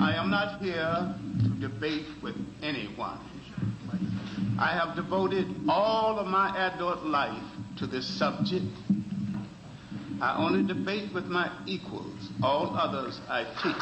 I am not here to debate with anyone. I have devoted all of my adult life to this subject. I only debate with my equals. All others I teach.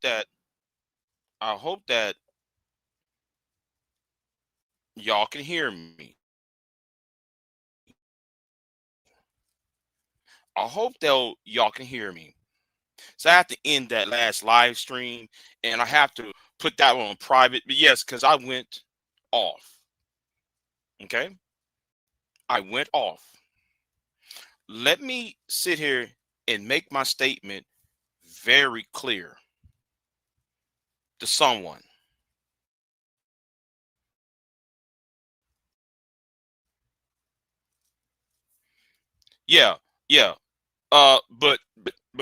That I hope that y'all can hear me. I hope that y'all can hear me. So I have to end that last live stream and I have to put that one on private. But yes, because I went off. Okay. I went off. Let me sit here and make my statement very clear to someone. Yeah, yeah. But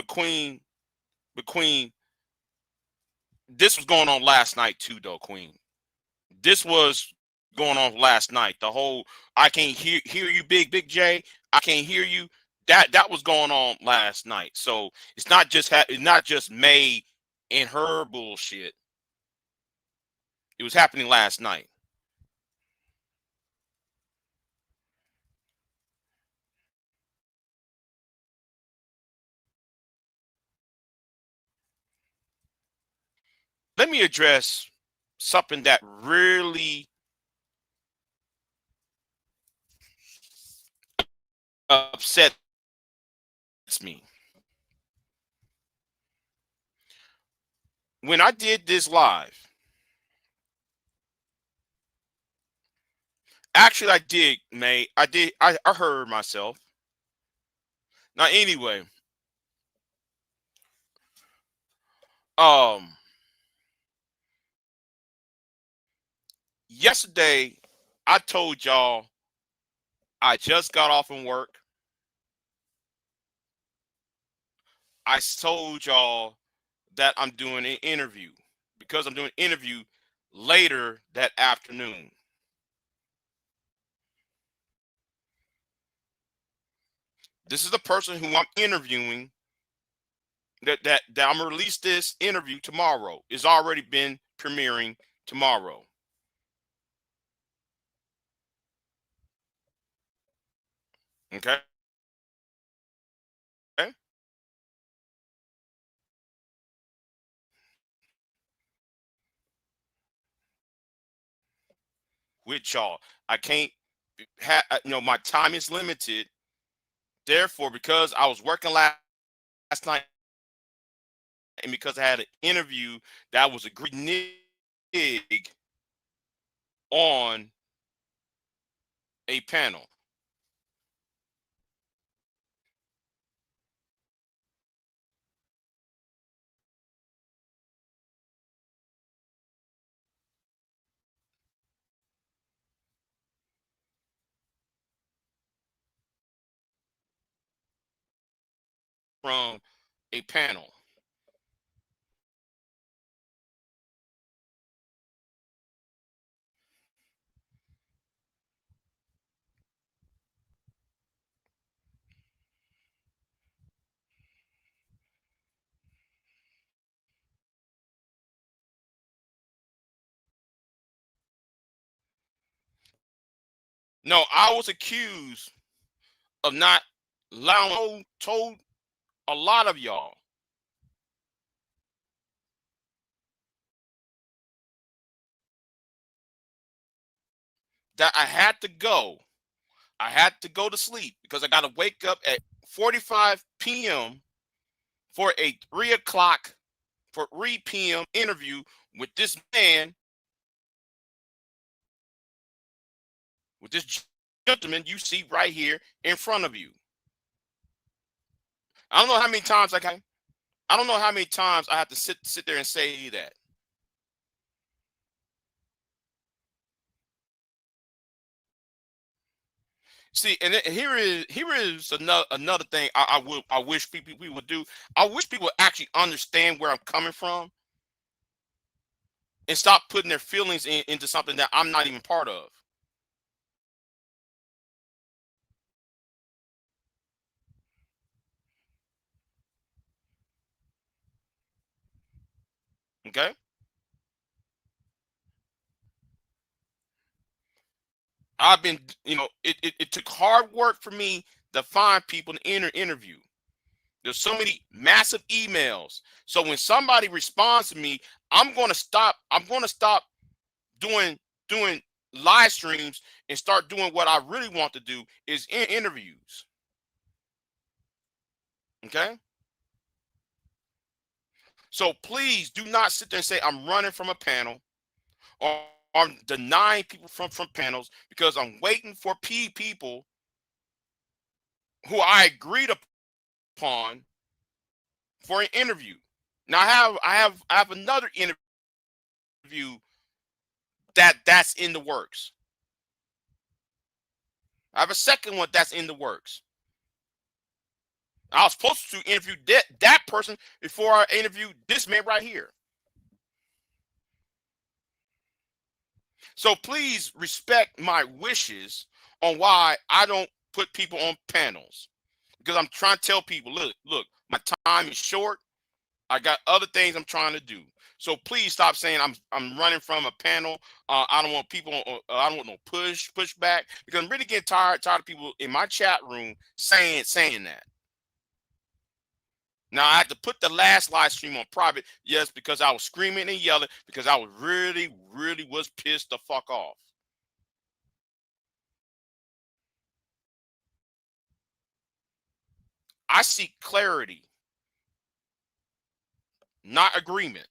Queen, this was going on last night too, though, Queen. This was going on last night. The whole I can't hear you, Big J. I can't hear you. That was going on last night. So it's not just May and her bullshit. It was happening last night. Let me address something that really upsets me. When I did this live, actually I did, May. I did. I heard myself. Now anyway, um, yesterday I told y'all I just got off from work. I told y'all that I'm doing an interview because I'm doing an interview later that afternoon. This is the person who I'm interviewing that I'm gonna release this interview tomorrow. It's already been premiering tomorrow. Okay. Okay. With y'all, I can't have, my time is limited. Therefore, because I was working last night and because I had an interview that was a great nig on a panel. From a panel. No, I was accused of not allowing, told a lot of y'all that I had to go. I had to go to sleep because I got to wake up at 45 p.m. for a 3 p.m. interview with this man, with this gentleman you see right here in front of you. I don't know how many times I don't know how many times I have to sit there and say that. See, and here is another thing I wish people would do. I wish people would actually understand where I'm coming from and stop putting their feelings into something that I'm not even part of. Okay, I've been, it took hard work for me to find people to interview. There's so many massive emails. So when somebody responds to me, I'm going to stop. I'm going to stop doing live streams and start doing what I really want to do is interviews. Okay. So please do not sit there and say I'm running from a panel or I'm denying people from panels because I'm waiting for people who I agreed upon for an interview. Now I have another interview that's in the works. I have a second one that's in the works. I was supposed to interview that person before I interviewed this man right here. So please respect my wishes on why I don't put people on panels. Because I'm trying to tell people, look, my time is short. I got other things I'm trying to do. So please stop saying I'm running from a panel. I don't want people. I don't want no pushback because I'm really getting tired of people in my chat room saying that. Now I had to put the last live stream on private, yes, because I was screaming and yelling because I was really was pissed the fuck off. I seek clarity, not agreement.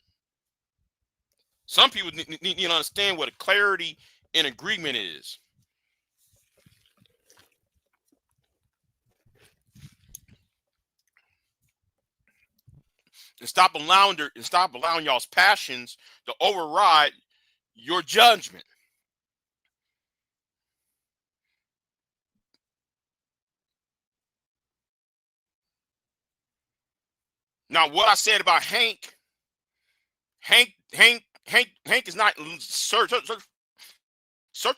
Some people need to understand what a clarity and agreement is. And stop allowing y'all's passions to override your judgment. Now, what I said about Hank is not searching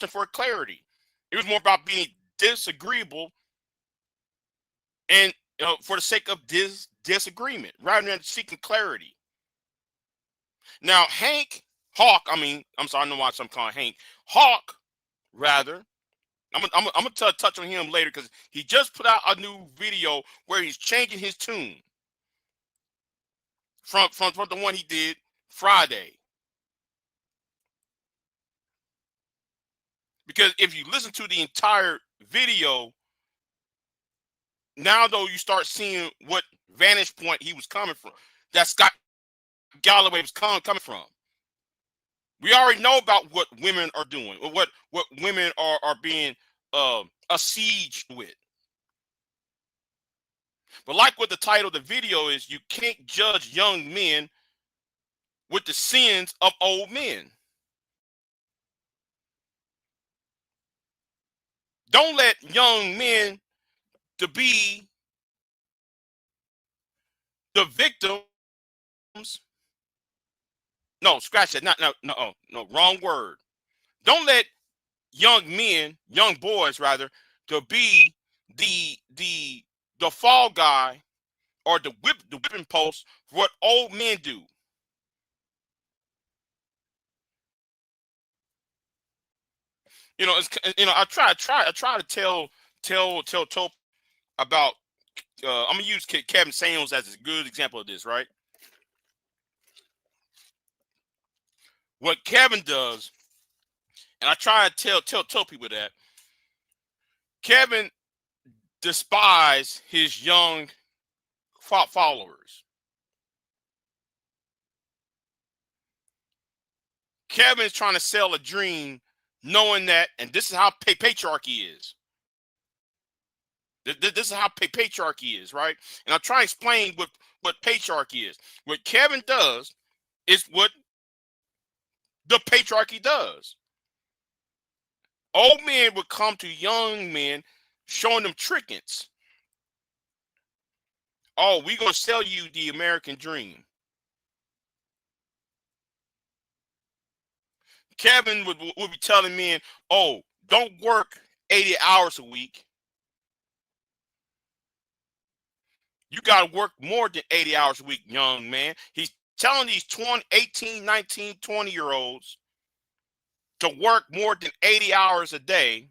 for clarity. It was more about being disagreeable and for the sake of disagreement rather than seeking clarity. Now, Hank Hawk, I'm sorry, I know why I'm calling Hank Hawk, rather. I'm gonna touch on him later because he just put out a new video where he's changing his tune from the one he did Friday. Because if you listen to the entire video, now though you start seeing what vantage point he was coming from, that Scott Galloway was coming from. We already know about what women are doing, or what women are being besieged with. But like what the title of the video is, you can't judge young men with the sins of old men. Don't let young men to be the victims. No, scratch that. No, wrong word. Don't let young men, young boys rather, to be the fall guy or the whipping post for what old men do. I try to tell about. I'm gonna use Kevin Samuels as a good example of this, right? What Kevin does, and I try to tell people that Kevin despises his young followers. Kevin is trying to sell a dream, knowing that, and this is how patriarchy is. This is how patriarchy is, right? And I'm trying to explain what patriarchy is. What Kevin does is what the patriarchy does. Old men would come to young men, showing them trinkets. Oh, we're gonna sell you the American dream. Kevin would be telling men, oh, don't work 80 hours a week. You got to work more than 80 hours a week, young man. He's telling these 18, 19, 20-year-olds to work more than 80 hours a day.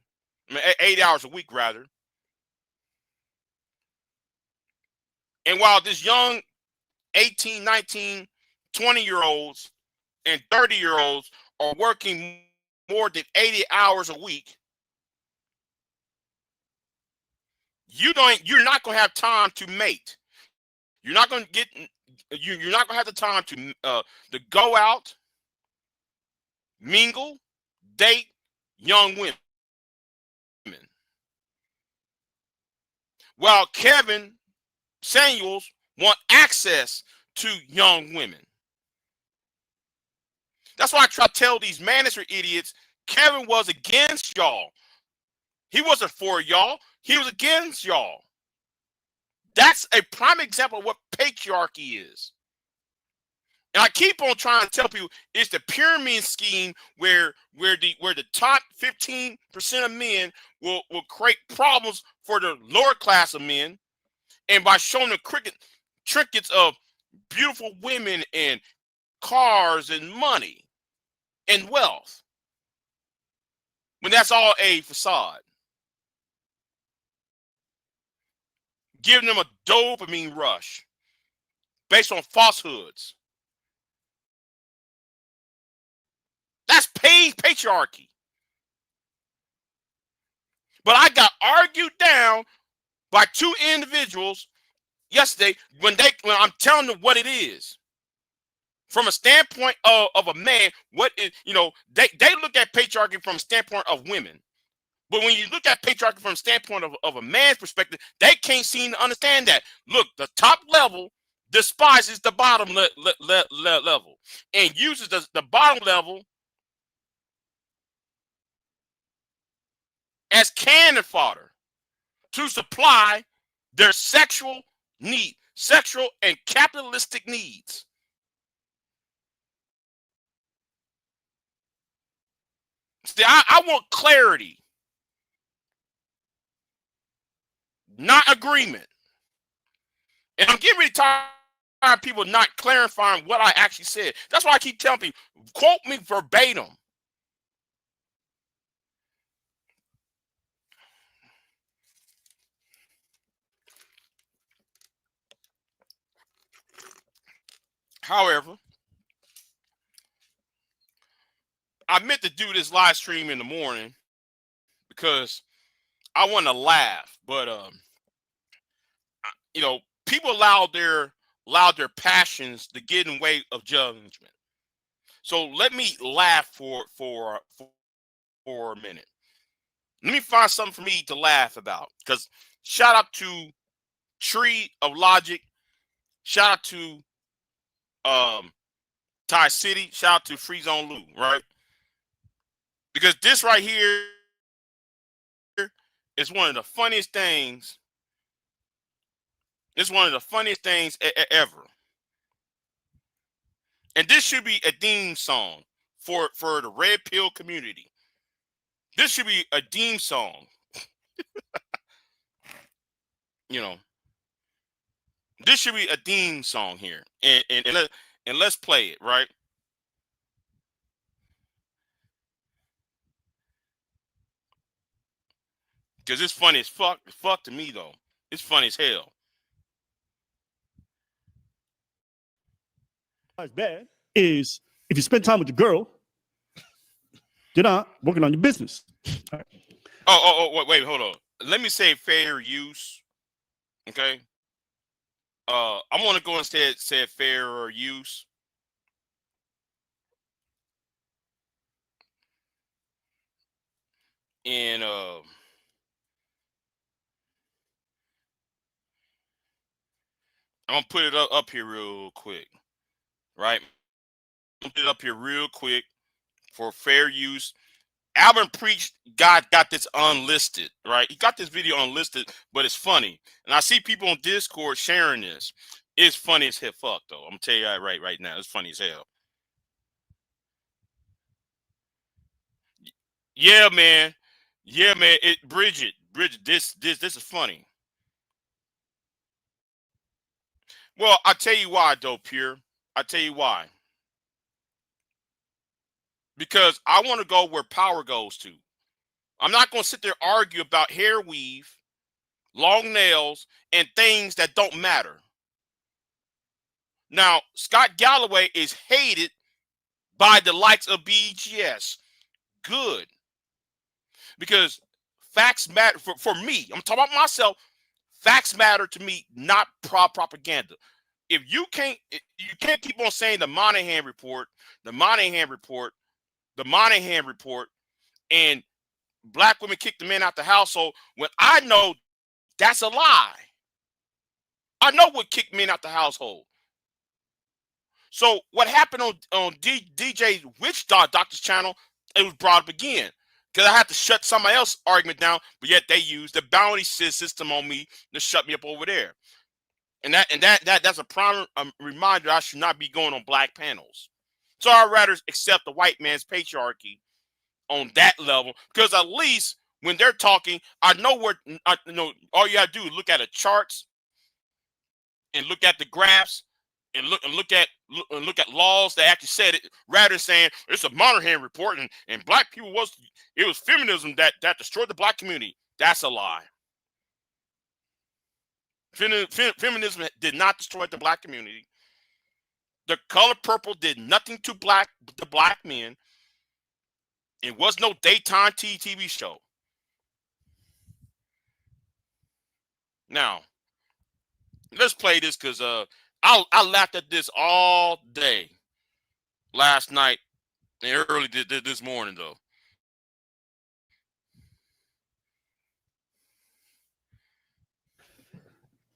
80 hours a week, rather. And while this young 18, 19, 20-year-olds and 30-year-olds are working more than 80 hours a week, you're not going to have time to mate. You're not going to get you're not going to have the time to go out, mingle, date young women. While Kevin Samuels want access to young women. That's why I try to tell these manager idiots, Kevin was against y'all. He wasn't for y'all. He was against y'all. That's a prime example of what patriarchy is. And I keep on trying to tell people it's the pyramid scheme where the top 15% of men will create problems for the lower class of men, and by showing the trinkets of beautiful women and cars and money and wealth, when that's all a facade. Giving them a dopamine rush based on falsehoods. That's patriarchy. But I got argued down by two individuals yesterday when I'm telling them what it is. From a standpoint of a man, what is, they look at patriarchy from a standpoint of women. But when you look at patriarchy from a standpoint of a man's perspective, they can't seem to understand that. Look, the top level despises the bottom level and uses the bottom level as cannon fodder to supply their sexual and capitalistic needs. See, I want clarity, not agreement. And I'm getting really tired of people not clarifying what I actually said. That's why I keep telling people, quote me verbatim. However, I meant to do this live stream in the morning because I want to laugh, but you know, people allow their passions to get in the way of judgment. So let me laugh for a minute. Let me find something for me to laugh about. Because shout out to Tree of Logic, shout out to Thai City, shout out to Free Zone Lou, right? Because this right here is one of the funniest things. It's one of the funniest things ever. And this should be a theme song for the Red Pill community. This should be a theme song. You know, this should be a theme song here. And let's play it, right? Because it's funny as fuck. Fuck to me, though. It's funny as hell. What's bad is if you spend time with your girl, you're not working on your business. Right. Oh, wait, hold on. Let me say fair use. Okay. I want to go instead say fair use. And I'm gonna put it up here real quick, right? Put it up here real quick for fair use. Alvin Preach got this unlisted, right? He got this video unlisted, but it's funny. And I see people on Discord sharing this. It's funny as hell. Fuck though. I'm gonna tell you that right now. It's funny as hell. Yeah, man. Yeah, man. Bridget, this is funny. Well, I'll tell you why, though, Pure. I'll tell you why. Because I want to go where power goes to. I'm not going to sit there and argue about hair weave, long nails, and things that don't matter. Now, Scott Galloway is hated by the likes of BGS. Good. Because facts matter. For me, I'm talking about myself. Facts matter to me, not propaganda. If you can't keep on saying the Monahan report, and black women kick the men out the household when I know that's a lie. I know what kicked men out the household. So what happened on DJ Witch Doctor's channel, it was brought up again. Because I had to shut somebody else's argument down, but yet they used the bounty system on me to shut me up over there. And that's a prime reminder I should not be going on black panels. So I'd rather accept the white man's patriarchy on that level, because at least when they're talking, I know all you gotta do is look at the charts and look at the graphs and look at laws that actually said it, rather than saying it's a Monahan report and black people it was feminism that destroyed the black community. That's a lie. Feminism did not destroy the black community. The color purple did nothing to the black men. It was no daytime TV show. Now, let's play this because I laughed at this all day last night and early this morning, though.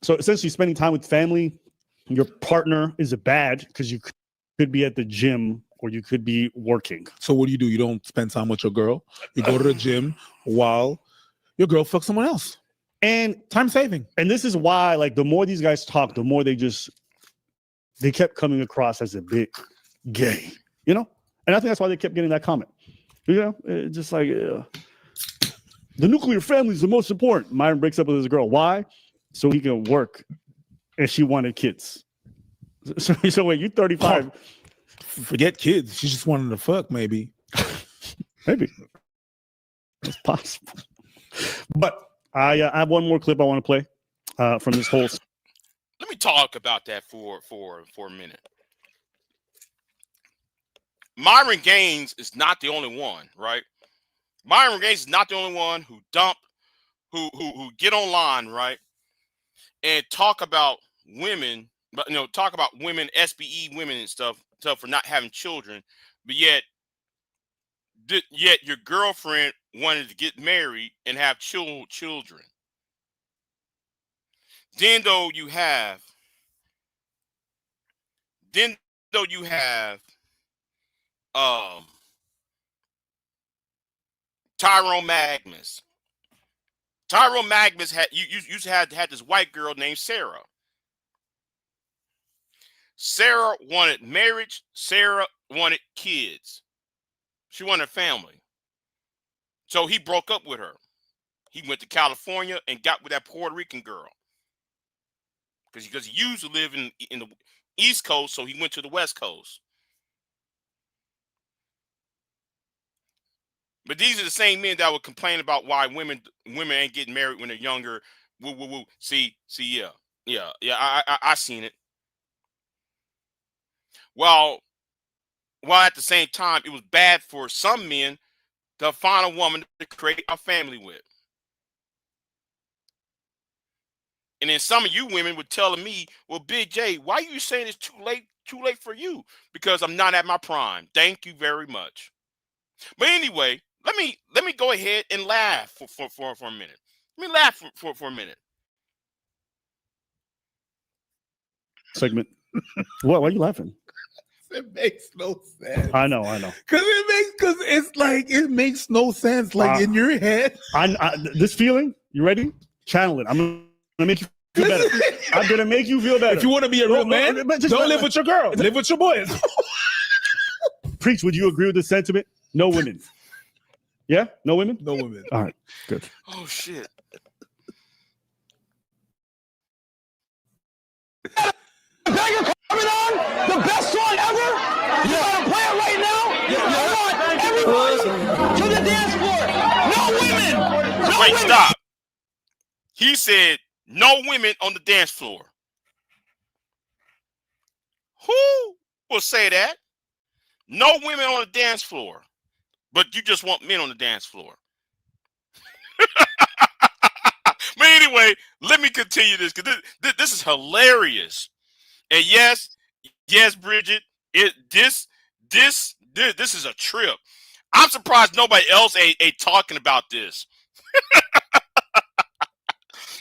So essentially, spending time with family, your partner is a bad because you could be at the gym or you could be working. So what do? You don't spend time with your girl. You go to the gym while your girl fucks someone else. And time saving. And this is why, like, the more these guys talk, the more they kept coming across as a bit gay, you know? And I think that's why they kept getting that comment. You know, just like the nuclear family is the most important. Myron breaks up with his girl. Why? So he can work and she wanted kids. So wait, you 35? Forget kids. She just wanted to fuck, maybe. Maybe it's possible. But I have one more clip I want to play from this whole. Let me talk about that for a minute. Myron Gaines is not the only one, right? Myron Gaines is not the only one who get online, right, and talk about women, but talk about women, SBE women and stuff for not having children, but yet your girlfriend wanted to get married and have children. Then though you have Tyrone Magnus. Tyrone Magnus had this white girl named Sarah. Sarah wanted marriage. Sarah wanted kids. She wanted a family. So he broke up with her. He went to California and got with that Puerto Rican girl. Because he used to live in the East Coast, so he went to the West Coast. But these are the same men that would complain about why women ain't getting married when they're younger. Woo, woo, woo. See, yeah. I seen it. While at the same time, it was bad for some men to find a woman to create a family with. And then some of you women were telling me, well, Big J, why are you saying it's too late for you? Because I'm not at my prime. Thank you very much. But anyway, let me go ahead and laugh for a minute. Let me laugh for a minute. Segment. What? Why are you laughing? It makes no sense. I know. Because it makes no sense. Like in your head. This feeling, you ready? Channel it. I'm gonna make you feel better. I'm gonna make you feel better. If you want to be a real man, don't live with your girl. Live with your boys. Preach, would you agree with the sentiment? No women. Yeah? No women? No women. All right, good. Oh, shit. Banger coming on, the best song ever. You gotta play it right now. I want everybody to the dance floor. No women. No Wait, women. stop. He said no women on the dance floor. Who will say that? No women on the dance floor, but you just want men on the dance floor. But anyway, let me continue this because this is hilarious. And yes, Bridget, this is a trip. I'm surprised nobody else ain't talking about this.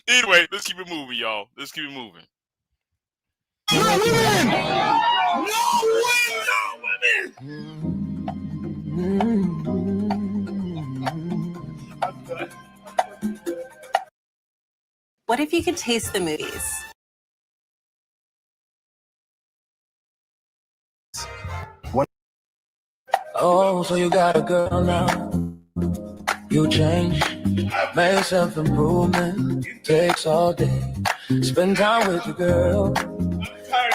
Anyway, let's keep it moving, y'all. Let's keep it moving. No women. What if you could taste the movies? Oh, so you got a girl now. You change, make self-improvement, takes all day. Spend time with your girl,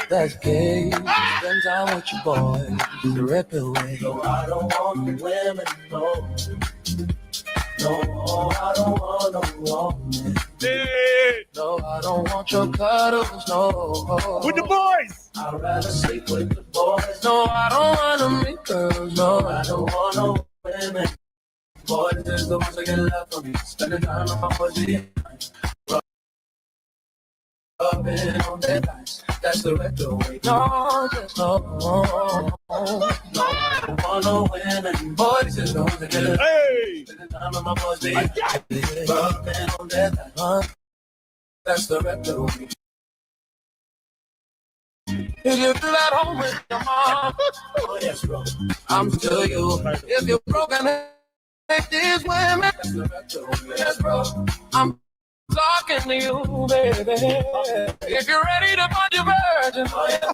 that's gay. Spend time with your boy, the rapid way. No, I don't want women, no. No, I don't want no woman. No, I don't want your cuddles, no. With the boys! I'd rather sleep with the boys. No, I don't want to meet girls, no. I don't want no women. Boys is the ones that get left for me. Spending time on my pussy. Rubbing on their thighs. That's the retro way. No, just no. No, I don't want no women. Boys is the ones that get left. Hey! Spending time on my pussy. Rubbing on their thighs. That's the retro way. If you feel at home with your mom, oh yes, bro. I'm still you. If you're broken, like these women, yes, bro. I'm talking to you, baby. If you're ready to find your virgin, oh yeah.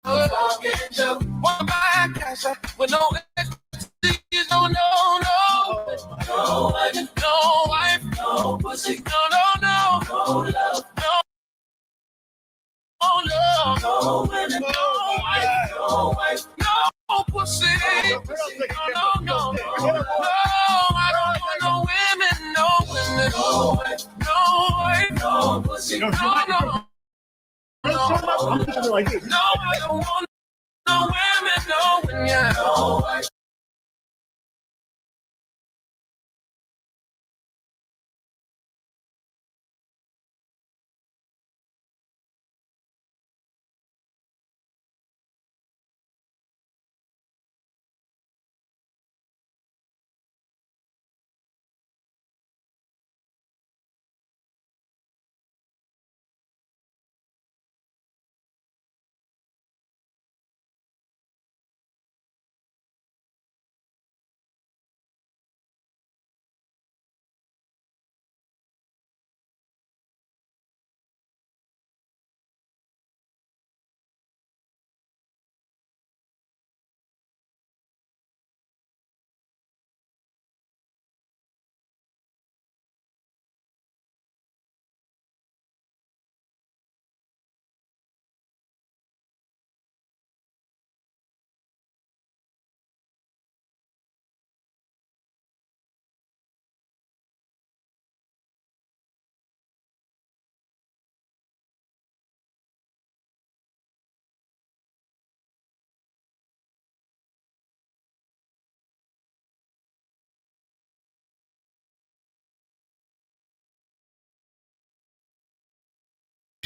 I'm talking to one by cash up with no expertise, no wife, no pussy, no love, no. no, no women, no wife, no wife, no pussy. No, no, no, no, I don't want no women, no women, no wife, no wife, no pussy. No, no. No, I don't want no women, no women, yeah. No,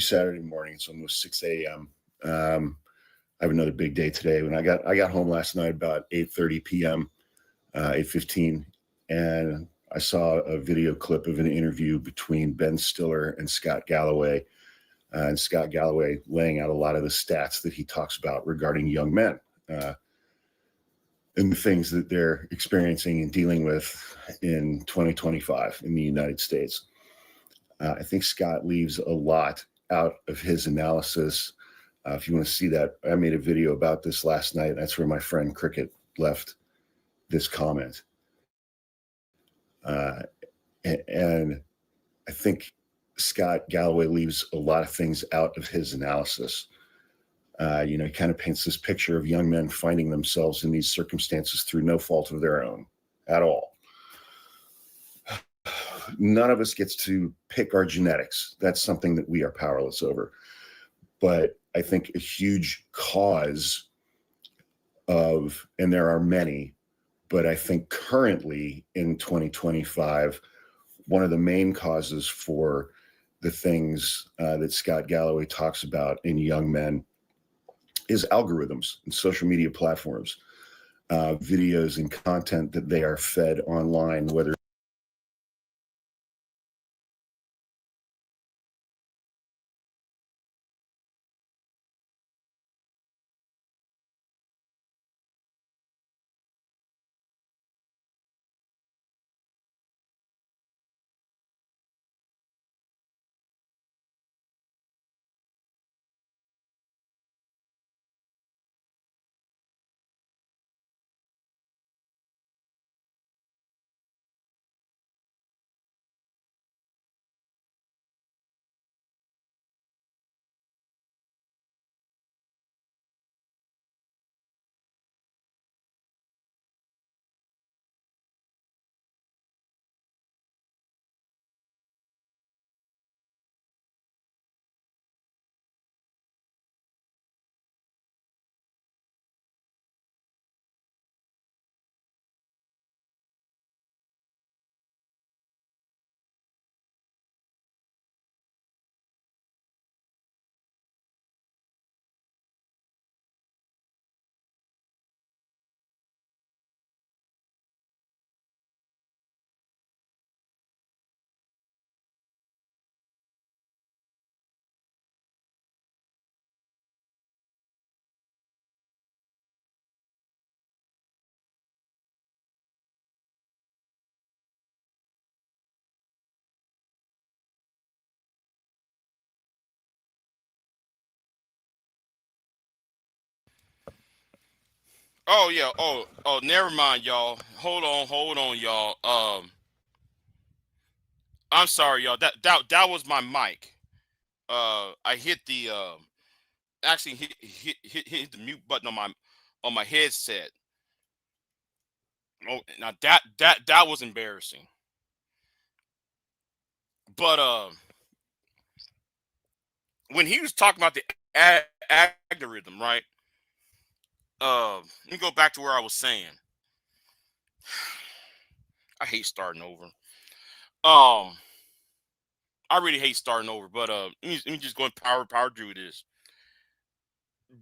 Saturday morning. It's almost 6 a.m. I have another big day today. When I got home last night about 8:30 p.m., 8:15, and I saw a video clip of an interview between Ben Stiller and Scott Galloway, and Scott Galloway laying out a lot of the stats that he talks about regarding young men and the things that they're experiencing and dealing with in 2025 in the United States. I think Scott leaves a lot out of his analysis. If you want to see that, I made a video about this last night. That's where my friend Cricket left this comment. And I think Scott Galloway leaves a lot of things out of his analysis. He kind of paints this picture of young men finding themselves in these circumstances through no fault of their own at all. None of us gets to pick our genetics. That's something that we are powerless over. But I think a huge cause of, and there are many, but I think currently in 2025, one of the main causes for the things that Scott Galloway talks about in young men is algorithms and social media platforms, videos and content that they are fed online, whether Oh yeah. Oh, never mind, y'all. Hold on, y'all. I'm sorry, y'all. That was my mic. I hit the actually hit the mute button on my headset. Oh, now that was embarrassing. But when he was talking about the algorithm, right? Let me go back to where I was saying. I hate starting over. I really hate starting over, but let me just go and power through this.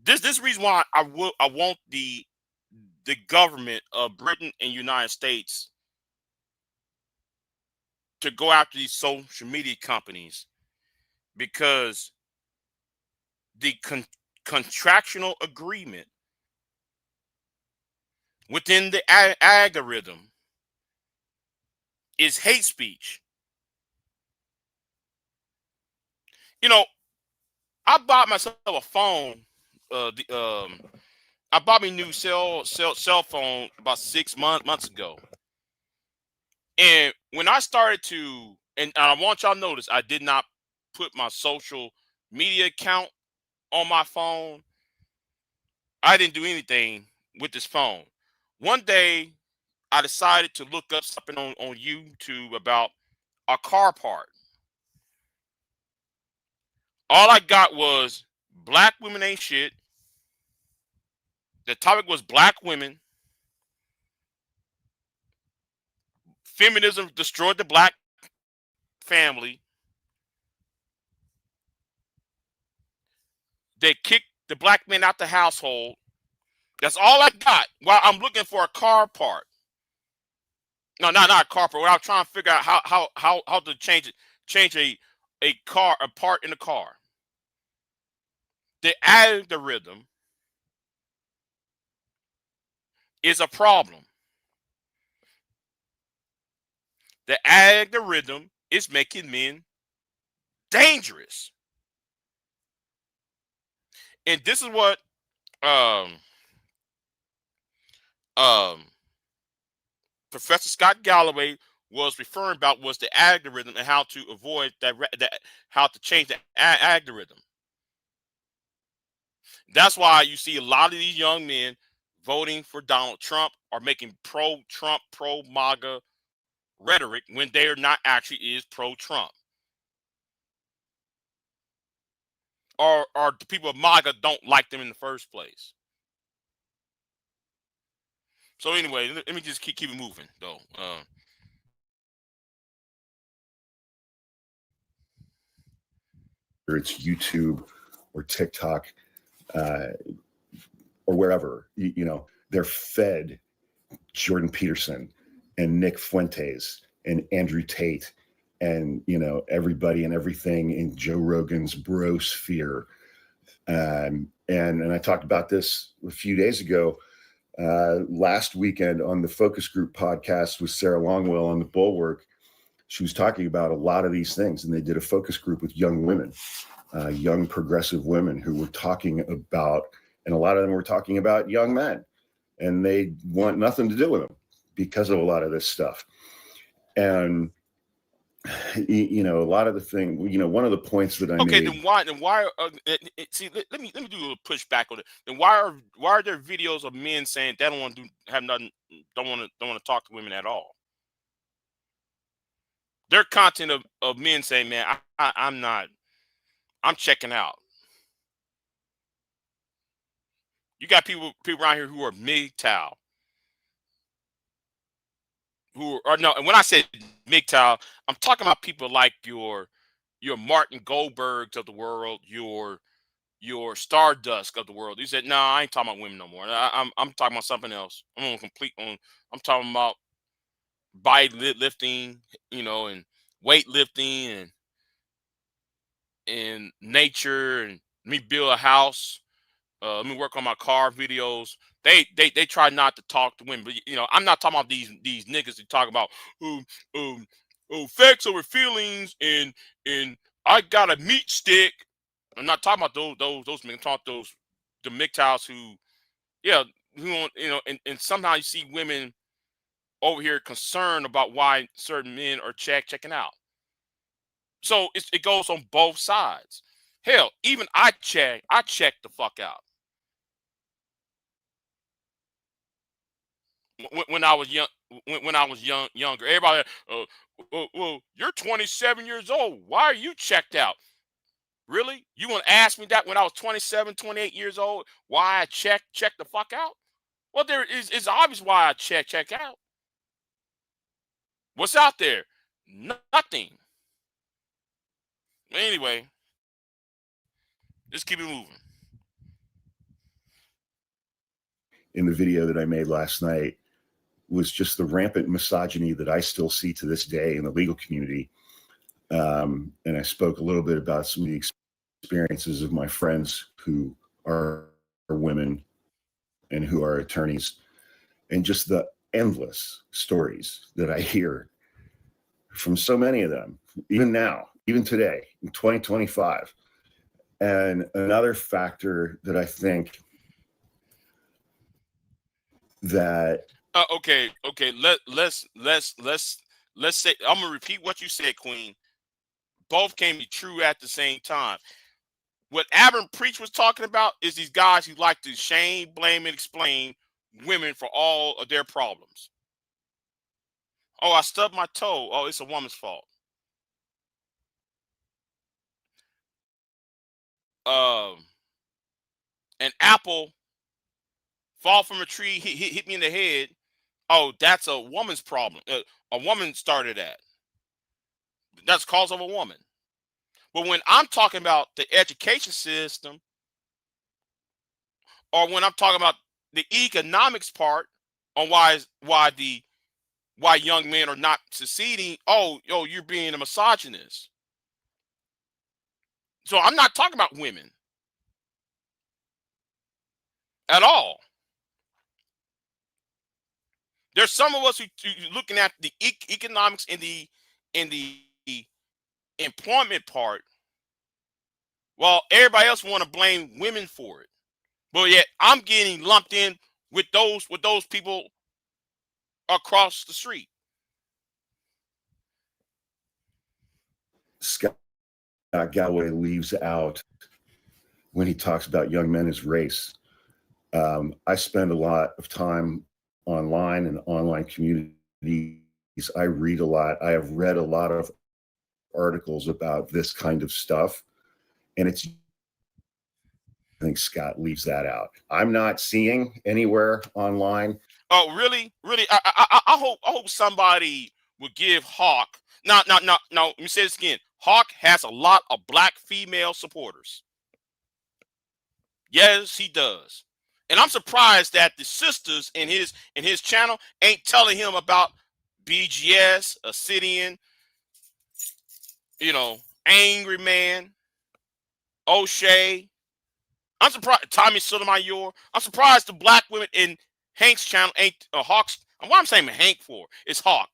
This reason why I want the government of Britain and United States to go after these social media companies, because the contractual agreement within the algorithm is hate speech. You know, I bought myself a phone. I bought me a new cell phone about 6 months ago. And when I started to, and I want y'all to notice, I did not put my social media account on my phone. I didn't do anything with this phone. One day, I decided to look up something on YouTube about a car part. All I got was black women ain't shit. The topic was black women. Feminism destroyed the black family. They kicked the black men out the household. That's all I got while I'm looking for a car part. No, not a car part. When I was trying to figure out how to change a part in the car. The algorithm is a problem. The algorithm is making men dangerous. And this is what Professor Scott Galloway was referring about, was the algorithm and how to avoid that how to change the algorithm. That's why you see a lot of these young men voting for Donald Trump or making pro-Trump, pro-MAGA rhetoric when they're not actually is pro-Trump. Or the people of MAGA don't like them in the first place. So anyway, let me just keep it moving though. Whether it's YouTube or TikTok or wherever, you know, they're fed Jordan Peterson and Nick Fuentes and Andrew Tate and, you know, everybody and everything in Joe Rogan's brosphere. And I talked about this a few days ago, last weekend on the Focus Group podcast with Sarah Longwell on the Bulwark. She was talking about a lot of these things, and they did a focus group with young women, young progressive women who were talking about, and a lot of them were talking about young men, and they want nothing to do with them because of a lot of this stuff. And you know, a lot of the thing, you know, one of the points that I made. Then why see, let me do a little pushback on it. Then why are there videos of men saying they don't want to have nothing, don't want to talk to women at all? Their content of men saying, man, I'm checking out. You got people around here who are MGTOW, who are no, and when I say MGTOW, I'm talking about people like your Martin Goldbergs of the world, your Stardust of the world. You said, no, I ain't talking about women no more. I'm talking about something else. I'm talking about body lifting, you know, and weightlifting and nature, and me build a house. Let me work on my car videos. They try not to talk to women, but you know, I'm not talking about these niggas who talk about facts over feelings and I got a meat stick. I'm not talking about those men. I'm talking about the MGTOWs who, yeah, who want, you know, and somehow you see women over here concerned about why certain men are checking out. So it goes on both sides. Hell, even I checked the fuck out. When I was young, when I was younger, everybody, well, you're 27 years old. Why are you checked out? Really? You want to ask me that when I was 27, 28 years old? Why I check the fuck out? Well, there is it's obvious why I check out. What's out there? Nothing. Anyway, let's keep it moving. In the video that I made last night was just the rampant misogyny that I still see to this day in the legal community. And I spoke a little bit about some of the experiences of my friends who are women and who are attorneys, and just the endless stories that I hear from so many of them, even now, even today in 2025. And another factor that I think that Okay. Let's say I'm gonna repeat what you said, Queen. Both can be true at the same time. What Abram Preach was talking about is these guys who like to shame, blame, and explain women for all of their problems. Oh, I stubbed my toe. Oh, it's a woman's fault. An apple fall from a tree, hit me in the head. Oh, that's a woman's problem. A woman started that. That's cause of a woman. But when I'm talking about the education system, or when I'm talking about the economics part on why young men are not succeeding, you're being a misogynist. So I'm not talking about women at all. There's some of us who looking at the economics in the employment part, while everybody else want to blame women for it. But yet I'm getting lumped in with those people across the street. Scott Galloway leaves out when he talks about young men as race. I spend a lot of time online and online communities. I read a lot. I have read a lot of articles about this kind of stuff, and I think Scott leaves that out. I'm not seeing anywhere online. Oh, really? I hope somebody would give Hawk. No. Let me say this again. Hawk has a lot of black female supporters. Yes, he does. And I'm surprised that the sisters in his channel ain't telling him about BGS, Obsidian, Angry Man, O'Shea. I'm surprised Tommy Sotomayor. I'm surprised the black women in Hank's channel ain't Hawk's. Why I'm saying Hank for? It's Hawk.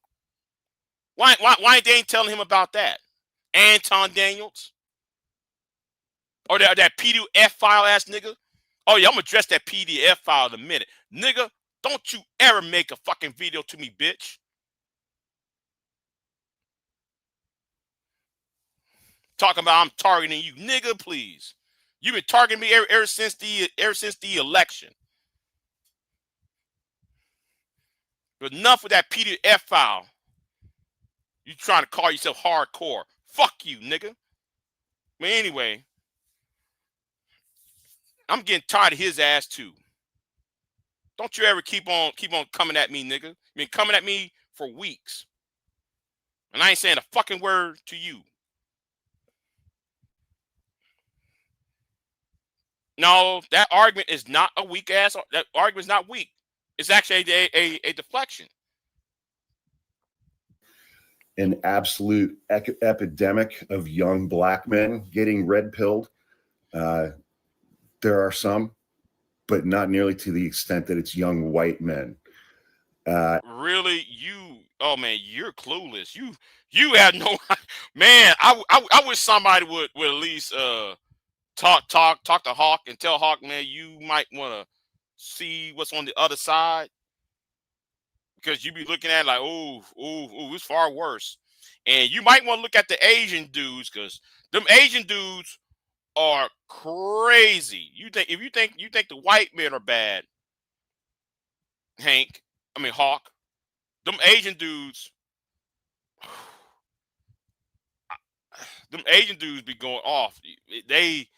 Why ain't they ain't telling him about that? Anton Daniels, or that PDF file ass nigga. Oh yeah, I'm gonna address that PDF file in a minute, nigga. Don't you ever make a fucking video to me, bitch. Talking about I'm targeting you, nigga. Please, you've been targeting me ever since the election. But enough with that PDF file. You trying to call yourself hardcore? Fuck you, nigga. But anyway, I'm getting tired of his ass too. Don't you ever keep on coming at me, nigga. You've been coming at me for weeks, and I ain't saying a fucking word to you. No, that argument is not a weak ass. That argument is not weak. It's actually a deflection. An absolute epidemic of young black men getting red pilled. There are some, but not nearly to the extent that it's young white men. Really, oh man, you're clueless. You have no man. I wish somebody would at least talk to Hawk and tell Hawk, man, you might want to see what's on the other side, because you be looking at it like, ooh, it's far worse. And you might want to look at the Asian dudes, because them Asian dudes are crazy. If you think the white men are bad, Hawk, them Asian dudes, them Asian dudes be going off. They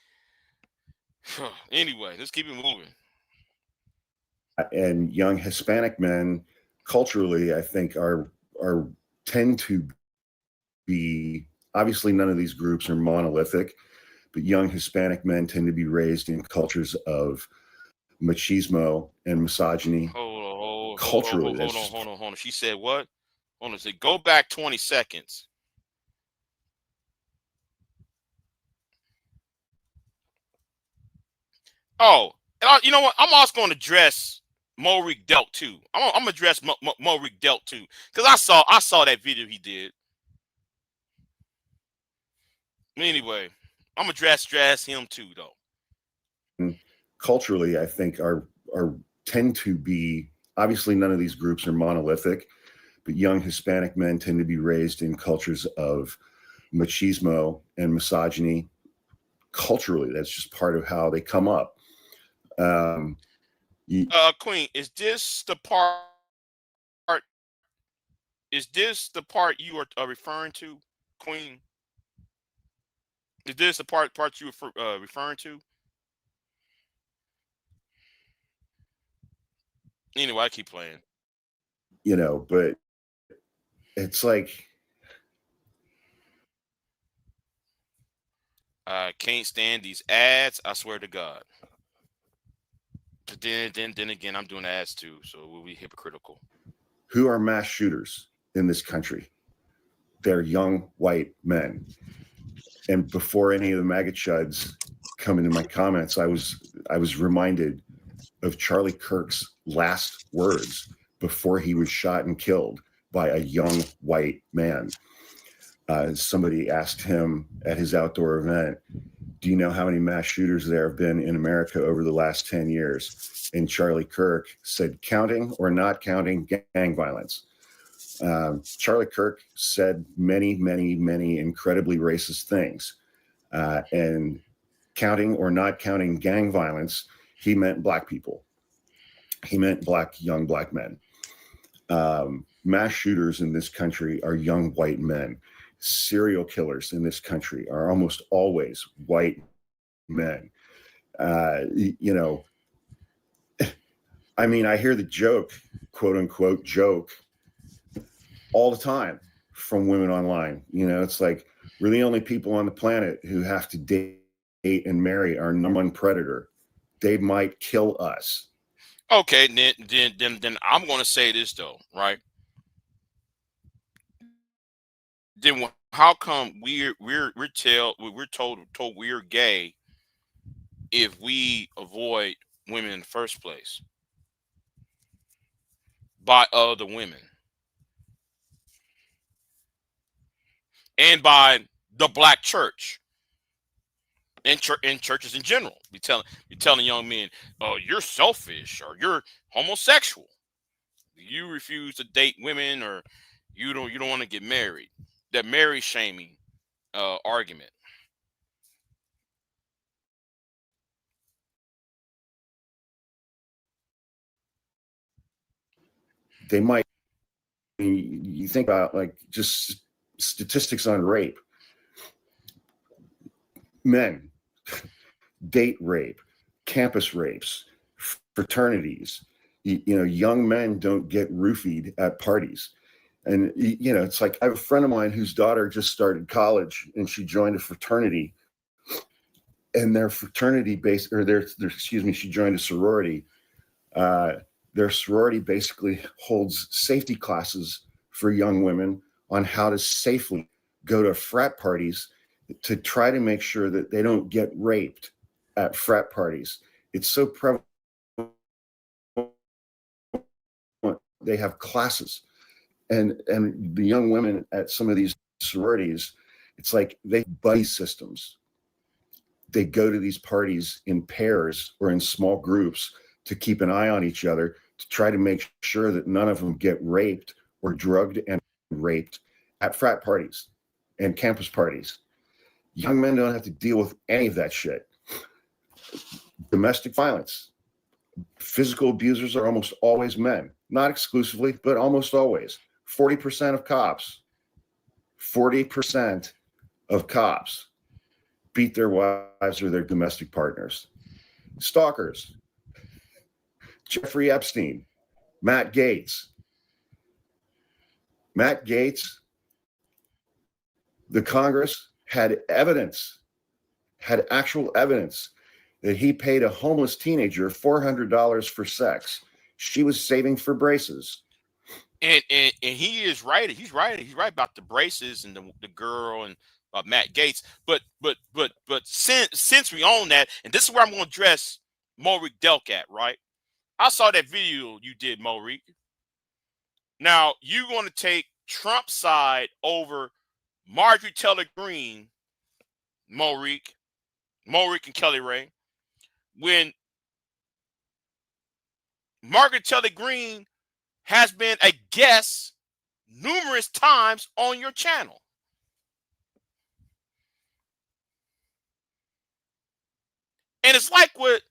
anyway, let's keep it moving. And young Hispanic men, culturally, I think are tend to be, obviously none of these groups are monolithic, but young Hispanic men tend to be raised in cultures of machismo and misogyny. Hold Culturally, on. She said what? Hold on. Say go back 20 seconds. Oh, and you know what? I'm also going to address Morik Delt too. I'm gonna address Morik Delt too, because I saw that video he did. Anyway, I'm gonna address him too, though. And culturally, I think are tend to be, obviously none of these groups are monolithic, but young Hispanic men tend to be raised in cultures of machismo and misogyny. Culturally, that's just part of how they come up. Queen, is this the part? Is this the part you are referring to, Queen? Is this the part you were referring to? Anyway, I keep playing. You know, but it's like, I can't stand these ads. I swear to God. But then again, I'm doing ads too, so we'll be hypocritical. who are mass shooters in this country? They're young white men. And before any of the MAGA chuds come into my comments, I was reminded of Charlie Kirk's last words before he was shot and killed by a young white man. Somebody asked him at his outdoor event, do you know how many mass shooters there have been in America over the last 10 years? And Charlie Kirk said, counting or not counting gang violence. Charlie Kirk said many, many, many incredibly racist things. And counting or not counting gang violence, he meant black people. He meant young black men. Mass shooters in this country are young white men. Serial killers in this country are almost always white men. You know, I mean, I hear the joke, quote unquote joke, all the time from women online. You know, it's like, we're the only people on the planet who have to date and marry our number one predator. They might kill us. Okay, then I'm going to say this though, right? Then how come we're told we're gay if we avoid women in the first place by other women and by the black church and churches in general? Be telling young men, oh, you're selfish or you're homosexual. You refuse to date women or you don't want to get married. That marriage shaming argument. They might, you think about like just statistics on rape. Men, date rape, campus rapes, fraternities. You know, young men don't get roofied at parties. And, you know, it's like, I have a friend of mine whose daughter just started college and she joined a fraternity. And their fraternity she joined a sorority. Their sorority basically holds safety classes for young women on how to safely go to frat parties to try to make sure that they don't get raped at frat parties. It's so prevalent. They have classes. And the young women at some of these sororities, it's like they buddy systems. They go to these parties in pairs or in small groups to keep an eye on each other, to try to make sure that none of them get raped or drugged and raped at frat parties and campus parties. Young men don't have to deal with any of that shit. Domestic violence. Physical abusers are almost always men. Not exclusively, but almost always. 40% of cops. 40% of cops beat their wives or their domestic partners. Stalkers. Jeffrey Epstein. Matt Gaetz. Matt Gaetz, the Congress had evidence, had actual evidence that he paid a homeless teenager $400 for sex. She was saving for braces. And he is right. He's right. He's right about the braces and the girl and Matt Gaetz. But since we own that, and this is where I'm going to address Morik Delk at, right? I saw that video you did, Morik. Now you want to take Trump's side over Marjorie Taylor Greene, Morik and Kelly Ray, when Margaret Taylor Greene has been a guest numerous times on your channel. And it's like what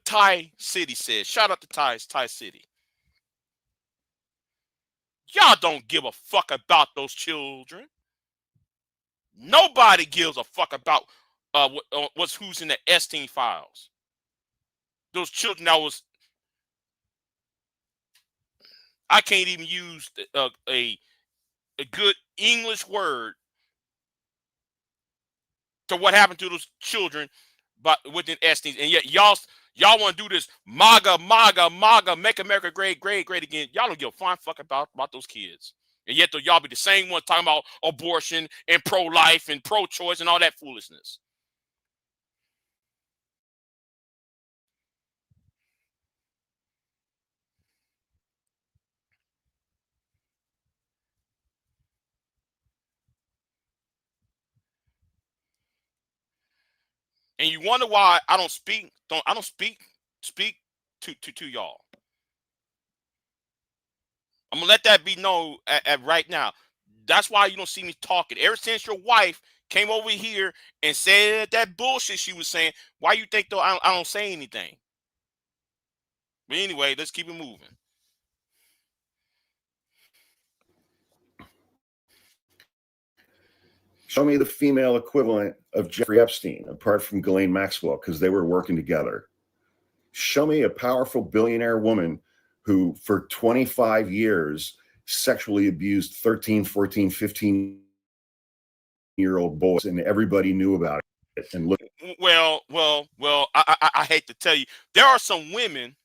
Ty City said. Shout out to Ty City. Y'all don't give a fuck about those children. Nobody gives a fuck about who's in the Epstein files. Those children that was, I can't even use a good English word to what happened to those children within Epstein. And yet y'all want to do this MAGA, make America great again. Y'all don't give a fine fuck about those kids. And yet though y'all be the same ones talking about abortion and pro-life and pro-choice and all that foolishness. And you wonder why I don't speak to y'all. I'm gonna let that be known at right now. That's why you don't see me talking. Ever since your wife came over here and said that bullshit she was saying, why you think though I don't say anything? But anyway, let's keep it moving. Show me the female equivalent of Jeffrey Epstein, apart from Ghislaine Maxwell, because they were working together. Show me a powerful billionaire woman who, for 25 years, sexually abused 13, 14, 15-year-old boys, and everybody knew about it. And look. Well, I hate to tell you, there are some women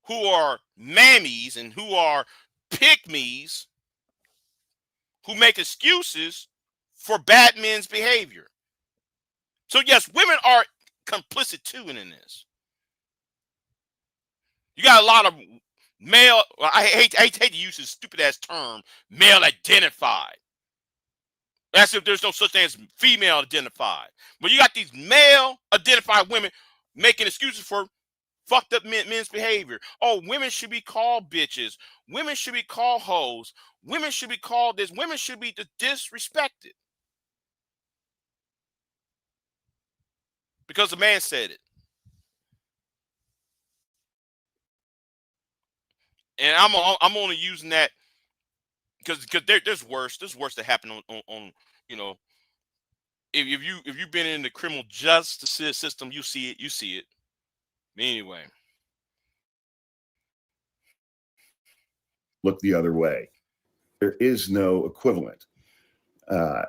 who are mammies and who are pick-me's who make excuses for bad men's behavior. So yes, women are complicit too in this. You got a lot of male, I hate to use this stupid ass term, male identified. As if there's no such thing as female identified. But you got these male identified women making excuses for fucked up men's behavior. Oh, women should be called bitches. Women should be called hoes. Women should be called this. Women should be disrespected. Because the man said it. And I'm only using that because there's worse. There's worse that happened on you know, if you've been in the criminal justice system, you see it. Anyway. Look the other way. There is no equivalent. And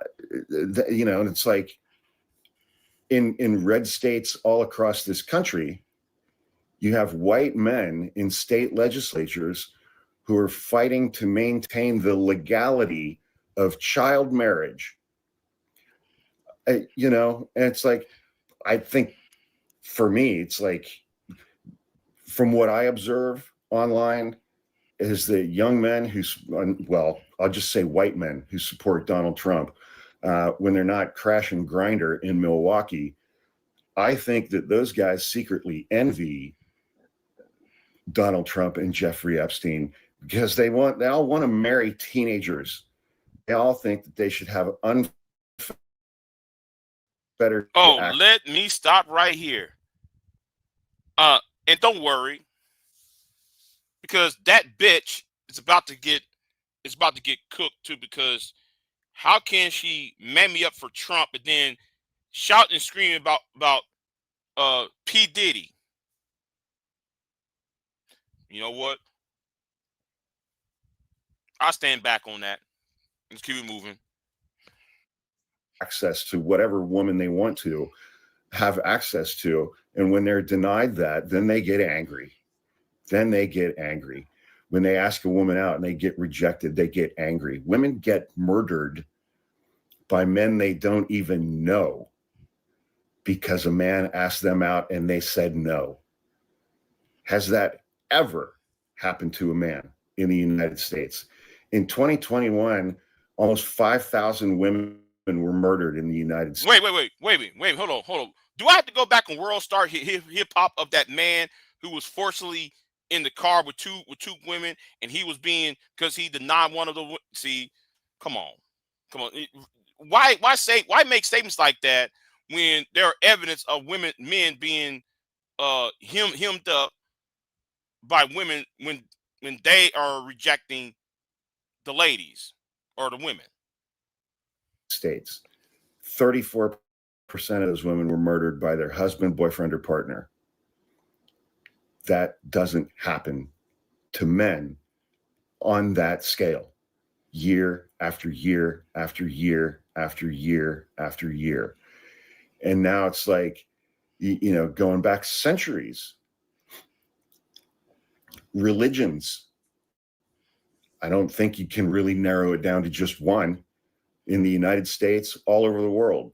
it's like in red states all across this country, you have white men in state legislatures who are fighting to maintain the legality of child marriage. And it's like, I think for me, it's like, from what I observe online, is that young men I'll just say white men who support Donald Trump, when they're not crashing Grindr in Milwaukee, I think that those guys secretly envy Donald Trump and Jeffrey Epstein because they all want to marry teenagers. They all think that they should have unfettered better. Oh, let me stop right here. And don't worry, because that bitch is about to get cooked too. Because how can she man me up for Trump and then shout and scream about P. Diddy? You know what? I stand back on that. Let's keep it moving. Access to whatever woman they want to have access to. And when they're denied that, then they get angry. When they ask a woman out and they get rejected, they get angry. Women get murdered by men they don't even know because a man asked them out and they said no. Has that ever happened to a man in the United States? In 2021, almost 5,000 women were murdered in the United States. Wait, hold on. Do I have to go back and world star hip hop of that man who was forcibly in the car with two women, and he was being, because he denied one of the, see, come on. Why make statements like that when there are evidence of men being hemmed up by women when they are rejecting the ladies or the women? States, 34% of those women were murdered by their husband, boyfriend, or partner. That doesn't happen to men on that scale, year after year after year after year after year. And now it's like, you know, going back centuries. Religions, I don't think you can really narrow it down to just one. In the United States, all over the world,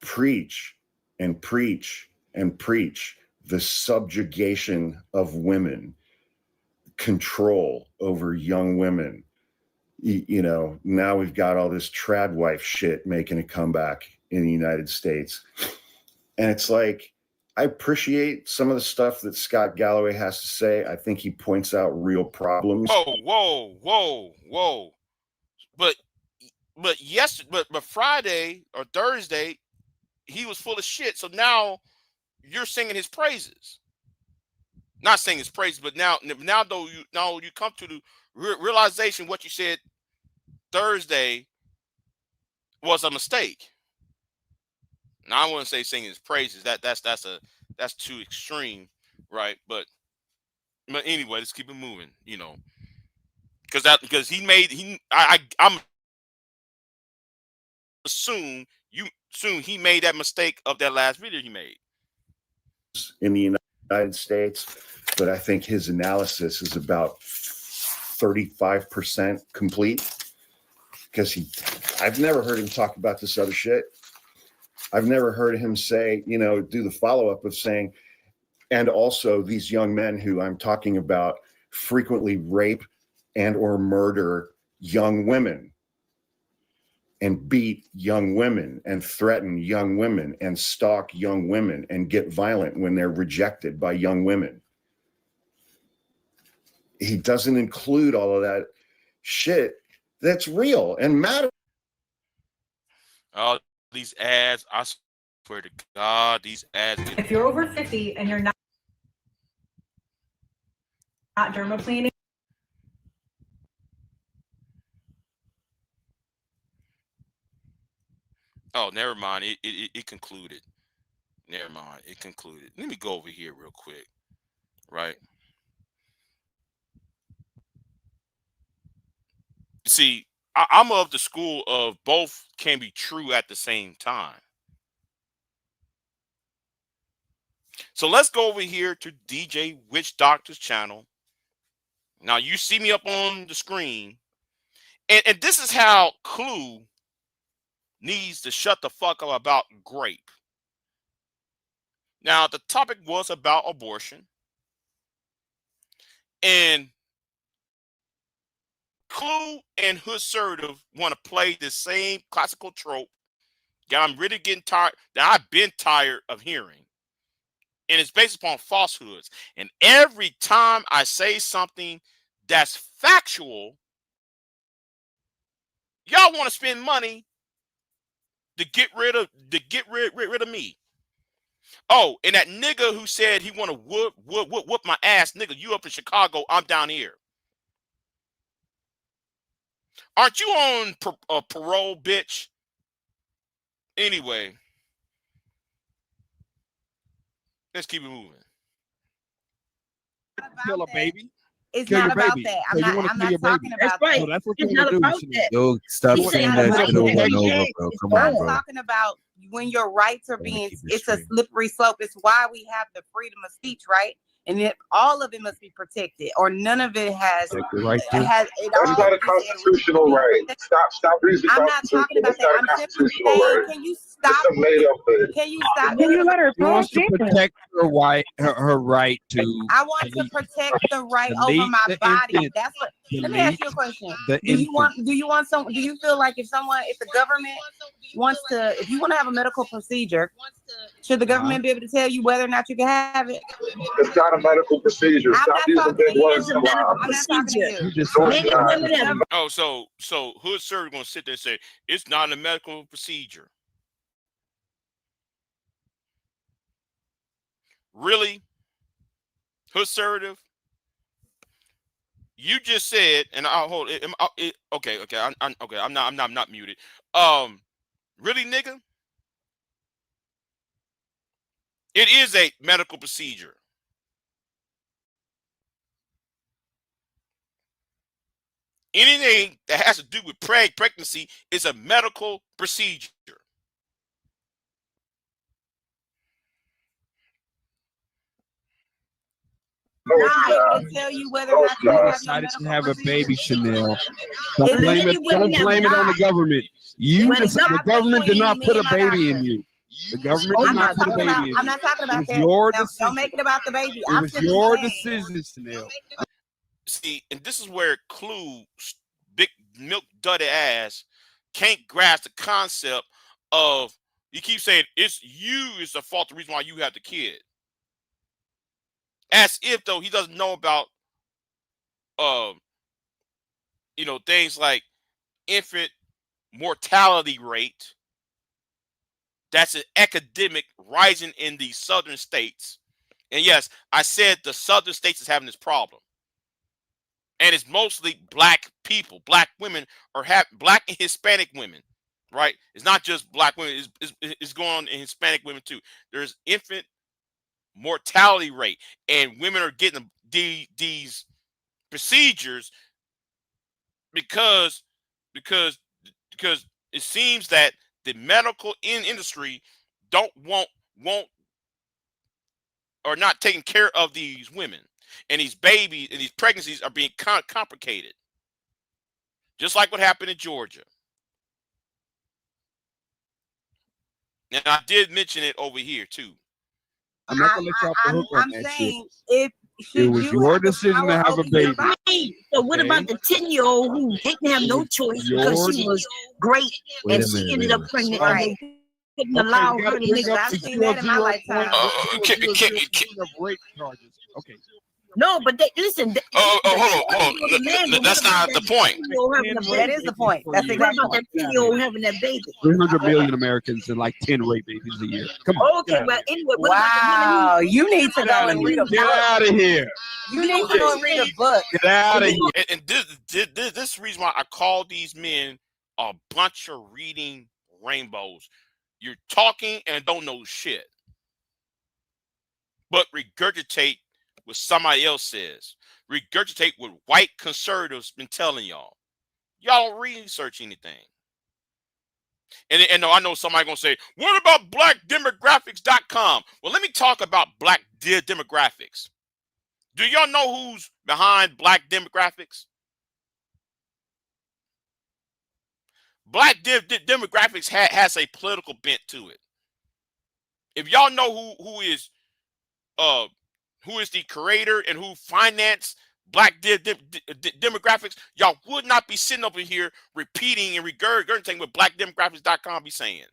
preach and preach and preach the subjugation of women, control over young women. You know, now we've got all this trad wife shit making a comeback in the United States. And it's like, I appreciate some of the stuff that Scott Galloway has to say. I think he points out real problems. Whoa. But Friday or Thursday, he was full of shit. So now you're singing his praises. Not singing his praises, but now though you come to the realization what you said Thursday was a mistake. Now I wouldn't say singing his praises. That's too extreme, right? But anyway, let's keep it moving. You know, because I'm assume he made that mistake of that last video he made in the United States, but I think his analysis is about 35% complete, because I've never heard him talk about this other shit. I've never heard him say, you know, do the follow-up of saying, and also these young men who I'm talking about frequently rape and or murder young women and beat young women and threaten young women and stalk young women and get violent when they're rejected by young women. He doesn't include all of that shit that's real and matters. All these ads, I swear to God, these ads. If you're over 50 and you're not dermaplaning. Oh, never mind. It concluded. Never mind. It concluded. Let me go over here real quick. Right. See, I'm of the school of both can be true at the same time. So let's go over here to DJ Witch Doctor's channel. Now you see me up on the screen. And this is how Clue needs to shut the fuck up about grape. Now, the topic was about abortion. And Clue and Hood Sertive want to play the same classical trope that I'm really getting tired, that I've been tired of hearing. And it's based upon falsehoods. And every time I say something that's factual, y'all want to spend money to get rid of me. Oh, and that nigga who said he want to whoop my ass, nigga, you up in Chicago, I'm down here. Aren't you on parole, bitch? Anyway, let's keep it moving. Kill a baby. It's Kill not your about baby. that. So you wanna I'm kill not your talking baby. about That's right. that. So that's what It's you not wanna do, about Chanel. that. Yo, stop It's saying not that about shit over that. and over, bro. Come on, I'm bro. talking about when your rights are Wanna being, keep it it's a straight. slippery slope. It's why we have the freedom of speech, right? And it, all of it must be protected, or none of it has. Right It has it all. That's not a constitutional right. Stop using the I'm not talking Constitution. about It's that. not a I'm simply constitutional saying, right. can you It's stop? a made up thing. Can you stop? Can you let her She wants talk? to protect her right to. I want to protect the right over delete my the body. infant. That's what. Let me ask you a Delete question. the Do you infant. want? Do you want some? Do you feel like if the government wants to, if you want to have a medical procedure, should the government be able to tell you whether or not you can have it? It's not a medical procedure. I'm Stop not using talking big to words. you. Come on. I'm not talking to you. You just No, it's not. Oh, so Hood Sir gonna sit there and say it's not a medical procedure. Really, Hood Assertive? You just said, and I'll hold it. Okay, I'm not muted. Really, nigga? It is a medical procedure. Anything that has to do with pregnancy is a medical procedure. To tell you whether or not you have decided to have a baby, Chanel. Don't blame it on the government. The government did not put a baby in you. The government did not put a baby in you. I'm not talking about It was that. your Don't decision. make it about the baby. It was your decision, Chanel. See, and this is where Clue, big milk duddy ass, can't grasp the concept of, you keep saying it's you is the fault, the reason why you have the kid. As if though he doesn't know about things like infant mortality rate. That's an epidemic rising in the southern states. And yes, I said the southern states is having this problem. And it's mostly black people, black women, or black and Hispanic women, right? It's not just black women, it's going on in Hispanic women too. There's infant mortality rate, and women are getting these procedures because it seems that the medical industry won't or not taking care of these women, and these babies and these pregnancies are being complicated, just like what happened in Georgia. And I did mention it over here too. I'm not gonna let you off the hook on I'm that saying shit. It was your decision to have a baby. Right. So what about the 10-year-old who didn't have no choice because she was great and she ended up pregnant and they couldn't allow her to make I've seen that in my lifetime. Okay. No, but listen. Hold on. That's not the point. That is the point. That's What exactly about that 10-year-old having that baby? 300 million Americans and like 10 rape babies a year. Come on. Okay, well, anyway. Wow, you need to go and read a book. Get out of here. You need to go and read a book. Get out of here. And this is the reason why I call these men a bunch of reading rainbows. You're talking and don't know shit, but regurgitate what somebody else says. Regurgitate what white conservatives been telling y'all. Y'all don't research anything. And I know somebody gonna say, what about blackdemographics.com? Well, let me talk about black demographics. Do y'all know who's behind Black Demographics? Black Demographics has a political bent to it. If y'all know who is the creator and who financed Black Demographics, y'all would not be sitting over here repeating and regurgitating what blackdemographics.com be saying.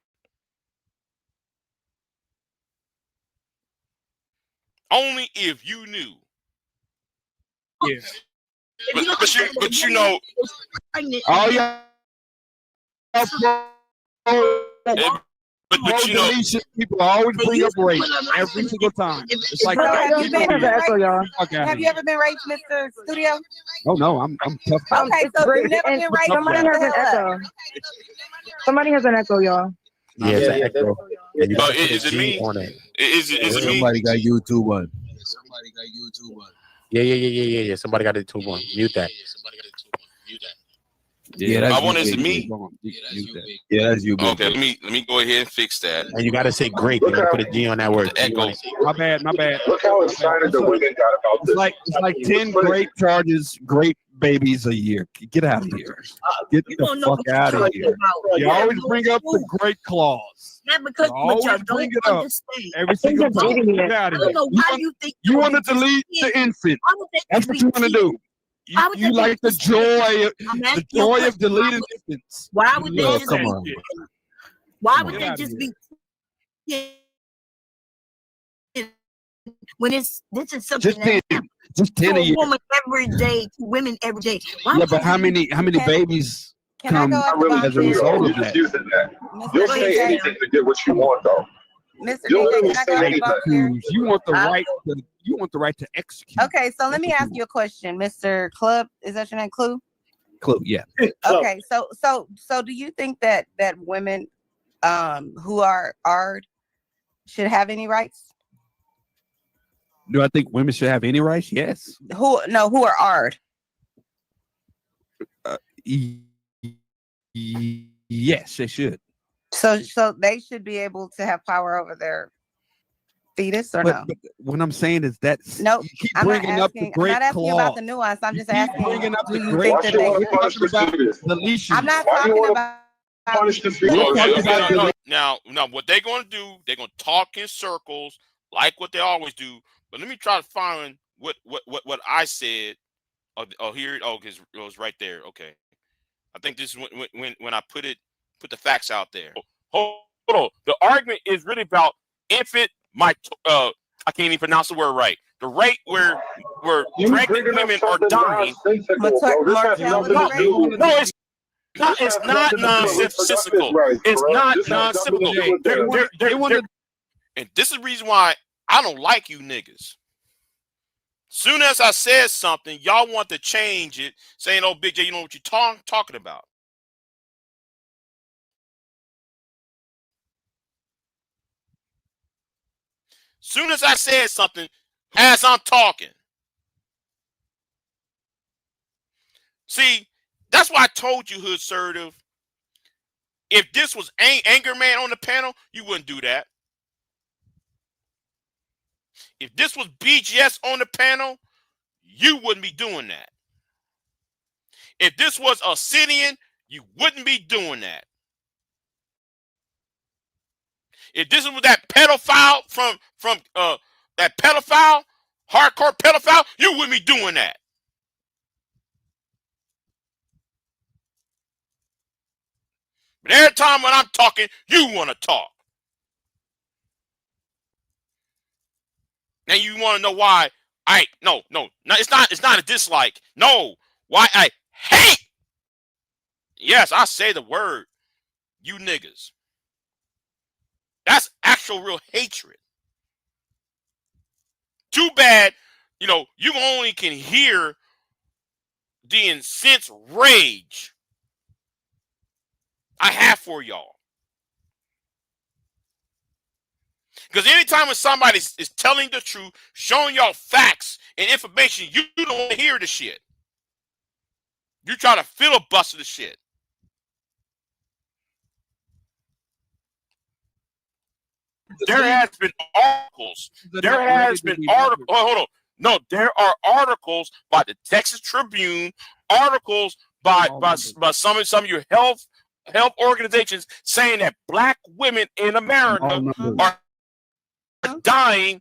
Only if you knew. Yeah. But you know, all y'all But you know, deletion, people always bring up rape every single time. It's like Have you been raped? Okay. Have you ever been raped, Mr. Studio? Oh no, I'm tough. Okay, so you've never been raped. Somebody has an echo. Somebody has an echo, y'all. Yeah, it's an echo. is it me? Is it me? Somebody got YouTube on. Yeah. Somebody got a YouTube on. Mute that. Yeah, that's I want you, it to me. Yeah, that's you. Okay, let me go ahead and fix that. And you gotta say grape. You gotta put a G on that word. Echo. My bad. Look how excited the women got about this. It's like 10 grape charges, grape babies a year. Get out of here. Get the fuck out of here. You always bring up the grape clause. Not because always y'all bring don't it up understand. every single time. Get out of I don't here. know why you think You want to delete the infant. That's what you want to do. You like the joy of deleting infants. Why would they Oh, just come be? on. Why would Get they out of just here. be? When this is something Just 10. that Just 10 to a a year. woman every day, to women every day. Why Yeah, would but you how be- many babies come I really as a do. result You're of just that? using that. You'll Go say ahead, anything to get what you want, though. Mr. You'll DJ, literally can I say go anything. back here? You want the right to execute. Okay, so let me ask you a question, Mr. Club. Is that your name, Clue? Clue, yeah. Okay, so do you think that women who are should have any rights? Do I think women should have any rights? Yes. Who are ARD? Yes, they should. So they should be able to have power over their fetus, or no? But what I'm saying is that Nope. you keep I'm not bringing up the asking. I'm great not asking you clause. about the nuance. I'm just asking. Bringing up the Do you great think that they? clause. We're talking about deletion. I'm not Why do you talking wanna about. Punish the Okay. Now, what they're going to do? They're going to talk in circles like what they always do. But let me try to find what I said. Oh, here. Oh, because it was right there. Okay. I think this is when I put the facts out there. Hold on. The argument is really about infant. I can't even pronounce the word right. The rate where pregnant women are dying. No, it's not nonsensical. It's not nonsensical. And this is the reason why I don't like you niggas. Soon as I said something, y'all want to change it, saying, "Oh, Big J, you know what you're talking about." Soon as I said something, as I'm talking. See, that's why I told you, Hood Assertive. If this was Anger Man on the panel, you wouldn't do that. If this was BGS on the panel, you wouldn't be doing that. If this was Obsidian, you wouldn't be doing that. If this was that pedophile from that pedophile, hardcore pedophile, you wouldn't be doing that. But every time when I'm talking, you want to talk. Now you want to know why no, it's not a dislike. No, why I hate. Yes, I say the word, you niggas. That's actual real hatred. Too bad, you only can hear the incensed rage I have for y'all. Because anytime when somebody is telling the truth, showing y'all facts and information, you don't want to hear the shit. You try to filibuster the shit. There has been articles. There has been articles. Hold on. No, there are articles by the Texas Tribune, articles by some of your health organizations saying that black women in America are dying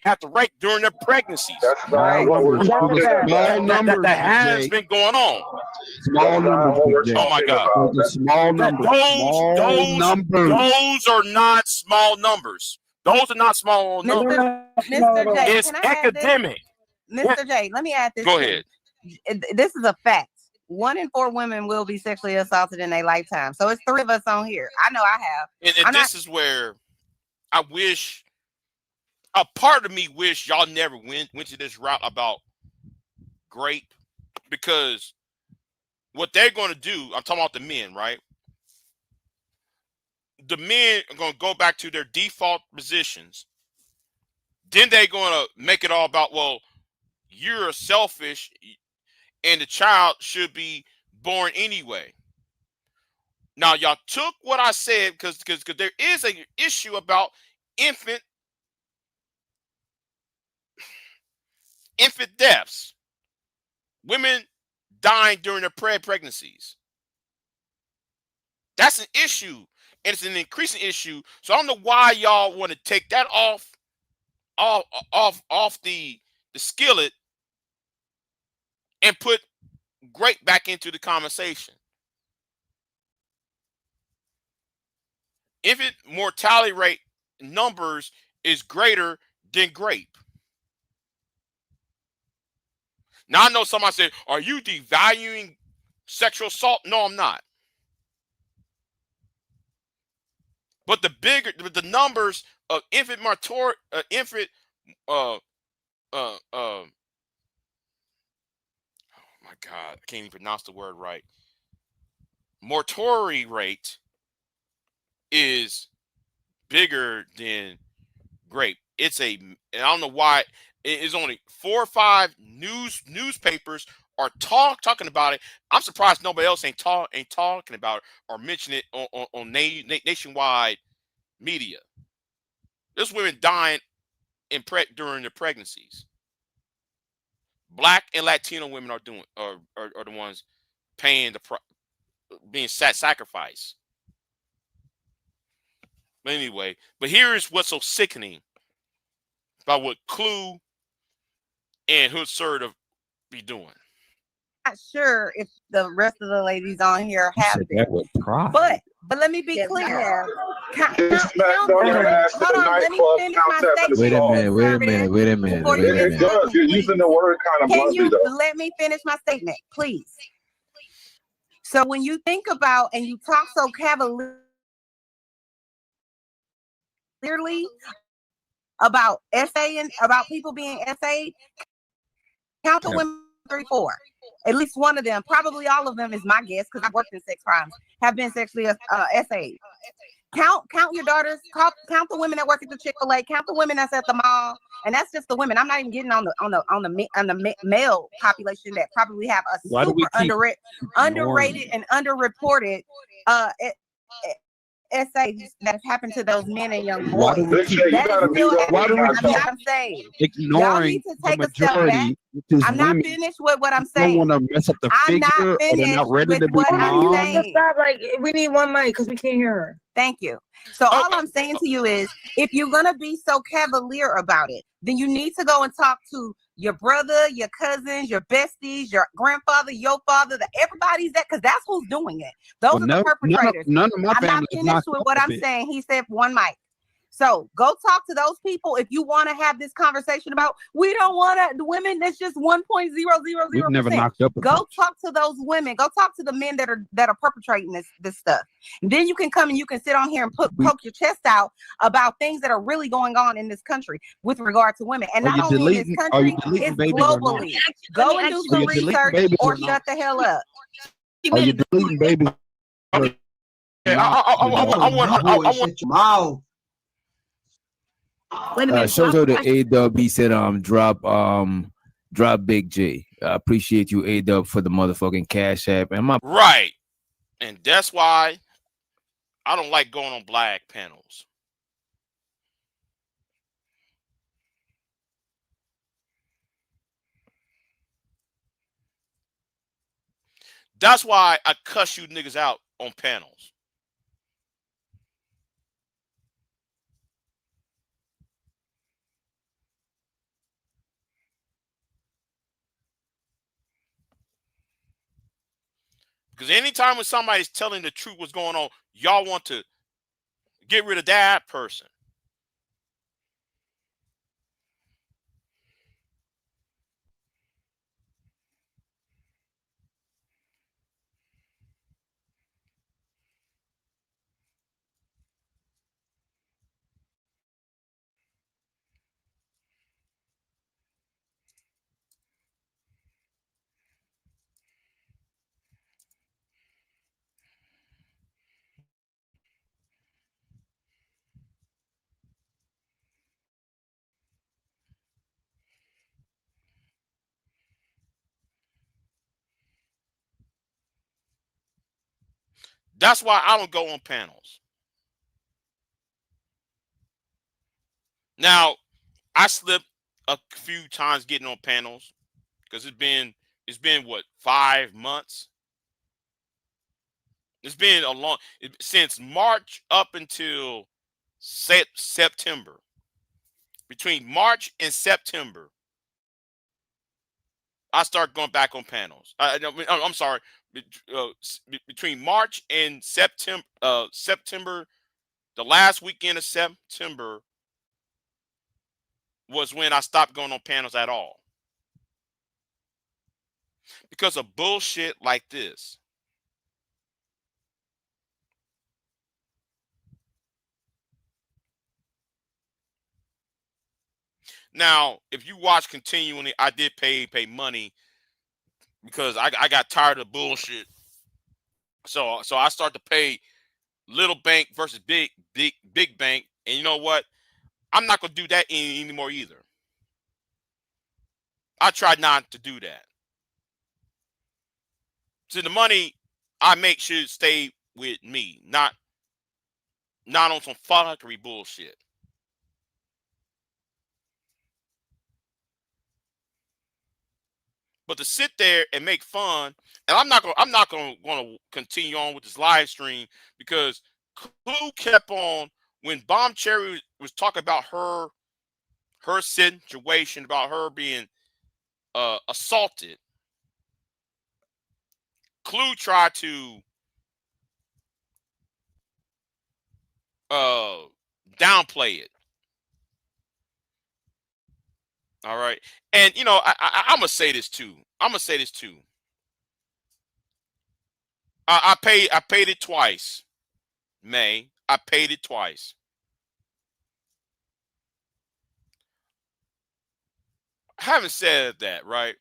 at the rate during their pregnancies. That's not what we're talking about. That has been going on. Small numbers. Oh my God. Small numbers. Those are not small numbers. Those are not small numbers. Mr. J, it's academic. Mr. J, let me add this. Go ahead. This is a fact. 1 in 4 women will be sexually assaulted in their lifetime. So it's 3 of us on here. I know I have. And this is where I wish, a part of me wish y'all never went to this route about grape, because what they're going to do, I'm talking about the men, right? The men are going to go back to their default positions. Then they're going to make it all about, well, you're selfish and the child should be born anyway. Now, y'all took what I said because there is an issue about infant deaths. Women dying during their pregnancies. That's an issue, and it's an increasing issue. So I don't know why y'all want to take that off the skillet and put grape back into the conversation. Infant mortality rate numbers is greater than grape. Now I know somebody said, "Are you devaluing sexual assault?" No, I'm not. But the numbers of infant oh my God, I can't even pronounce the word right. Mortality rate is bigger than grape. I don't know why it is only 4 or 5 newspapers are talking about it. I'm surprised nobody else ain't talking about it or mention it on nationwide media. There's women dying during their pregnancies. Black and Latino women are the ones paying being sacrificed. But anyway, here is what's so sickening about what Clue and Hood Sir be doing. Not sure if the rest of the ladies on here have it, but let me be clear. Hold on, let me finish my statement. Wait a minute. It does. You're using the word kind of bluntly, Can you though. let me finish my statement, please? So when you think about and you talk so cavalierly about essaying, about people being essayed, count the women 3, 4. At least one of them, probably all of them is my guess, because I've worked in sex crimes, have been sexually essayed. Count your daughters. Count the women that work at the Chick-fil-A. Count the women that's at the mall, and that's just the women. I'm not even getting on the male population that probably have a super underrated and underreported essays that have happened to those men and young boys. I'm saying. Y'all need to take a step back. I'm not finished with what I'm saying. Don't want to mess up the figure, or they're not ready to be mom. Stop, like, we need one mic because we can't hear her. Thank you. So all I'm saying to you is, if you're gonna be so cavalier about it, then you need to go and talk to your brother, your cousins, your besties, your grandfather, your father, everybody's that, because that's who's doing it. Those are the perpetrators. None of my I'm not family finished with what I'm saying. He said one mic. So go talk to those people if you want to have this conversation about, we don't want the women, that's just 1.000%. We've never knocked up. Go talk to those women. Go talk to the men that are perpetrating this stuff. And then you can come and you can sit on here and poke your chest out about things that are really going on in this country with regard to women. And not only in this country, it's globally. Go and do some research or shut the hell up. Are you deleting babies? I want. Shout out to A-Dub. He said, drop Big J. I appreciate you, A-Dub, for the motherfucking Cash App. And Right. And that's why I don't like going on black panels. That's why I cuss you niggas out on panels. Because anytime when somebody's telling the truth what's going on, y'all want to get rid of that person. That's why I don't go on panels. Now, I slipped a few times getting on panels because it's been what, 5 months. It's been a long since March up until September. Between March and September, I start going back on panels. I'm sorry. Between March and September, the last weekend of September was when I stopped going on panels at all because of bullshit like this. Now, if you watch continually, I did pay money because I got tired of bullshit. So I start to pay little bank versus big bank, and you know what? I'm not gonna do that anymore either. I try not to do that. So the money I make should stay with me, not on some fuckery bullshit. But to sit there and make fun, and I'm not gonna continue on with this live stream because Clue kept on when Bomb Cherry was talking about her situation, about her being assaulted. Clue tried to downplay it. All right, and you know I'm gonna say this too. I paid it twice. May I paid it twice. Having said that, right?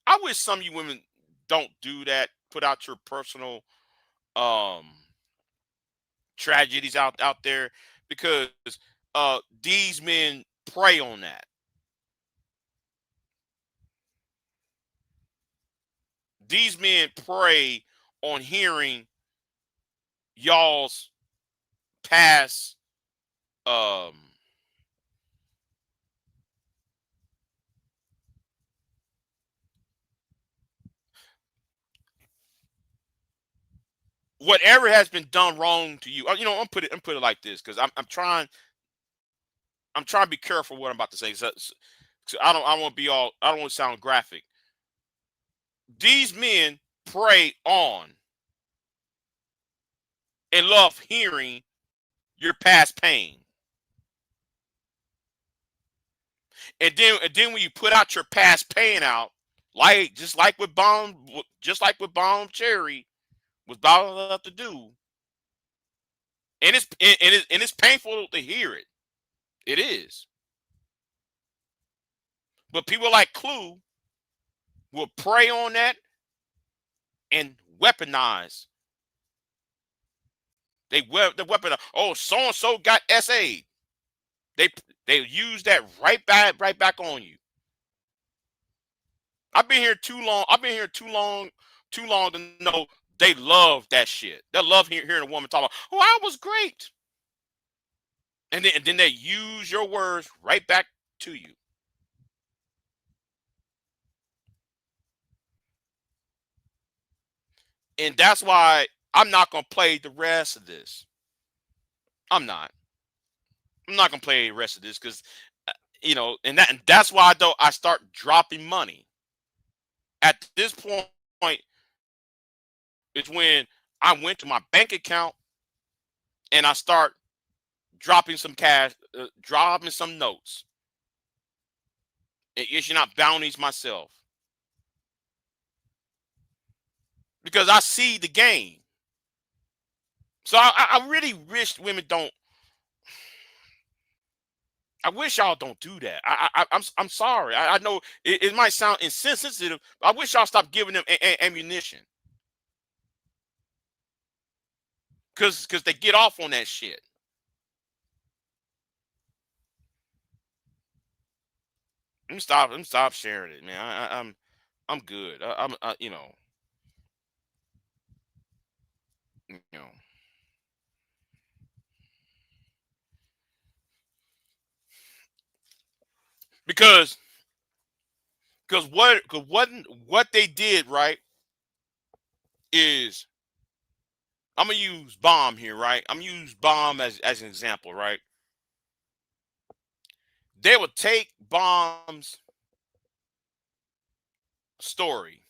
I wish some of you women don't do that. Put out your personal tragedies out there because these men prey on that. These men prey on hearing y'all's past whatever has been done wrong to you. You know, I'm put it like this because I'm trying to be careful what I'm about to say. So I don't want to sound graphic. These men prey on and love hearing your past pain. And then when you put out your past pain out, just like with Bomb Cherry was bound enough to do, and it's painful to hear it. It is. But people like Clue will prey on that and weaponize. They weaponize. Oh, so and so got SA'd. They use that right back on you. I've been here too long to know they love that shit. They love hearing a woman talk about, oh, I was great. And then they use your words right back to you. And that's why I'm not going to play the rest of this. I'm not going to play the rest of this because, you know, and that's why though I start dropping money. At this point, it's when I went to my bank account and I start dropping some cash, dropping some notes, and issuing out bounties myself. Because I see the game. So I really wish women don't. I wish y'all don't do that. I'm sorry. I know it might sound insensitive. But I wish y'all stop giving them ammunition. Because they get off on that shit. Let me stop sharing it, man. I'm good. You know. You know, because what they did right is I'm gonna use bomb here, right? I'm gonna use bomb as an example, right? They would take bomb's story,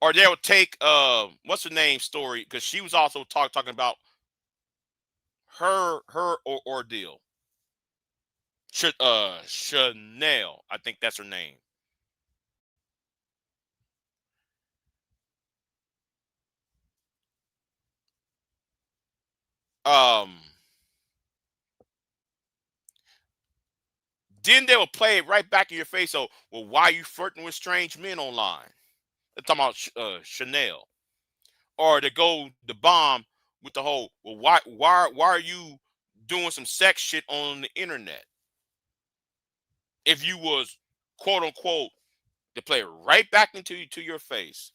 or they would take what's her name story, because she was also talking about her ordeal. Chanel, I think that's her name. Um, then they will play it right back in your face. So, well, why are you flirting with strange men online? They're talking about Chanel, or they go the bomb with the whole, well, why are you doing some sex shit on the internet? If you was quote unquote, they play it right back into to your face.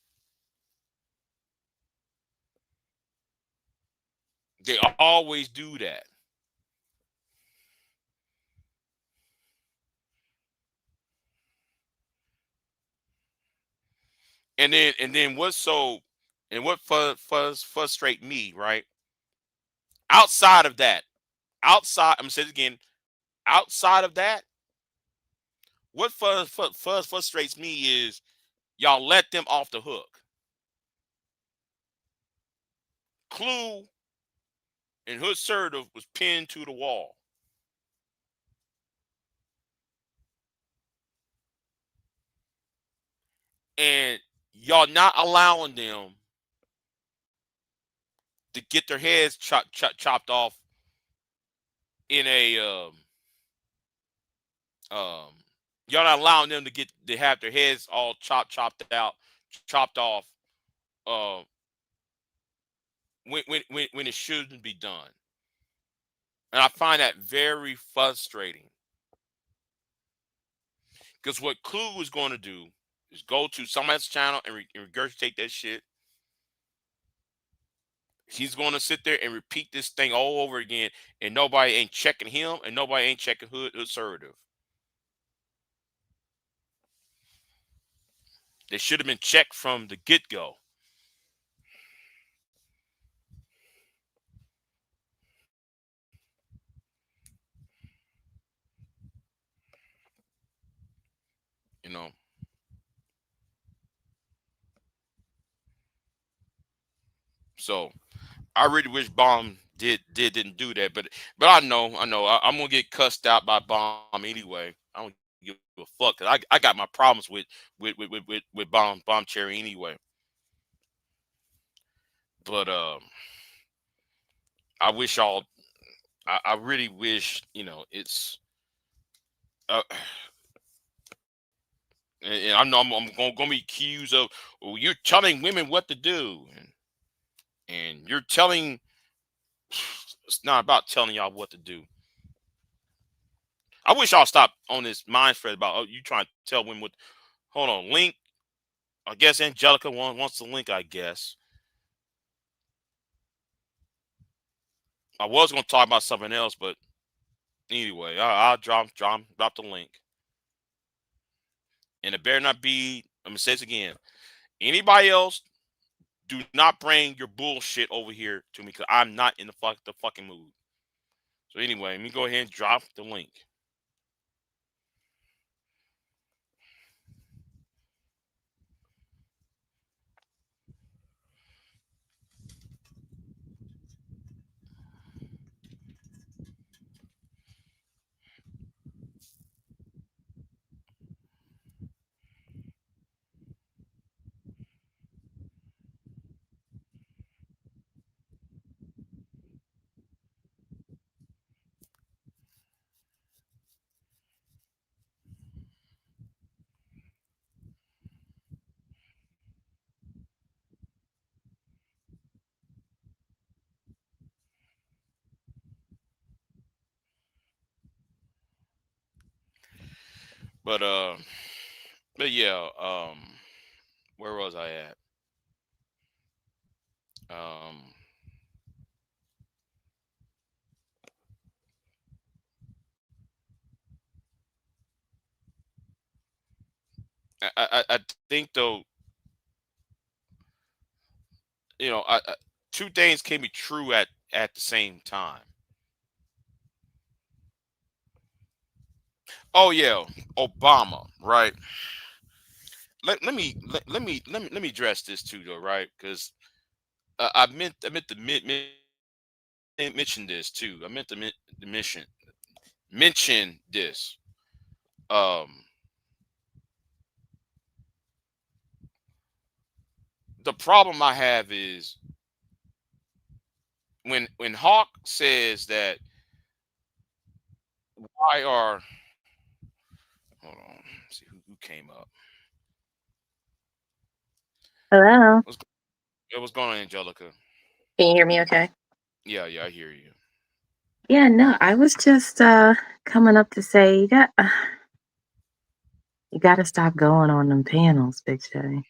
They always do that. And then what frustrate me, right? Outside of that, I'm gonna say it again. Outside of that, what frustrates me is y'all let them off the hook. Clue and Hood Assertive was pinned to the wall. And y'all not allowing them to get their heads chopped off in a um y'all not allowing them to have their heads all chopped off uh when it shouldn't be done. And I find that very frustrating. Because what Clue is going to do is go to somebody's channel and regurgitate that shit. He's going to sit there and repeat this thing all over again, and nobody ain't checking him, and nobody ain't checking Hood Assertive. They should have been checked from the get-go. You know. So I really wish Bomb didn't do that, but I know I'm gonna get cussed out by Bomb anyway. I don't give a fuck, 'cause I got my problems with Bomb Cherry anyway. But I wish y'all. I really wish, it's. Uh, and I know I'm gonna be accused of, well, you're telling women what to do, and you're telling. It's not about telling y'all what to do. I wish y'all stop on this mind thread about, oh, you trying to tell women what. Hold on, link. I guess Angelica wants the link. I guess I was gonna talk about something else, but anyway, I'll drop the link. And it better not be. I'm gonna say this again. Anybody else, do not bring your bullshit over here to me, because I'm not in the fucking mood. So anyway, let me go ahead and drop the link. But yeah, where was I at? Um, I think though, two things can be true at the same time. Oh yeah, Obama, right? Let me address this too though, right? Because I meant to mention this too. I meant to mention this. Um, the problem I have is when Hawk says that why are hold on, let's see who came up. Hello. What's going on, Angelica? Can you hear me okay? Yeah, I hear you. Yeah, no, I was just coming up to say you got to stop going on them panels, Big J.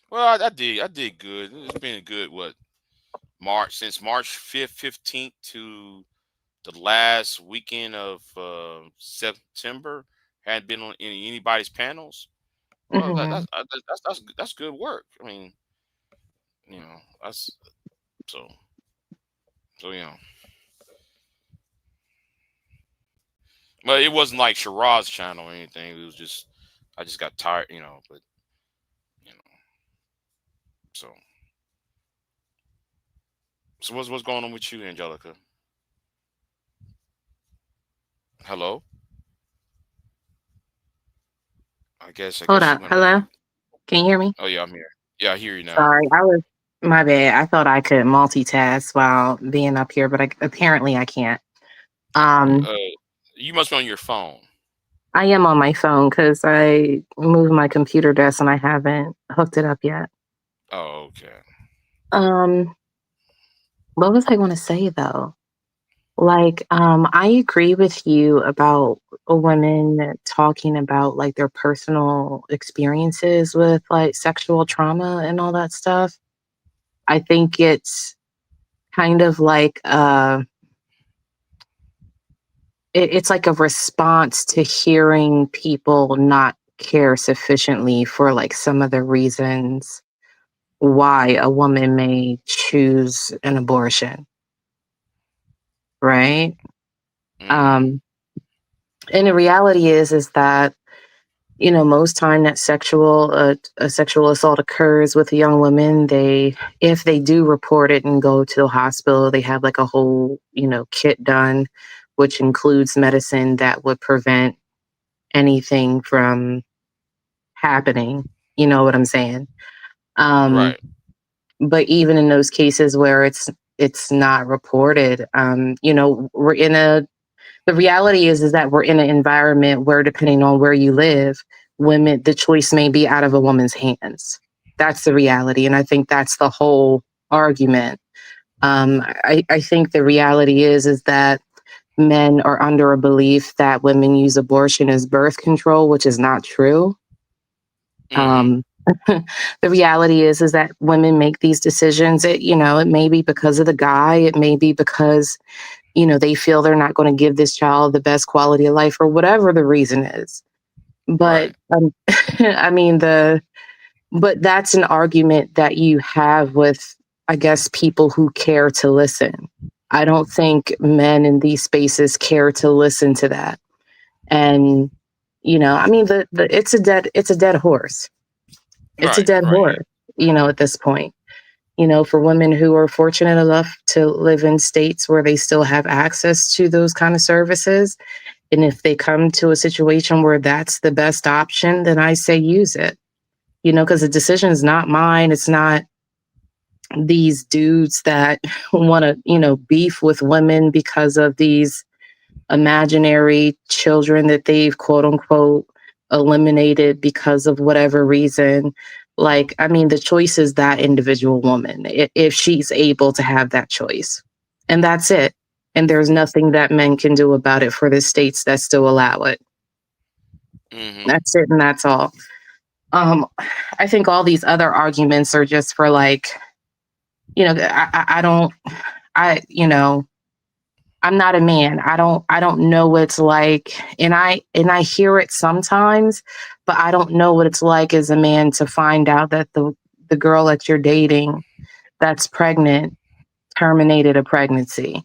Well, I did good. It's been a good since March 5th, 15th to the last weekend of September. Hadn't been on anybody's panels. Well, Hmm. that's good work. I mean, that's so so. But it wasn't like Shiraz's channel or anything. It was just I just got tired, but you know. So what's going on with you, Angelica? Hello? I Hold guess she up. went on Hello? mute. Can you hear me? Oh yeah, I'm here. Yeah, I hear you now. Sorry, my bad. I thought I could multitask while being up here, but apparently I can't. Um, Uh, you must be on your phone. I am on my phone because I moved my computer desk and I haven't hooked it up yet. Oh, okay. Um, what was I going to say though? Like, I agree with you about women talking about like their personal experiences with like sexual trauma and all that stuff. I think it's kind of like it's like a response to hearing people not care sufficiently for like some of the reasons why a woman may choose an abortion, right? Mm-hmm. Um, and the reality is that most time that a sexual assault occurs with a young woman, if they do report it and go to the hospital, they have like a whole kit done, which includes medicine that would prevent anything from happening. You know what I'm saying? Um, Right. but even in those cases where it's not reported, we're in a the reality is that we're in an environment where, depending on where you live, the choice may be out of a woman's hands. That's the reality. And I think that's the whole argument. I think the reality is that men are under a belief that women use abortion as birth control, which is not true. Mm-hmm. Um, the reality is that women make these decisions. It may be because of the guy. It may be because they feel they're not going to give this child the best quality of life or whatever the reason is. But Right. I mean, but that's an argument that you have with, I guess, people who care to listen. I don't think men in these spaces care to listen to that. And, I mean, it's a dead horse. It's a Right. dead Right. horse, at this point. For women who are fortunate enough to live in states where they still have access to those kind of services. And if they come to a situation where that's the best option, then I say use it, because the decision is not mine. It's not these dudes that want to, beef with women because of these imaginary children that they've quote unquote eliminated because of whatever reason. Like, I mean, the choice is that individual woman if she's able to have that choice. And that's it. And there's nothing that men can do about it for the states that still allow it. Mm-hmm. That's it. And that's all. I think all these other arguments are just for like you know, I don't, you know, I'm not a man. I don't know what it's like. And I hear it sometimes, but I don't know what it's like as a man to find out that the girl that you're dating that's pregnant terminated a pregnancy.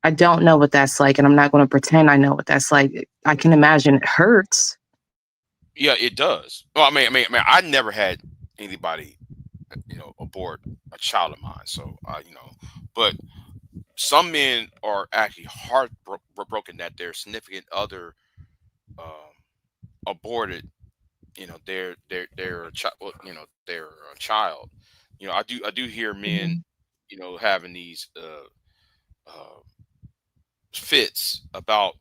I don't know what that's like, and I'm not going to pretend I know what that's like. I can imagine it hurts. Yeah, it does. Well, I never had anybody, abort a child of mine. So, but some men are actually heartbroken that their significant other aborted, their child, their child. I do hear men, Mhm. having these uh, fits about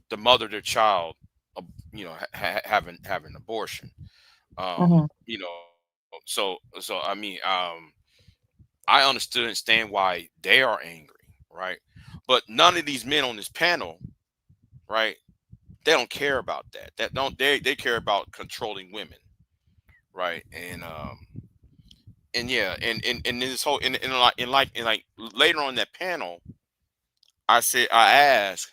the mother of their child, having abortion. Mhm. You know, so I understand why they are angry, right? But none of these men on this panel, right? They don't care about that. They care about controlling women, right? And yeah, and this whole and like later on that panel, I asked,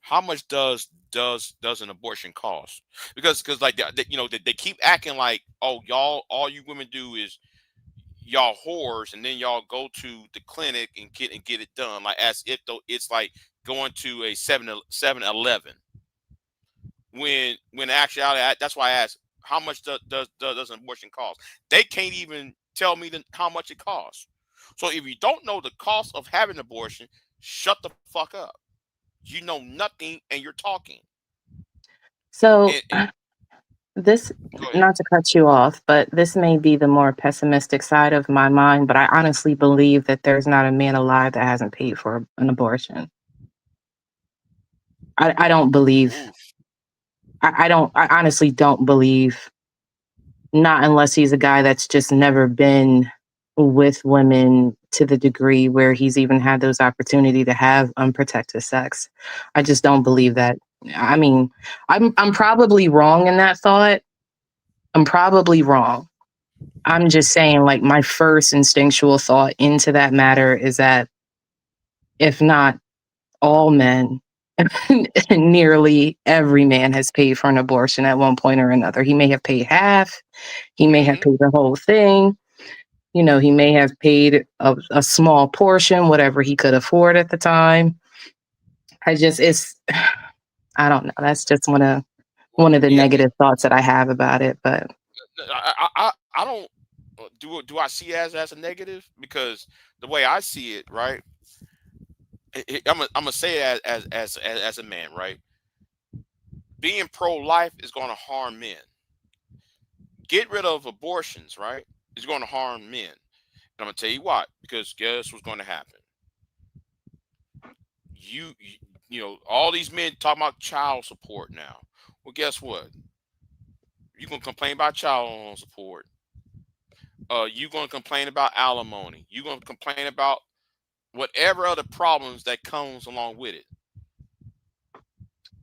how much does an abortion cost? Because like they keep acting like, oh, y'all, all you women do is y'all whores, and then y'all go to the clinic and get it done, like as if though it's like going to a 7-Eleven. When actually, that's why I asked, how much does an abortion cost? They can't even tell me how much it costs. So if you don't know the cost of having an abortion, shut the fuck up. You know nothing, and you're talking. So And this, go ahead. not to cut you off, but this may be the more pessimistic side of my mind, but I honestly believe that there's not a man alive that hasn't paid for an abortion. I don't believe, Oof. I honestly don't believe, not unless he's a guy that's just never been with women to the degree where he's even had those opportunity to have unprotected sex. I just don't believe that. I mean, I'm probably wrong in that thought. I'm probably wrong. I'm just saying, like, my first instinctual thought into that matter is that if not all men, nearly every man has paid for an abortion at one point or another. He may have paid half, he may have paid the whole thing. You know, he may have paid a small portion, whatever he could afford at the time. I don't know. That's just one of the Yeah, negative thoughts that I have about it. But I don't do I see it as a negative, because the way I see it, right? I'm gonna say it as a man, right? Being pro-life is going to harm men. Get rid of abortions, right? It's going to harm men. And I'm gonna tell you why. Because guess what's going to happen? All these men talking about child support now. Well, guess what? You're gonna complain about child support. You're gonna complain about alimony. You're gonna complain about whatever other problems that comes along with it.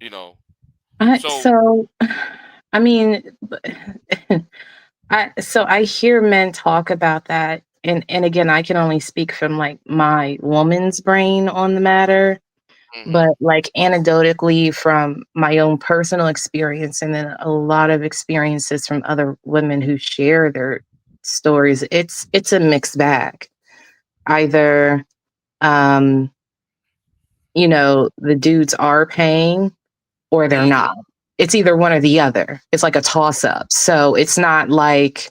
You know. So so, I mean, I hear men talk about that, and again, I can only speak from like my woman's brain on the matter. But like anecdotally from my own personal experience and then a lot of experiences from other women who share their stories, it's a mixed bag. Either um, the dudes are paying or they're not. It's either one or the other. It's like a toss up. So it's not like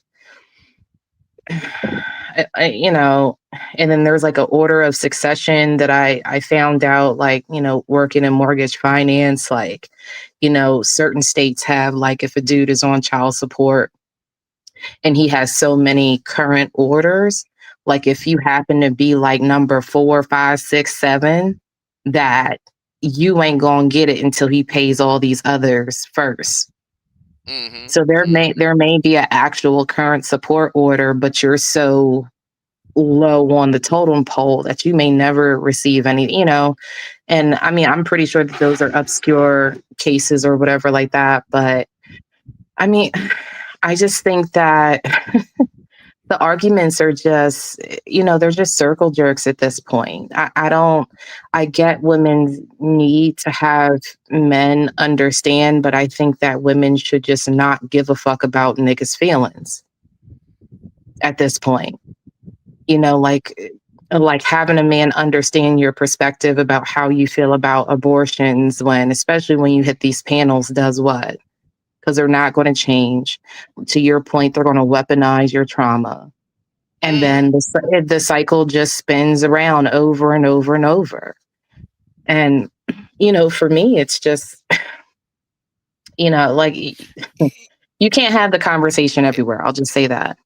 and then there's like an order of succession that I found out, like, working in mortgage finance, like, certain states have, like, if a dude is on child support and he has so many current orders, like if you happen to be like number 4, 5, 6, 7, that you ain't gonna get it until he pays all these others first. So there may be an actual current support order, but you're so low on the totem pole that you may never receive any. And I mean, I'm pretty sure that those are obscure cases or whatever like that. But I mean, I just think that The arguments are just, they're just circle jerks at this point. I get women's need to have men understand, but I think that women should just not give a fuck about niggas' feelings at this point. Like having a man understand your perspective about how you feel about abortions, especially when you hit these panels, does what? Because they're not going to change. To your point, they're going to weaponize your trauma. And then the cycle just spins around over and over and over. And, for me, it's just, like you can't have the conversation everywhere. I'll just say that.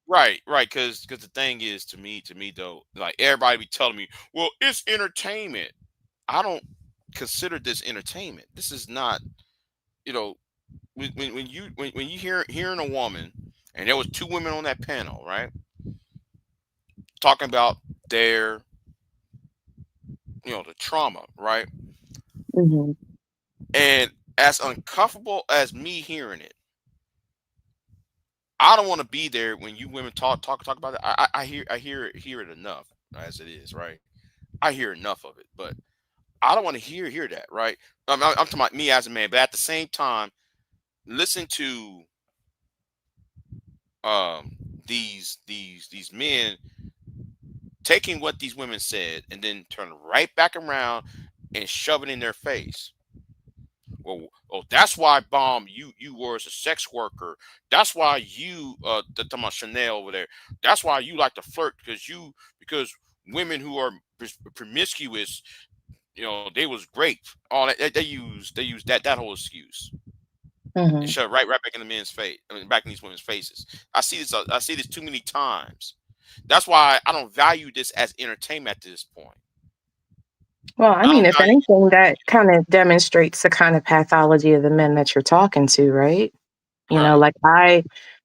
Right. Because the thing is, to me though, like everybody be telling me, well, it's entertainment. I don't consider this entertainment. This is not, when you hearing a woman, and there was 2 women on that panel, right, talking about their, the trauma, right, Mm-hmm. and as uncomfortable as me hearing it, I don't want to be there when you women talk about it. I hear it enough as it is, right. I hear enough of it, but I don't want to hear that, right. I'm talking about me as a man, but at the same time, listen to these men taking what these women said and then turn right back around and shove it in their face. Well, oh, that's why Bomb you were as a sex worker. That's why you talking about Chanel over there. That's why you like to flirt because women who are promiscuous, they was great. All that they use that whole excuse. Mm-hmm. And shove right back in the men's face. Back in these women's faces. I see this too many times. That's why I don't value this as entertainment at this point. Well, I mean, if anything, that kind of demonstrates the kind of pathology of the men that you're talking to, right? Like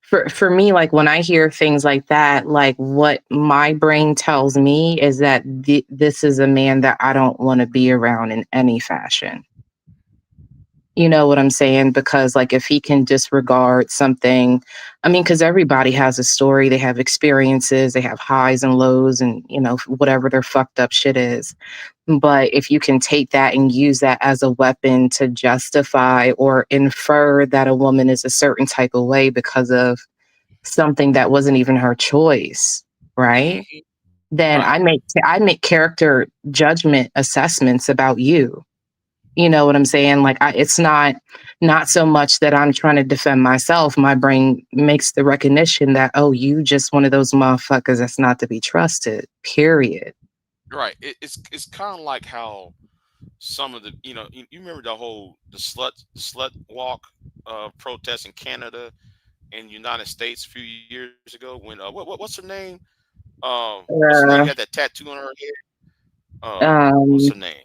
for me, like when I hear things like that, like what my brain tells me is that this is a man that I don't want to be around in any fashion. You know what I'm saying? Because like if he can disregard something, I mean, because everybody has a story, they have experiences, they have highs and lows, and whatever their fucked up shit is. But if you can take that and use that as a weapon to justify or infer that a woman is a certain type of way because of something that wasn't even her choice, right? Then I make character judgment assessments about you. You know what I'm saying? Like it's not so much that I'm trying to defend myself. My brain makes the recognition that, oh, you just one of those motherfuckers that's not to be trusted, period. Right. It's kind of like how some of the you remember the slut walk protest in Canada and United States a few years ago when what's her name? What's her name? You had that tattoo on her head. What's her name?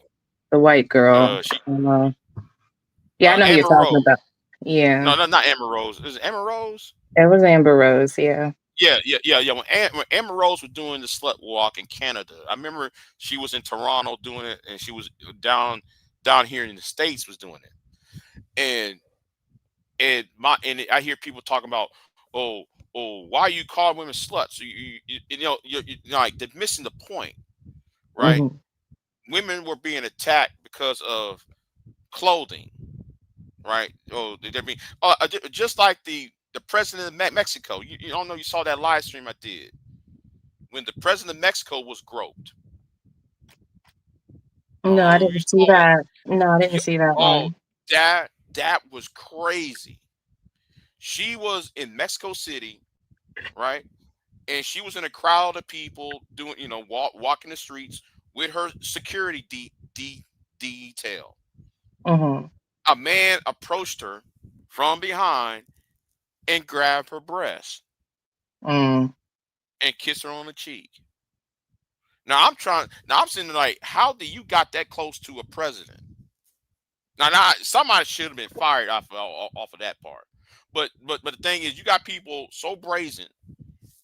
The white girl. Yeah, I know who you're Amber talking Rose. about. Yeah. No, not Amber Rose. Is it Amber Rose? It was Amber Rose, yeah. Yeah. When Amber Rose was doing the slut walk in Canada, I remember she was in Toronto doing it, and she was down here in the States was doing it. And I hear people talking about, oh, why you call women sluts? You're like they're missing the point, right? Mm-hmm. Women were being attacked because of clothing, right? Oh, they're being just like the president of Mexico. You don't know, you saw that live stream I did when the president of Mexico was groped. No, I didn't see that. No, I didn't see that one. That was crazy. She was in Mexico City, right? And she was in a crowd of people doing, walking the streets with her security detail. Mm-hmm. A man approached her from behind and grabbed her breast and kissed her on the cheek. Now I'm sitting like, how do you got that close to a president? Now somebody should have been fired off of that part. But the thing is, you got people so brazen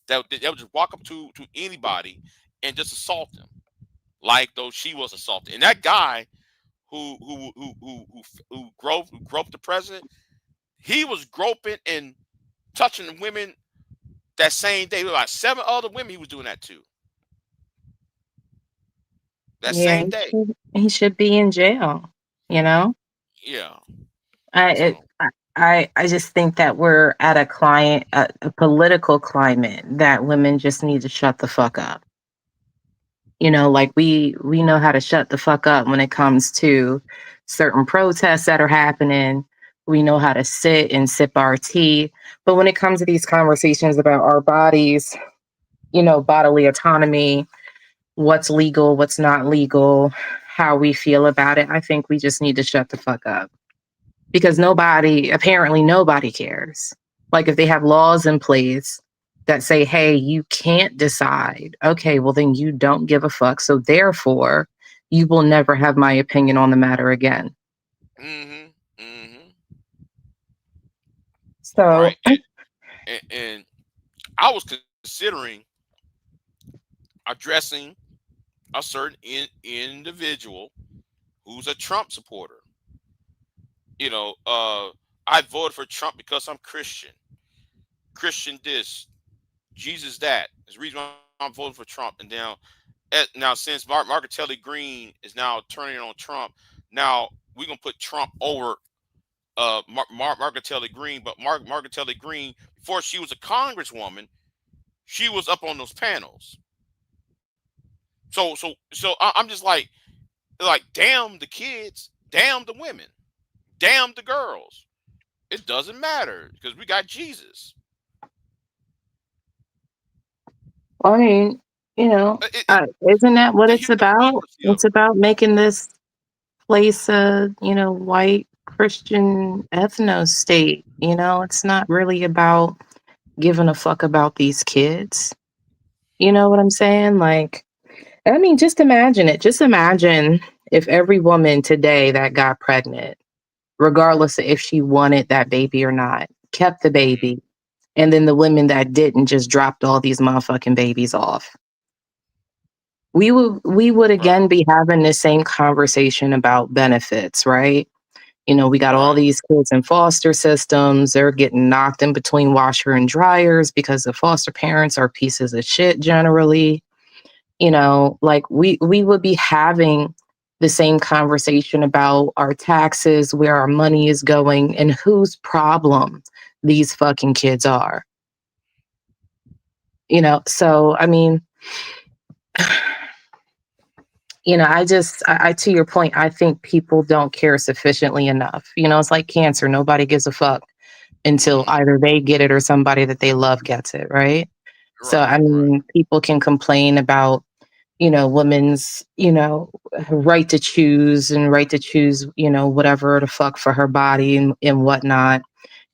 that they would just walk up to anybody and just assault them, like though she was assaulted. And that guy who groped the president, he was groping and touching women That same day, like 7 other women he was doing that to. That Yeah, same day. he should be in jail, you know? Yeah. I it, So I just think that we're at a political climate that women just need to shut the fuck up. You know, like we know how to shut the fuck up when it comes to certain protests that are happening. We know how to sit and sip our tea. But when it comes to these conversations about our bodies, you know, bodily autonomy, what's legal, what's not legal, how we feel about it, I think we just need to shut the fuck up. Because apparently nobody cares. Like if they have laws in place that say, hey, you can't decide, okay, well, then you don't give a fuck. So therefore, you will never have my opinion on the matter again. So, right. And I was considering addressing a certain individual who's a Trump supporter. You know, I voted for Trump because I'm Christian. Christian this, Jesus that. Is the reason why I'm voting for Trump. And now since Markatelli Green is now turning on Trump, now we're gonna put Trump over Markatelli Green. But Markatelli Green, before she was a congresswoman, she was up on those panels. So I'm just like damn the kids, damn the women, damn the girls. It doesn't matter because we got Jesus. I mean, you know, isn't that what it's about? It's about making this place a, you know, white Christian ethno state. You know, it's not really about giving a fuck about these kids. You know what I'm saying? Like, I mean, just imagine it. Just imagine if every woman today that got pregnant, regardless of if she wanted that baby or not, kept the baby. And then the women that didn't just dropped all these motherfucking babies off. We would again be having the same conversation about benefits, right? You know, we got all these kids in foster systems. They're getting knocked in between washer and dryers because the foster parents are pieces of shit generally. You know, like we would be having the same conversation about our taxes, where our money is going, and whose problem these fucking kids are. You know, so I mean, you know, I to your point, I think people don't care sufficiently enough. You know, it's like cancer. Nobody gives a fuck until either they get it or somebody that they love gets it, right? So, I mean, people can complain about, you know, women's, you know, right to choose and right to choose, you know, whatever the fuck for her body and whatnot.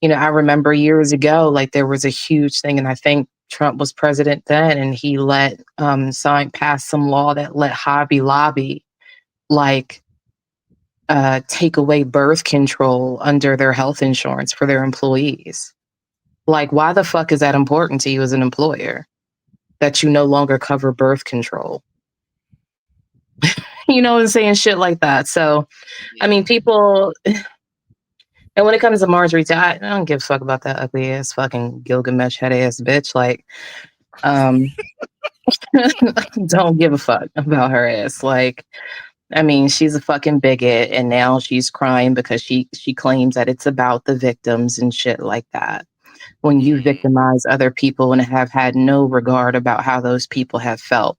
You know, I remember years ago, like there was a huge thing, and I think Trump was president then, and he passed some law that let Hobby Lobby like take away birth control under their health insurance for their employees. Like, why the fuck is that important to you as an employer that you no longer cover birth control? You know what I'm saying? Shit like that. So, I mean, people, and when it comes to Marjorie, I don't give a fuck about that ugly ass fucking Gilgamesh head ass bitch. Like, don't give a fuck about her ass. Like, I mean, she's a fucking bigot, and now she's crying because she claims that it's about the victims and shit like that. When you victimize other people and have had no regard about how those people have felt,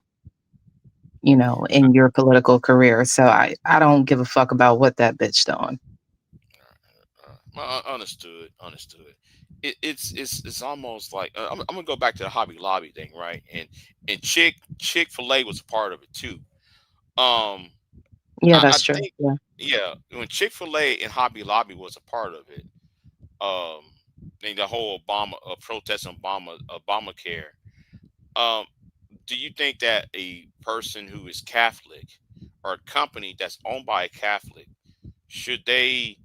you know, in your political career. So I don't give a fuck about what that bitch doing. Understood. It's almost like I'm gonna go back to the Hobby Lobby thing, right? And Chick-fil-A was a part of it too. Yeah, I that's true. think Yeah. when Chick-fil-A and Hobby Lobby was a part of it, and the whole Obama protest on Obamacare. Um, do you think that a person who is Catholic or a company that's owned by a Catholic should they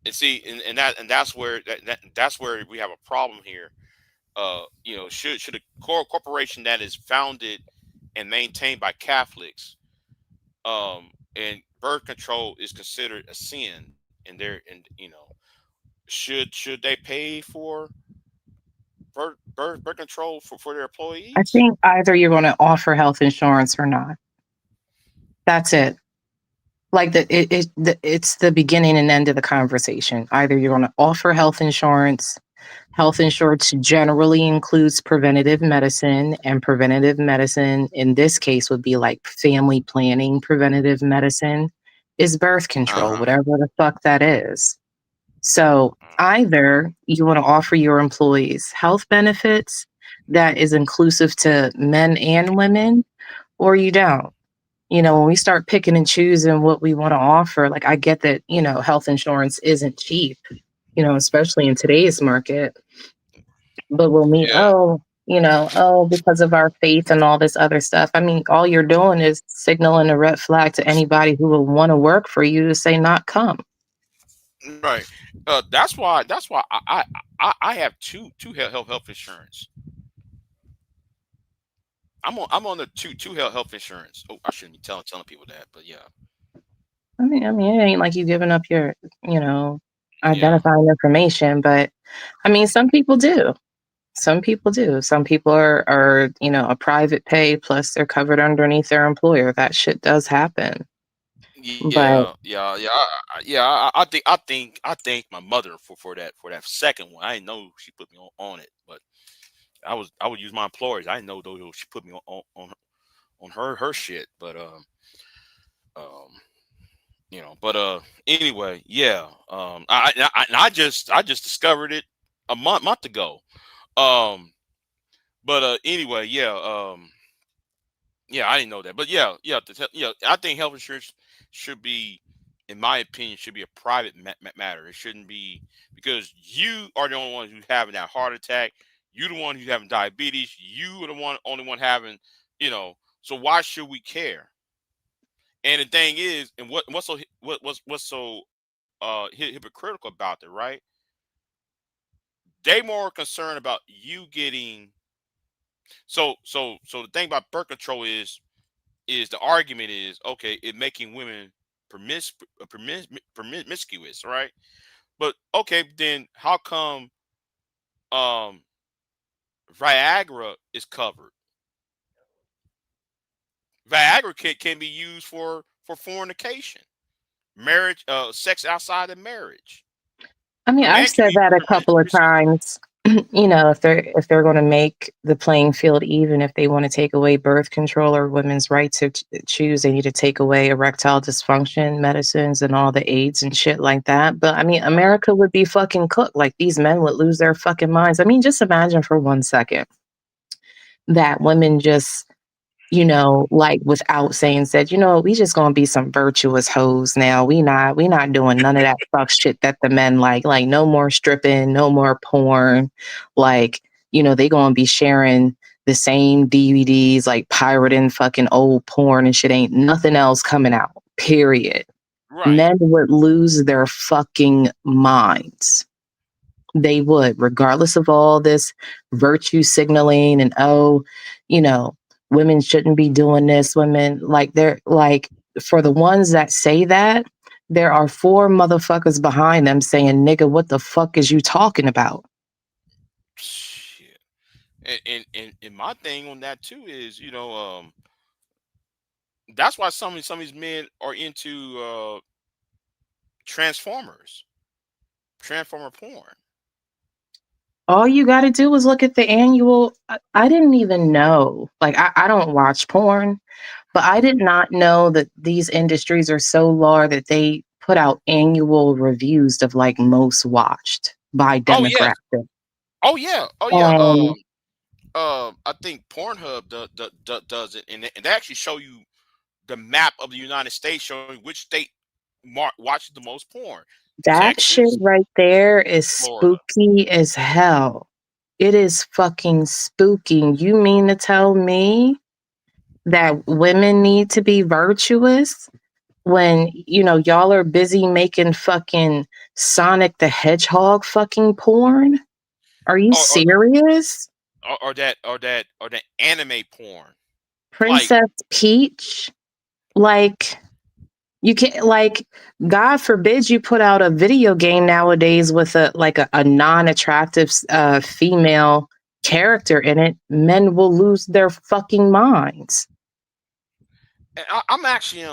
and see and that's where that's where we have a problem here. You know, should a corporation that is founded and maintained by Catholics, and birth control is considered a sin, and they're and you know should they pay for birth control for their employees? I think either you're going to offer health insurance or not. That's it. Like it's the beginning and end of the conversation. Either you're going to offer health insurance. Health insurance generally includes preventative medicine, and preventative medicine in this case would be like family planning. Preventative medicine is birth control, whatever the fuck that is. So either you want to offer your employees health benefits that is inclusive to men and women, or you don't. You know, when we start picking and choosing what we want to offer, like I get that, you know, health insurance isn't cheap, you know, especially in today's market. But when we, because of our faith and all this other stuff, I mean, all you're doing is signaling a red flag to anybody who will want to work for you to say not come. Right. That's why I have two health insurance. I'm on the two health insurance. Oh, I shouldn't be telling people that, but yeah. I mean, it ain't like you giving up your, identifying information, but I mean, some people do. Some people do. Some people are, a private pay plus they're covered underneath their employer. That shit does happen. But I thank my mother for that second one. I didn't know she put me on it, but I would use my employers. I didn't know though she put me on her shit, but anyway, yeah. I just discovered it a month ago. Anyway, yeah. Yeah, I didn't know that, but yeah. I think health insurance should be, in my opinion, should be a private matter. It shouldn't be, because you are the only one who's having that heart attack. You're the one who's having diabetes. You are the only one having, So why should we care? And the thing is, and what's so hypocritical about it, right? They more concerned about you getting. So the thing about birth control is the argument is, okay, it making women promiscuous, right? But okay, then how come Viagra is covered? Viagra can be used for fornication, marriage, sex outside of marriage. I mean, I've said that a couple of times. If they're going to make the playing field even, if they want to take away birth control or women's right to choose, they need to take away erectile dysfunction medicines and all the AIDS and shit like that. But I mean, America would be fucking cooked. Like, these men would lose their fucking minds. I mean, just imagine for 1 second that women just, like, without saying, said, we just gonna be some virtuous hoes now. We not doing none of that fuck shit that the men like no more stripping, no more porn. Like, they gonna be sharing the same DVDs, like pirating fucking old porn and shit. Ain't nothing else coming out, period. Right. Men would lose their fucking minds. They would, regardless of all this virtue signaling and, women shouldn't be doing this. Women, like, they're like, for the ones that say that, there are 4 motherfuckers behind them saying, nigga, what the fuck is you talking about? Shit. And my thing on that too is, that's why some of these men are into transformer porn. All you got to do is look at the annual. I didn't even know. Like, I don't watch porn, but I did not know that these industries are so large that they put out annual reviews of, like, most watched by demographic. Oh yeah. I think Pornhub does it, and they actually show you the map of the United States, showing which state watches the most porn. That Texas, shit right there is Florida. spooky as hell. It is fucking spooky. You mean to tell me that women need to be virtuous when, y'all are busy making fucking Sonic the Hedgehog fucking porn? Are you serious? Or that anime porn. Princess Peach? Like, you can't, like, God forbid you put out a video game nowadays with a non-attractive female character in it, men will lose their fucking minds. And I'm actually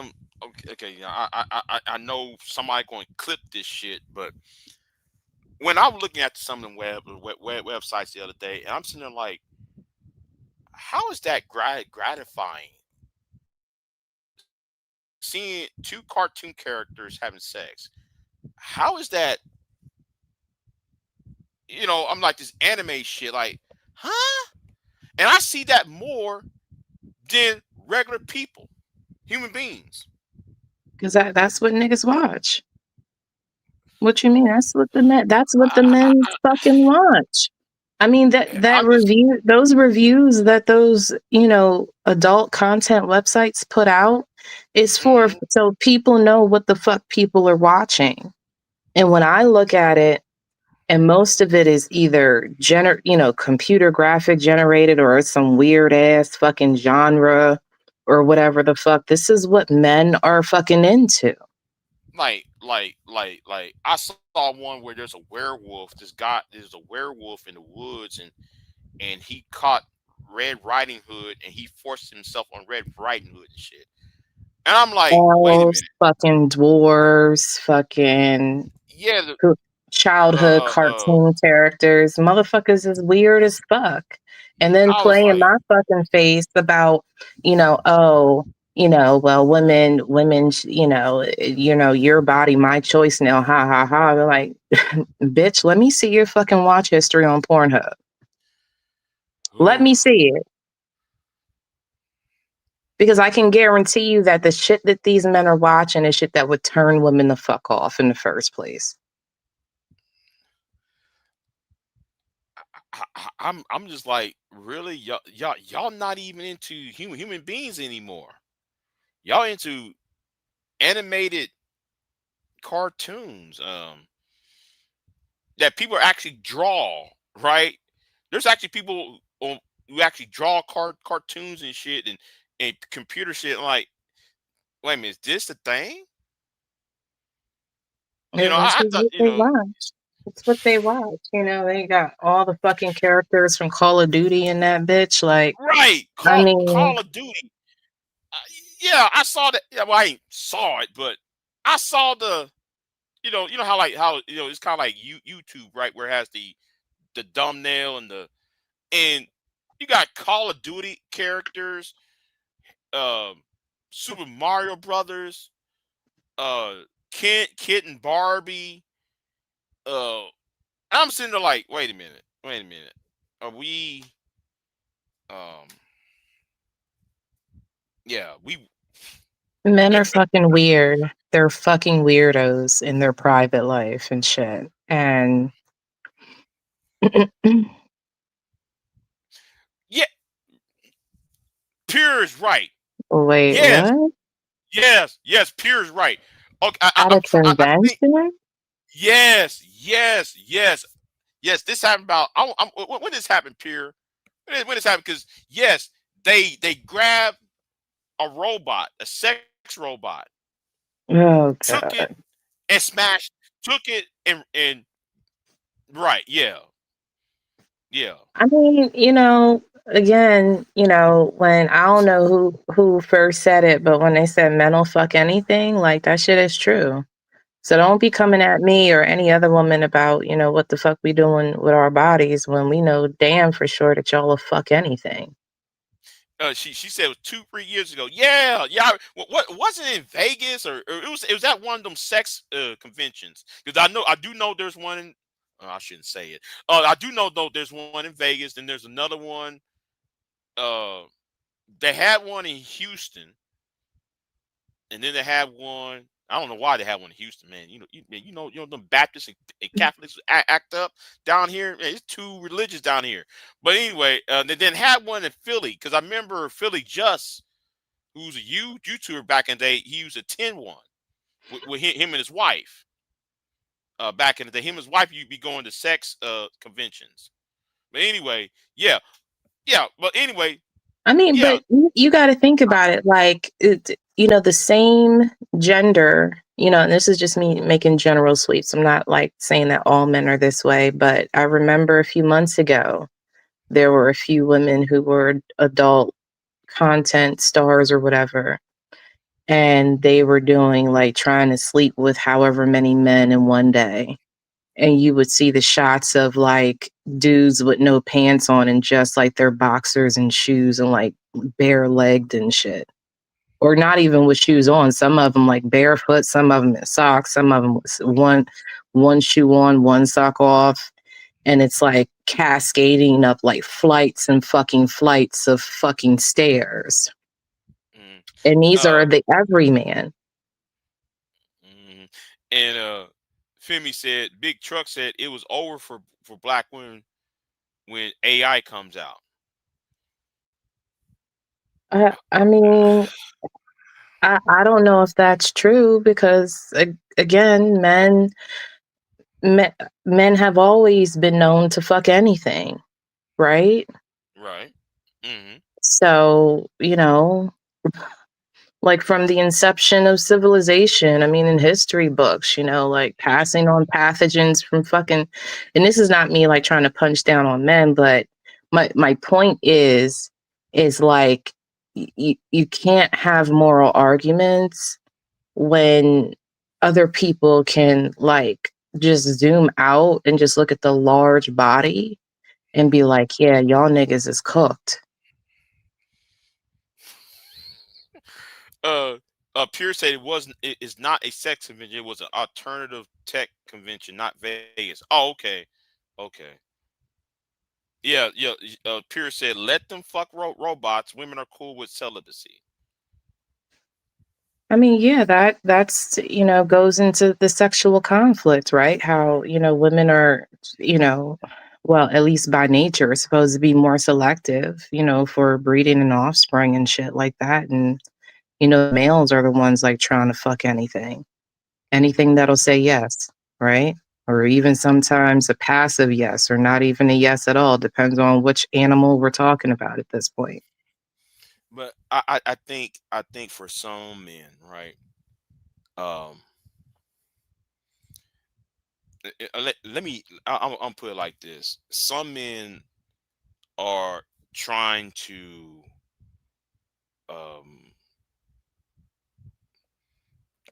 okay. You know, I know somebody going to clip this shit, but when I was looking at some of the websites the other day, and I'm sitting there like, how is that gratifying? Seeing two cartoon characters having sex, how is that? You know, I'm like this anime shit, like, huh? And I see that more than regular people, human beings. Because that's what niggas watch. What you mean? That's what the men fucking watch. I mean those reviews that those, you know, adult content websites put out is for so people know what the fuck people are watching. And when I look at it, and most of it is either computer graphic generated or some weird ass fucking genre or whatever the fuck. This is what men are fucking into. Like I saw one where there's a werewolf. There's a werewolf in the woods, and he caught Red Riding Hood, and he forced himself on Red Riding Hood and shit. And I'm like, wait a minute, fucking dwarves, fucking yeah, childhood cartoon characters, motherfuckers is weird as fuck. And then playing my fucking face about, well, women, your body, my choice now, ha ha ha. They're like, bitch, let me see your fucking watch history on Pornhub. Let me see it. Because I can guarantee you that the shit that these men are watching is shit that would turn women the fuck off in the first place. I'm just like, really, y'all not even into human beings anymore. Y'all into animated cartoons that people actually draw, right? There's actually people who actually draw cartoons and shit and computer shit. Like, wait a minute, is this the thing? You know, I thought, you know, It's what they watch. You know, they got all the fucking characters from Call of Duty in that bitch. Like, right? Call of Duty. Yeah, I saw that. Yeah, well, I ain't saw it, but I saw the. You know how it's kind of like YouTube, right? Where it has the thumbnail and you got Call of Duty characters, Super Mario Brothers, Kid and Barbie. I'm sitting there like, wait a minute. Are we? Yeah, men are fucking weird. They're fucking weirdos in their private life and shit. And yeah, Pure is right. Wait, yes. what? Yes, Pure is right. Okay, At a convention? Yes. This happened about. When this happened, Pierre? When this happened? Because yes, they grabbed a robot, a sex robot, took it and smashed. Took it and right, yeah. I mean, again, when I don't know who first said it, but when they said men will fuck anything, like that shit is true. So don't be coming at me or any other woman about, what the fuck we doing with our bodies when we know damn for sure that y'all will fuck anything. She said it was 2-3 years ago. Yeah. What wasn't it in Vegas or it was at one of them sex conventions? Because I do know there's one in. I shouldn't say it. I do know though there's one in Vegas, and there's another one. They had one in Houston, and then they had one. I don't know why they had one in Houston, man. You know, the Baptists and Catholics act up down here. Man, it's too religious down here. But anyway, they then had one in Philly because I remember Philly Just, who's a YouTuber back in the day. He used a 10-1 with him and his wife. Back in the day, him and his wife you'd be going to sex conventions. But anyway, yeah. But anyway, I mean, yeah. but you got to think about it. Like, the same gender, and this is just me making general sweeps. I'm not like saying that all men are this way, but I remember a few months ago, there were a few women who were adult content stars or whatever, and they were doing like trying to sleep with however many men in one day. And you would see the shots of like dudes with no pants on and just like their boxers and shoes and like bare legged and shit. Or not even with shoes on. Some of them like barefoot, some of them in socks, some of them with one shoe on, one sock off. And it's like cascading up like flights and fucking flights of fucking stairs. And these are the everyman. And Femi said, Big Truck said it was over for black women when AI comes out. I mean, I don't know if that's true because again, men have always been known to fuck anything, right? Right. Mm-hmm. So, you know, like from the inception of civilization, I mean, in history books, you know, like passing on pathogens from fucking, and this is not me like trying to punch down on men, but my point is like, you can't have moral arguments when other people can like just zoom out and just look at the large body and be like, yeah, y'all niggas is cooked. Pure said it is not a sex convention. It was an alternative tech convention, not Vegas. Oh, okay. Yeah. Pure said, let them fuck robots. Women are cool with celibacy. I mean, yeah, that's, you know, goes into the sexual conflict, right? How, you know, women are, you know, well, at least by nature, supposed to be more selective, you know, for breeding and offspring and shit like that. And, you know, males are the ones like trying to fuck anything that'll say yes, right? Or even sometimes a passive yes, or not even a yes at all. Depends on which animal we're talking about at this point. But I think for some men, right? Let me I'm put it like this. Some men are trying to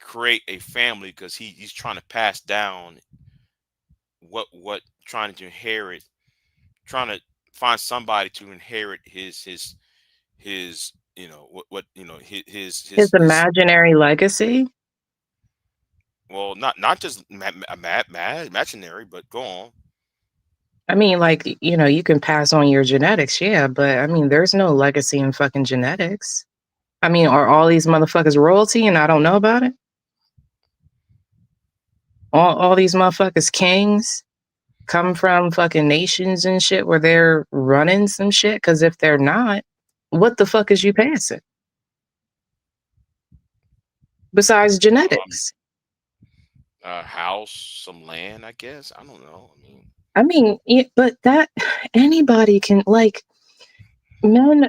create a family because he's trying to pass down what trying to inherit, trying to find somebody to inherit his you know what you know His imaginary legacy. Well, not just imaginary, but go on. I mean, like, you know, you can pass on your genetics, yeah, but I mean, there's no legacy in fucking genetics. I mean, are all these motherfuckers royalty and I don't know about it? All these motherfuckers kings come from fucking nations and shit where they're running some shit? Because if they're not, what the fuck is you passing? Besides genetics. A house, some land, I guess. I don't know. But that anybody can, like, men,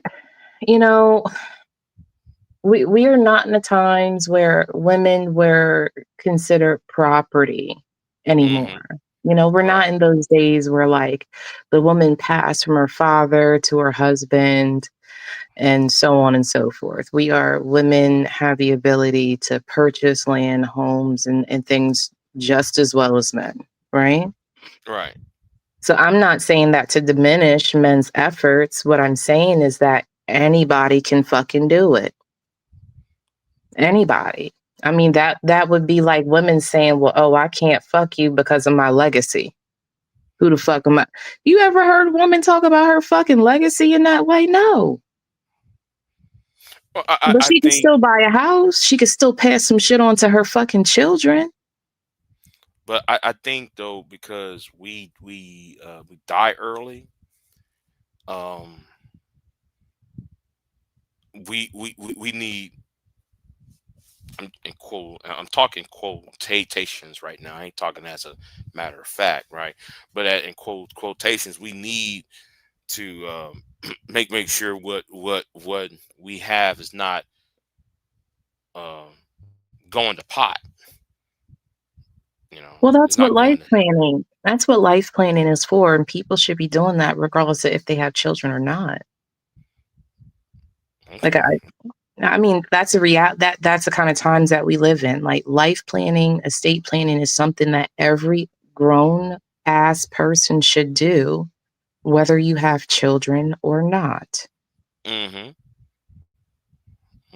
you know, we are not in the times where women were considered property anymore. You know, we're not in those days where like the woman passed from her father to her husband and so on and so forth. Women have the ability to purchase land, homes, and things just as well as men, right? Right. So I'm not saying that to diminish men's efforts. What I'm saying is that anybody can fucking do it. Anybody. I mean, that would be like women saying, well, oh, I can't fuck you because of my legacy. Who the fuck am I? You ever heard a woman talk about her fucking legacy in that way? No. Well, but she can still buy a house. She can still pass some shit on to her fucking children. But I think though, because we die early, we need, I'm talking quotations right now. I ain't talking as a matter of fact, right? But in quotations, we need to make sure what we have is not going to pot. You know, Well, it's that's what not life going to. planning. That's what life planning is for, and people should be doing that regardless of if they have children or not. Like I mean, that's a that's the kind of times that we live in. Like life planning, estate planning is something that every grown ass person should do, whether you have children or not. Mm-hmm.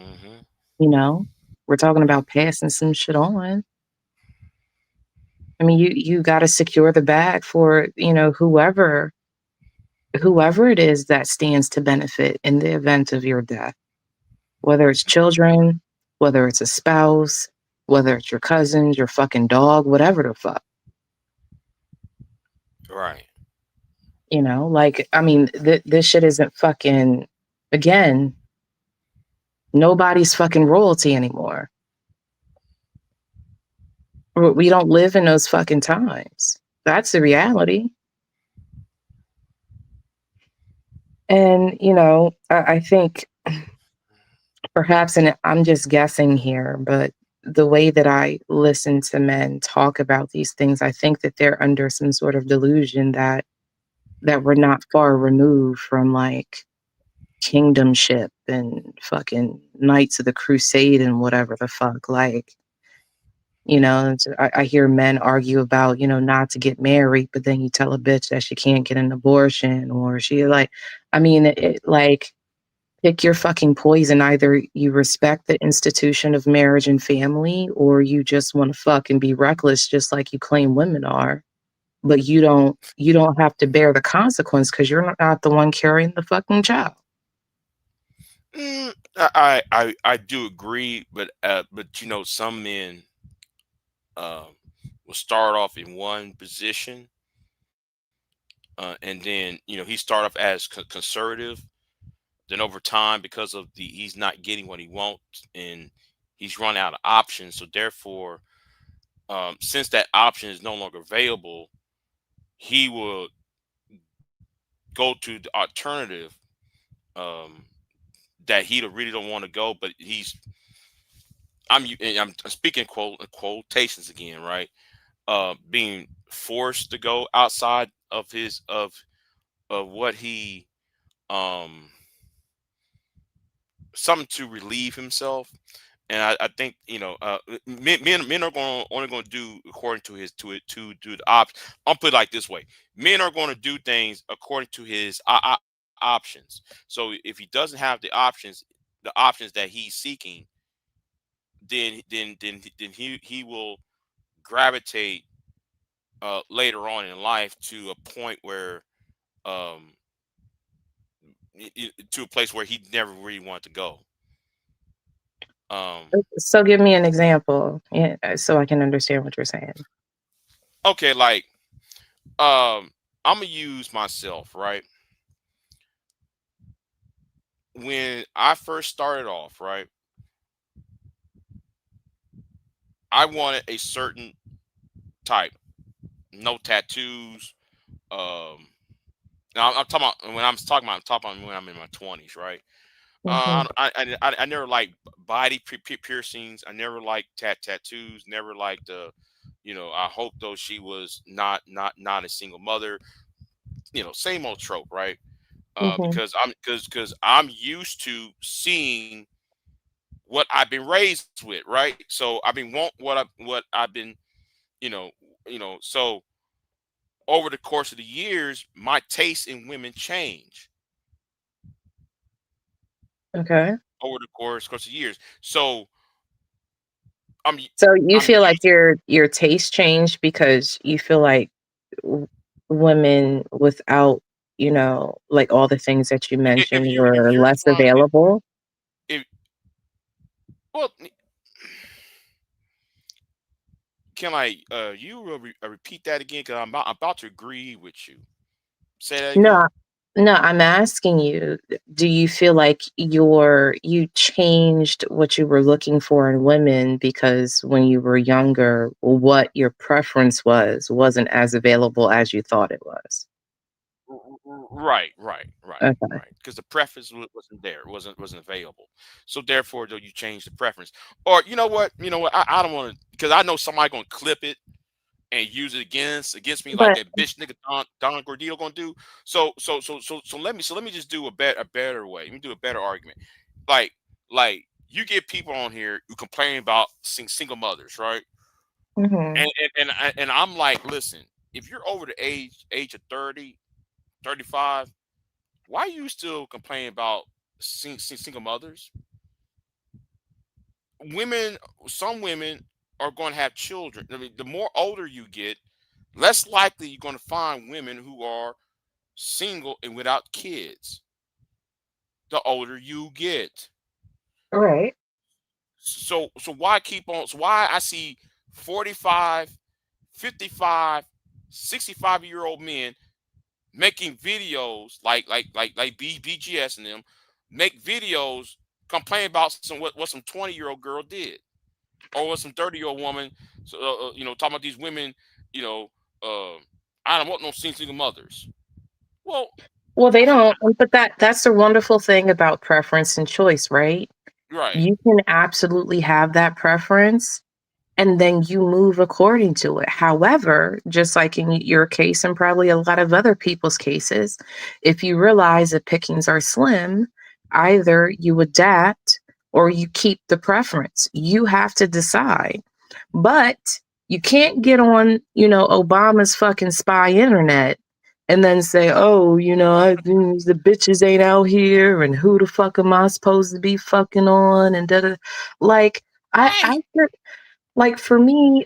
Mm-hmm. You know, we're talking about passing some shit on. I mean, you got to secure the bag for, you know, whoever it is that stands to benefit in the event of your death, whether it's children, whether it's a spouse, whether it's your cousins, your fucking dog, whatever the fuck. Right. You know, like, I mean, this shit isn't fucking, again, nobody's fucking royalty anymore. We don't live in those fucking times. That's the reality. And, you know, I think perhaps, and I'm just guessing here, but the way that I listen to men talk about these things, I think that they're under some sort of delusion that we're not far removed from like kingdomship and fucking Knights of the Crusade and whatever the fuck. Like, you know, I hear men argue about, you know, not to get married, but then you tell a bitch that she can't get an abortion, or she like, I mean, like, pick your fucking poison. Either you respect the institution of marriage and family, or you just want to fucking be reckless, just like you claim women are. But you don't have to bear the consequence because you're not the one carrying the fucking child. I do agree, but you know, some men will start off in one position, and then, you know, he start off as conservative. Then over time, because of he's not getting what he wants, and he's run out of options. So therefore, since that option is no longer available, he will go to the alternative, that he really don't want to go, but I'm speaking quotations again, right? Being forced to go outside of his of what he something to relieve himself. And I think, you know, men are only going to do according to his to do the option. I'll put it like this way: men are going to do things according to his options. So if he doesn't have the options that he's seeking, then he will gravitate later on in life to a point where um to a place where he never really wanted to go. So give me an example, yeah, so I can understand what you're saying. Okay, like I'm gonna use myself, right? When I first started off, right, I wanted a certain type, no tattoos. Now I'm talking about when I'm talking about, when I'm in my 20s, right? Mhm. I never liked body piercings. I never liked tattoos. Never liked you know. I hope though she was not a single mother. You know, same old trope, right? Mhm. Because I'm used to seeing what I've been raised with, right? So I've been what I've been, you know, So over the course of the years, my taste in women change Okay. over the course of years. So So you I'm feel like used. your taste changed because you feel like w- women without, you know, like all the things that you mentioned If were you're less trying available? if well can I repeat that again? Because I'm about to agree with you. Say that again. No, no, I'm asking you, do you feel like you changed what you were looking for in women because when you were younger, what your preference wasn't as available as you thought it was? Okay. Right. Because the preference wasn't there, wasn't available. So therefore, though, you change the preference. Or you know what? I don't want to, because I know somebody gonna clip it and use it against me like But that bitch nigga Don Gordillo gonna do. So let me just do a better way. Let me do a better argument. Like you get people on here who complain about single mothers, right? mhm. And I'm like, listen, if you're over the age of 30, 35, why are you still complaining about single mothers? Some women are going to have children. I mean, the more older you get, less likely you're going to find women who are single and without kids. The older you get. All right. So why keep on? So why I see 45, 55, 65-year-old men making videos like BGS and them make videos complaining about what some 20-year-old girl did, or what some 30-year-old woman, talking about these women, I don't want no single mothers. Well, They don't. But that's the wonderful thing about preference and choice, right? right. You can absolutely have that preference, and then you move according to it. However, just like in your case and probably a lot of other people's cases, if you realize that pickings are slim, either you adapt or you keep the preference. You have to decide. But you can't get on, Obama's fucking spy internet and then say, oh, the bitches ain't out here and who the fuck am I supposed to be fucking on and da-da. Like, like for me,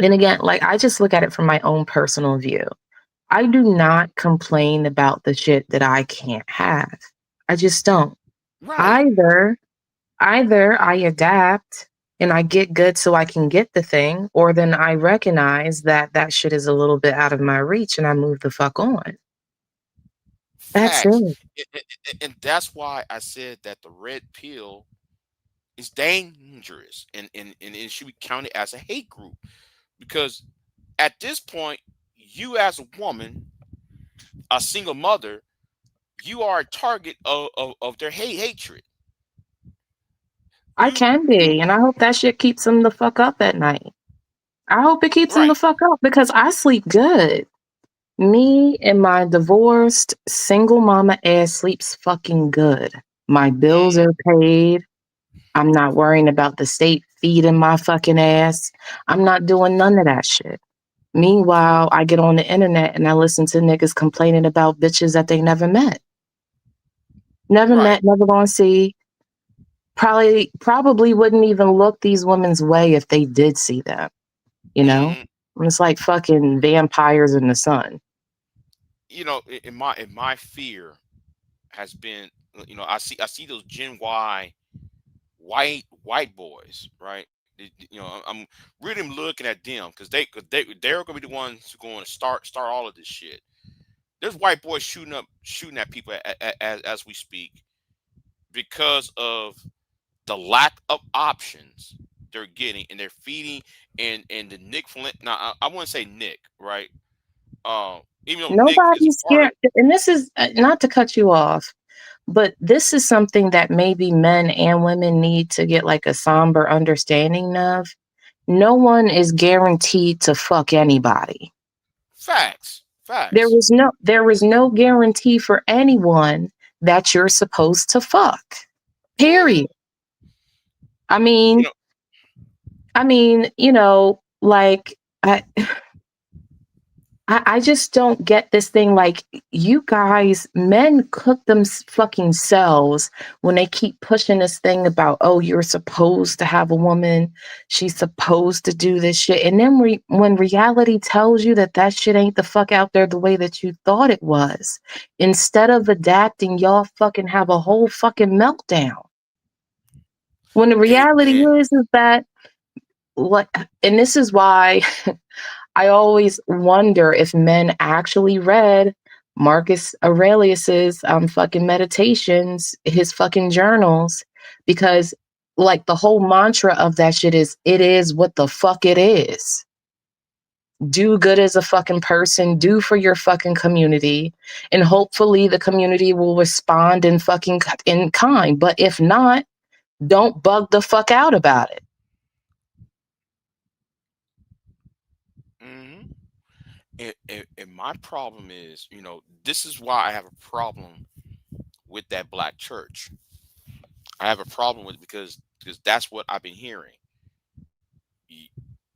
and again, like I just look at it from my own personal view. I do not complain about the shit that I can't have. I just don't. Right. Either I adapt and I get good so I can get the thing, or then I recognize that shit is a little bit out of my reach and I move the fuck on. That's Facts. it. And that's why I said that the red pill is dangerous and it should be counted as a hate group, because at this point, you as a woman, a single mother, you are a target of their hatred. I can be, and I hope that shit keeps them the fuck up at night. I hope it keeps them the fuck up because I sleep good. Me and my divorced single mama ass sleeps fucking good. My bills are paid. I'm not worrying about the state feeding my fucking ass. I'm not doing none of that shit. Meanwhile, I get on the internet and I listen to niggas complaining about bitches that they never met. Never met, never gonna see. Probably wouldn't even look these women's way if they did see them. It's like fucking vampires in the sun. In my fear has been, I see those Gen Y white boys, right? I'm really looking at them because they're gonna be the ones who are going to start all of this shit. There's white boys shooting at people as we speak because of the lack of options they're getting, and they're feeding and the Nick Flint. Now I wouldn't say Nick, right? Even though Nick is Nobody's part scared. And this is not to cut you off, but this is something that maybe men and women need to get like a somber understanding of. No one is guaranteed to fuck anybody. Facts. There is no guarantee for anyone that you're supposed to fuck. Period. I mean, like I just don't get this thing. Like, you guys, men cook them fucking selves when they keep pushing this thing about, oh, you're supposed to have a woman. She's supposed to do this shit. And then when reality tells you that shit ain't the fuck out there the way that you thought it was, instead of adapting, y'all fucking have a whole fucking meltdown. When the reality is that, and this is why I always wonder if men actually read Marcus Aurelius's fucking meditations, his fucking journals, because like the whole mantra of that shit is, it is what the fuck it is. Do good as a fucking person, do for your fucking community, and hopefully the community will respond in kind. But if not, don't bug the fuck out about it. And my problem is, this is why I have a problem with that black church. I have a problem with it because that's what I've been hearing.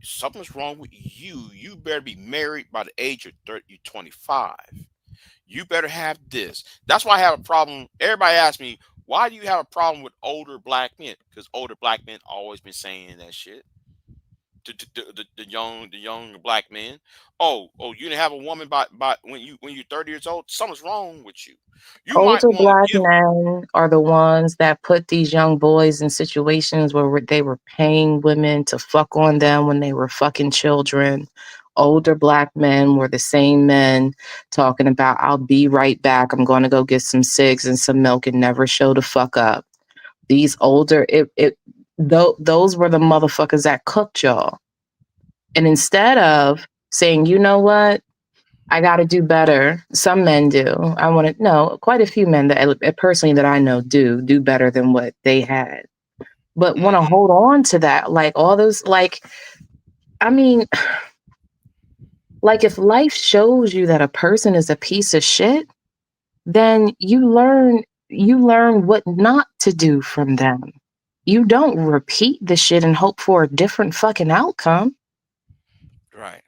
Something's wrong with you. You better be married by the age of 30, 25. You better have this. That's why I have a problem. Everybody asks me, why do you have a problem with older black men? Because older black men always been saying that shit. The young black men. You didn't have a woman by when you're 30 years old. Something's wrong with you. You might Older want to black give. men are the ones that put these young boys in situations where they were paying women to fuck on them when they were fucking children. Older black men were the same men talking about, I'll be right back. I'm going to go get some cigs and some milk and never show the fuck up. These older, those were the motherfuckers that cooked y'all. And instead of saying, you know what? I got to do better. Some men do. I want to know quite a few men that personally that I know do better than what they had, but want to hold on to that. Like all those, I mean, like if life shows you that a person is a piece of shit, then you learn what not to do from them. You don't repeat the shit and hope for a different fucking outcome. Right.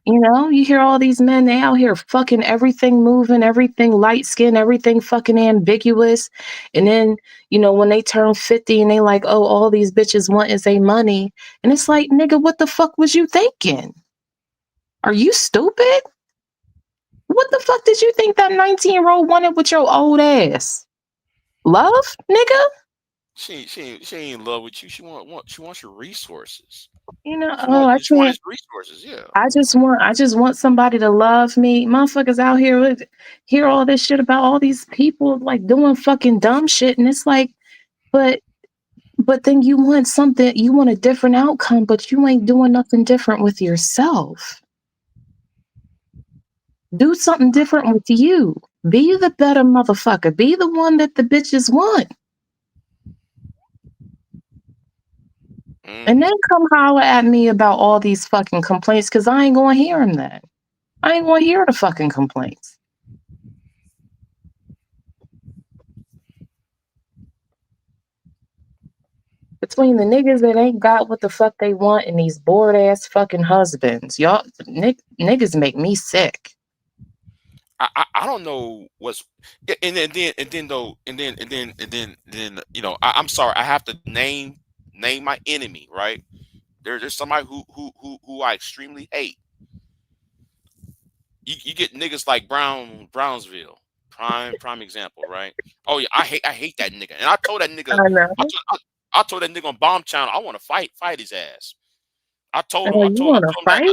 You hear all these men, they out here fucking everything moving, everything light skin, everything fucking ambiguous. And then, when they turn 50 and they like, oh, all these bitches want is a money. And it's like, nigga, what the fuck was you thinking? Are you stupid? What the fuck did you think that 19-year-old wanted with your old ass? Love, nigga? She ain't in love with you. She wants your resources. She want his resources. Yeah. I just want somebody to love me. Motherfuckers out here hear all this shit about all these people like doing fucking dumb shit, and it's like, but then you want something, you want a different outcome, but you ain't doing nothing different with yourself. Do something different with you. Be the better motherfucker. Be the one that the bitches want. And then come holler at me about all these fucking complaints, because I ain't gonna hear them then. I ain't gonna hear the fucking complaints. Between the niggas that ain't got what the fuck they want and these bored ass fucking husbands, y'all niggas make me sick. I don't know what's and then I'm sorry, I have to name my enemy, right? There's somebody who I extremely hate. You get niggas like Brownsville, prime example, right? Oh yeah, I hate that nigga, and I told that nigga, I told that nigga on Bomb Channel, I want to fight his ass. I told him, you want to fight?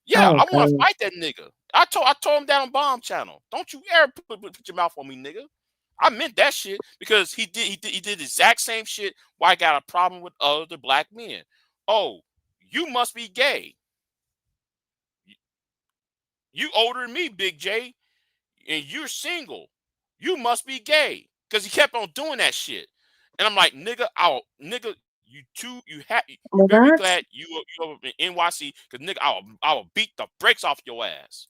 Yeah, I want to fight that nigga. I told him that on Bomb Channel. Don't you ever put your mouth on me, nigga. I meant that shit because he did the exact same shit. Why I got a problem with other black men? Oh, you must be gay. You older than me, Big J, and you're single. You must be gay because he kept on doing that shit. And I'm like, nigga, you better be glad you over in NYC because nigga, I will beat the brakes off your ass.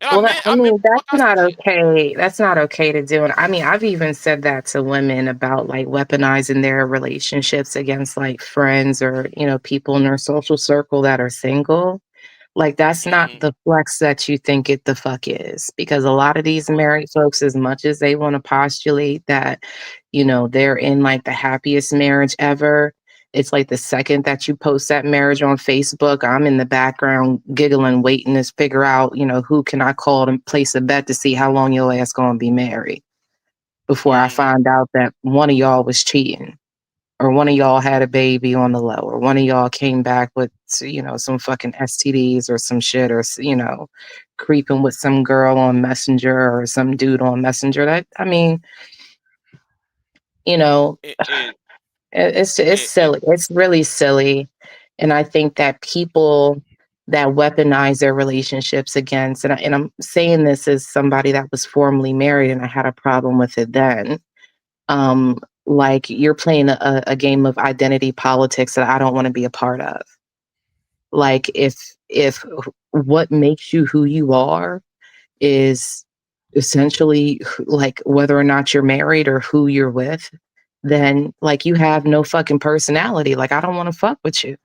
And that's not okay. That's not okay to do. And I mean, I've even said that to women about like weaponizing their relationships against like friends or, people in their social circle that are single. Like, that's not the flex that you think it the fuck is. Because a lot of these married folks, as much as they want to postulate that, they're in like the happiest marriage ever, it's like the second that you post that marriage on Facebook, I'm in the background giggling, waiting to figure out, who can I call to place a bet to see how long your ass gonna be married before I find out that one of y'all was cheating. Or one of y'all had a baby on the low, or one of y'all came back with, some fucking STDs or some shit, or, creeping with some girl on Messenger or some dude on Messenger. It's silly. It's really silly. And I think that people that weaponize their relationships against, and I'm saying this as somebody that was formerly married and I had a problem with it then. Like you're playing a game of identity politics that I don't want to be a part of. Like if if what makes you who you are is essentially like whether or not you're married or who you're with, then like you have no fucking personality. Like I don't want to fuck with you.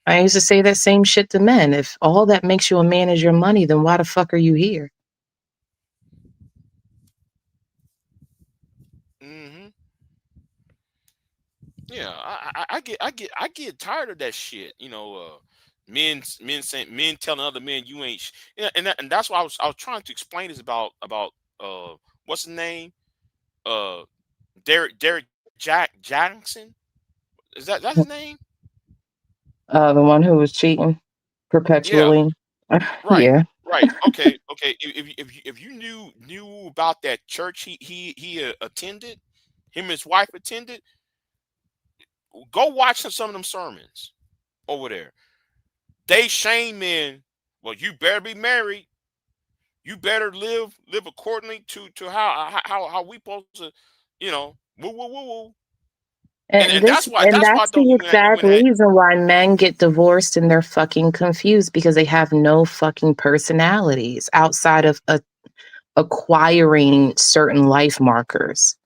I used to say that same shit to men. If all that makes you a man is your money, then why the fuck are you here? Mm-hmm. Yeah, I get tired of that shit. You know, men telling other men you ain't. Yeah, and that's why I was trying to explain this about what's his name? Uh, Derek Jackson. Is that's his name? The one who was cheating Yeah. perpetually. Right. Yeah. Right. Okay. Okay. If you knew about that church he attended, him and his wife attended, go watch some of them sermons over there. They shame men. Well, you better be married. You better live accordingly to how we supposed to, woo woo woo woo. And And that's why that's though the exact reason why men get divorced and they're fucking confused because they have no fucking personalities outside of acquiring certain life markers.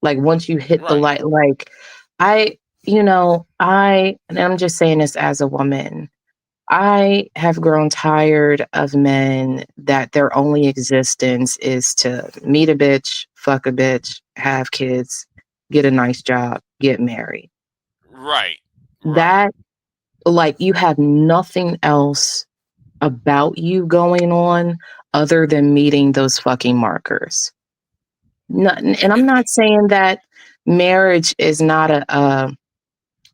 Like once you hit the right. light, like I, and I'm just saying this as a woman, I have grown tired of men that their only existence is to meet a bitch, fuck a bitch, have kids, get a nice job, get married. Right. That, like, you have nothing else about you going on other than meeting those fucking markers. And I'm not saying that marriage is not a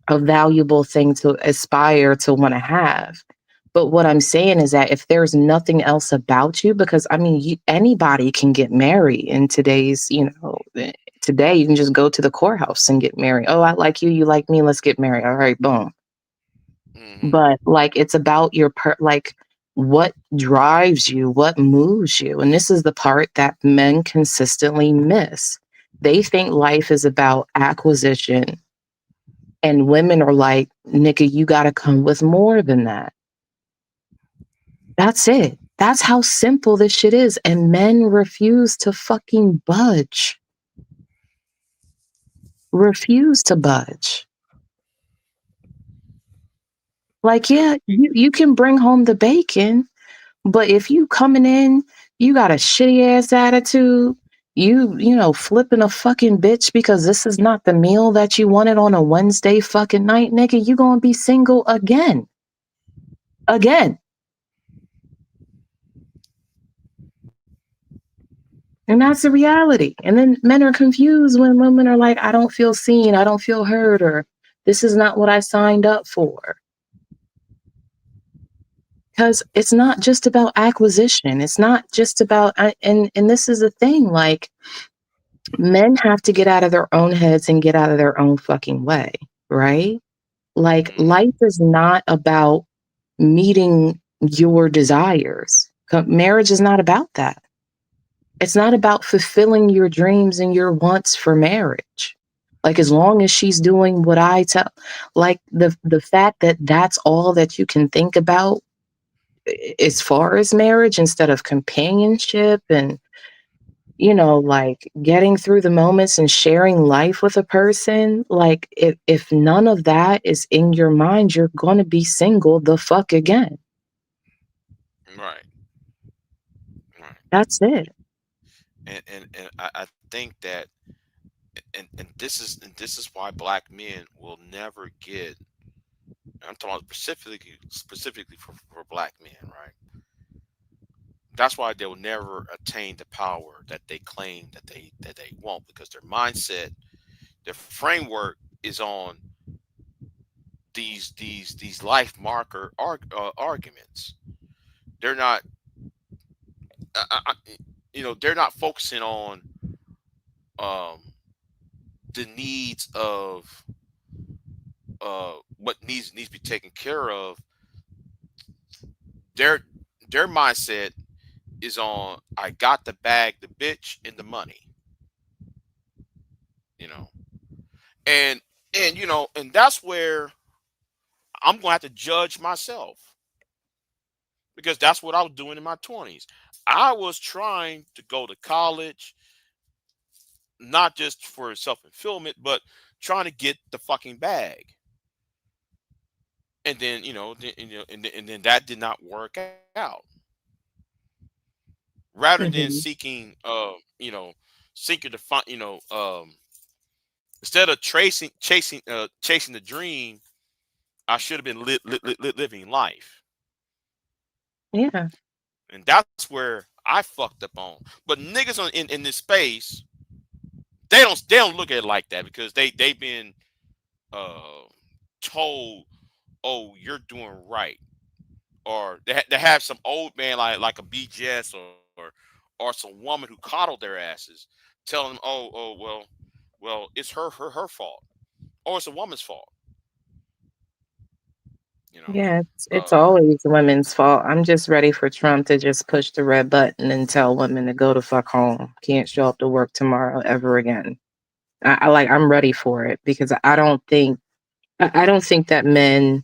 valuable thing to aspire to want to have. But what I'm saying is that if there's nothing else about you, because I mean, anybody can get married in today's, today you can just go to the courthouse and get married. Oh, I like you, you like me, let's get married. All right, boom. But like, it's about your like what drives you, what moves you. And this is the part that men consistently miss. They think life is about acquisition. And women are like, nigga, you got to come with more than that. That's it. That's how simple this shit is. And men refuse to fucking budge. Refuse to budge. Like, yeah, you can bring home the bacon, but if you coming in, you got a shitty ass attitude, flipping a fucking bitch because this is not the meal that you wanted on a Wednesday fucking night, nigga, you gonna be single again. Again. And that's the reality. And then men are confused when women are like, I don't feel seen, I don't feel heard, or this is not what I signed up for. Because it's not just about acquisition. It's not just about, and this is the thing, like, men have to get out of their own heads and get out of their own fucking way, right? Like, life is not about meeting your desires. Marriage is not about that. It's not about fulfilling your dreams and your wants for marriage. Like, as long as she's doing what I tell, like the fact that that's all that you can think about as far as marriage instead of companionship and, like getting through the moments and sharing life with a person. Like, if none of that is in your mind, you're going to be single the fuck again. Right. That's it. And I think that and this is why black men will never get. I'm talking about specifically for black men, right? That's why they'll never attain the power that they claim that they want, because their mindset, their framework is on these life marker arguments. They're not, they're not focusing on the needs of what needs to be taken care of. Their mindset is on, I got the bag, the bitch, and the money. And and that's where I'm gonna have to judge myself because that's what I was doing in my 20s. I was trying to go to college, not just for self-fulfillment, but trying to get the fucking bag. And then, and then that did not work out. Rather than Mhm. seeking, seeking to find, instead of chasing the dream, I should have been living life. Yeah. And that's where I fucked up on. But niggas in this space, they don't look at it like that because they've been uh told, oh, you're doing right, or they have some old man like a BGS or some woman who coddled their asses, telling them, oh well, it's her fault, or it's a woman's fault. You know, Yeah, it's uh, always women's fault. I'm just ready for Trump to just push the red button and tell women to go the fuck home. Can't show up to work tomorrow ever again. I'm ready for it because I don't think that men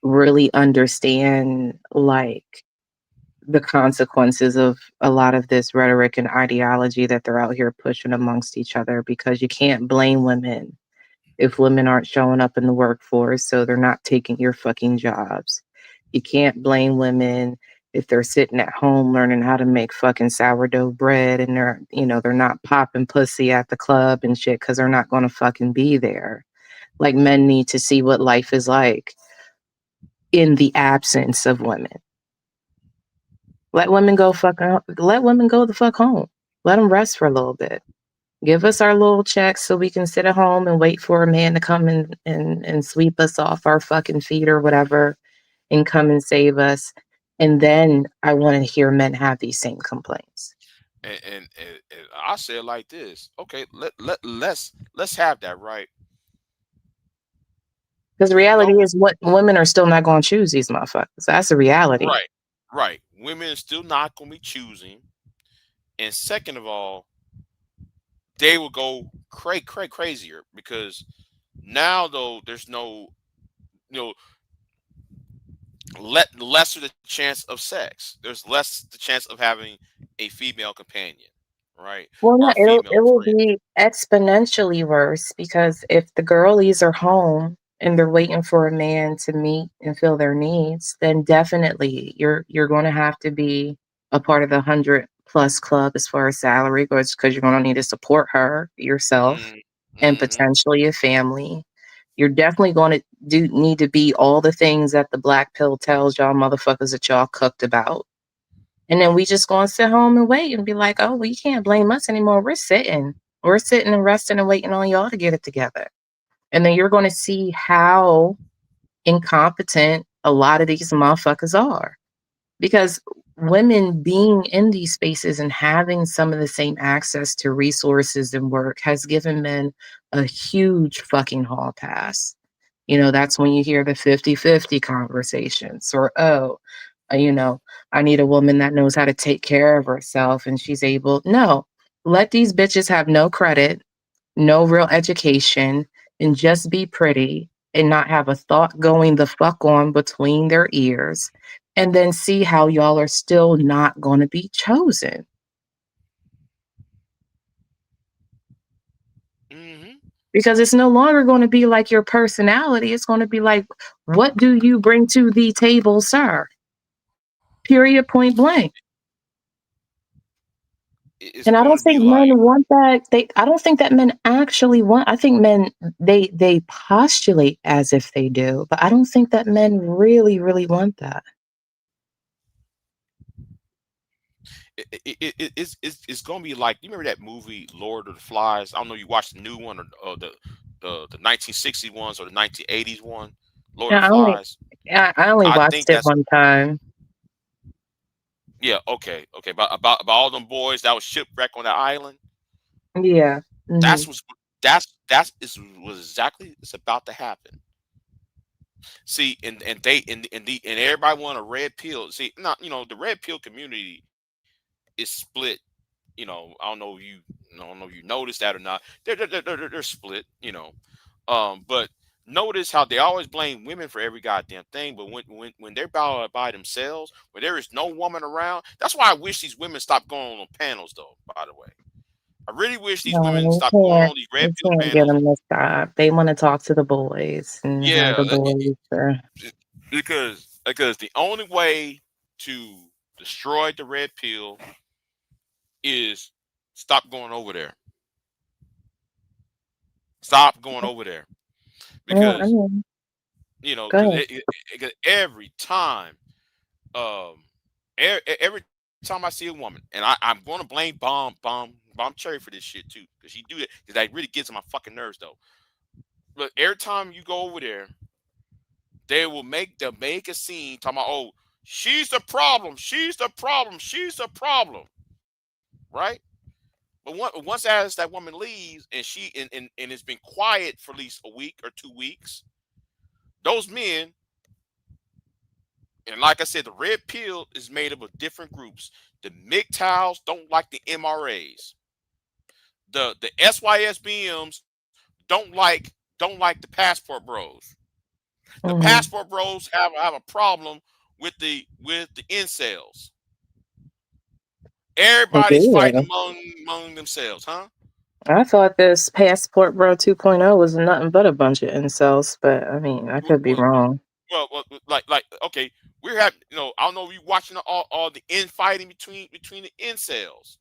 really understand like the consequences of a lot of this rhetoric and ideology that they're out here pushing amongst each other, because you can't blame women if women aren't showing up in the workforce, so they're not taking your fucking jobs. You can't blame women if they're sitting at home learning how to make fucking sourdough bread and they're not popping pussy at the club and shit because they're not going to fucking be there. Like, men need to see what life is like in the absence of women. Let women go let women go the fuck home. Let them rest for a little bit. Give us our little checks so we can sit at home and wait for a man to come and sweep us off our fucking feet or whatever and come and save us. And then I want to hear men have these same complaints. and I say it like this. Okay, let's have that, right. Because the reality No, is, what women are still not going to choose these motherfuckers. That's the reality. right. Women are still not gonna be choosing, and second of all, they will go crazier because now though there's no, you know lesser the chance of sex. There's less the chance of having a female companion, right, Well, or no, a female it will friend. be exponentially worse because if the girlies are home and they're waiting for a man to meet and fill their needs, then definitely you're going to have to be a part of the 100+ club as far as salary goes, because you're going to need to support her, yourself, and Mm-hmm. potentially a family. You're definitely going to need to be all the things that the black pill tells y'all motherfuckers that y'all cooked about. And then we just gonna sit home and wait and be like, oh, well, you can't blame us anymore. We're sitting. We're sitting and resting and waiting on y'all to get it together. And then you're gonna see how incompetent a lot of these motherfuckers are. Because women being in these spaces and having some of the same access to resources and work has given men a huge fucking hall pass. That's when you hear the 50-50 conversations, or, oh, you know, I need a woman that knows how to take care of herself and she's able. No, let these bitches have no credit, no real education, and just be pretty and not have a thought going the fuck on between their ears. And then see how y'all are still not going to be chosen. Mm-hmm. Because it's no longer going to be like your personality. It's going to be like, what do you bring to the table, sir? Period, point blank. It's And I going don't to be think like, men want that. I don't think that men actually want. I think men they postulate as if they do, but I don't think that men really, really want that. it's going to be like, you remember that movie Lord of the Flies? I don't know, you watched the new one or the 1960s ones or the 1980s one, Lord of Yeah, the Flies. I only I watched think it that's, one time. yeah, okay, about all them boys that was shipwrecked on that island. Yeah. That's Mhm. was was exactly it's about to happen. See, and everybody want a red pill. See, not, the red pill community is split. I don't know if you noticed that or not. They're split. But notice how they always blame women for every goddamn thing, but when they're by themselves, when there is no woman around, that's why I wish these women stopped going on panels, though. By the way, I really wish these women No, stopped you going can't. on these red You pill can't get panels. them to stop. They want to talk to the boys and have the Yeah, boys. because the only way to destroy the red pill is stop going over there. Stop going over there Well, I because mean, go because ahead. every time, um, every time I see a woman, and I'm going to blame Bomb Cherry for this shit too, because she do that because that really gets on my fucking nerves though. But every time you go over there, they'll make a scene talking about, oh, she's the problem, she's the problem, she's the problem, right? But once as that woman leaves and and it's been quiet for at least a week or 2 weeks, those men, and like I said, the red pill is made up of different groups. The MGTOWs don't like the MRAs. The SYSBMs don't like the passport bros. The Mhm. passport bros have a problem with the incels. They Everybody's fighting do. among themselves, huh? I thought this Passport Bro 2.0 was nothing but a bunch of incels, but I mean, I could be wrong. Well, like okay, we're having, I don't know if you watching all the infighting between the incels,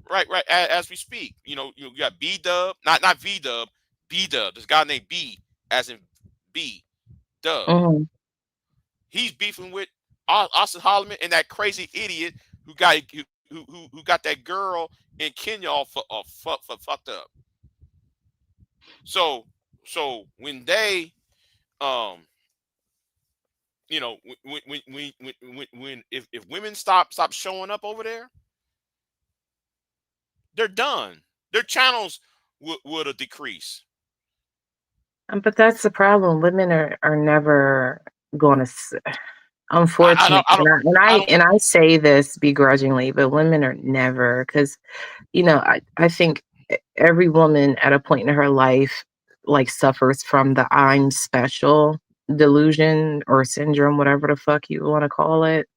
right, as we speak. You got B Dub, not V Dub, B Dub. This guy named B, as in B Dub. Mhm. He's beefing with Austin Holloman and that crazy idiot who got that girl in Kenya all fucked up. So when they when if women stop showing up over there, they're done. Their channels would decrease. But that's the problem. Women are never going to. I Unfortunately, don't I don't I don't and I say this begrudgingly, but women are never, because I think every woman at a point in her life like suffers from the I'm special delusion or syndrome, whatever the fuck you want to call it.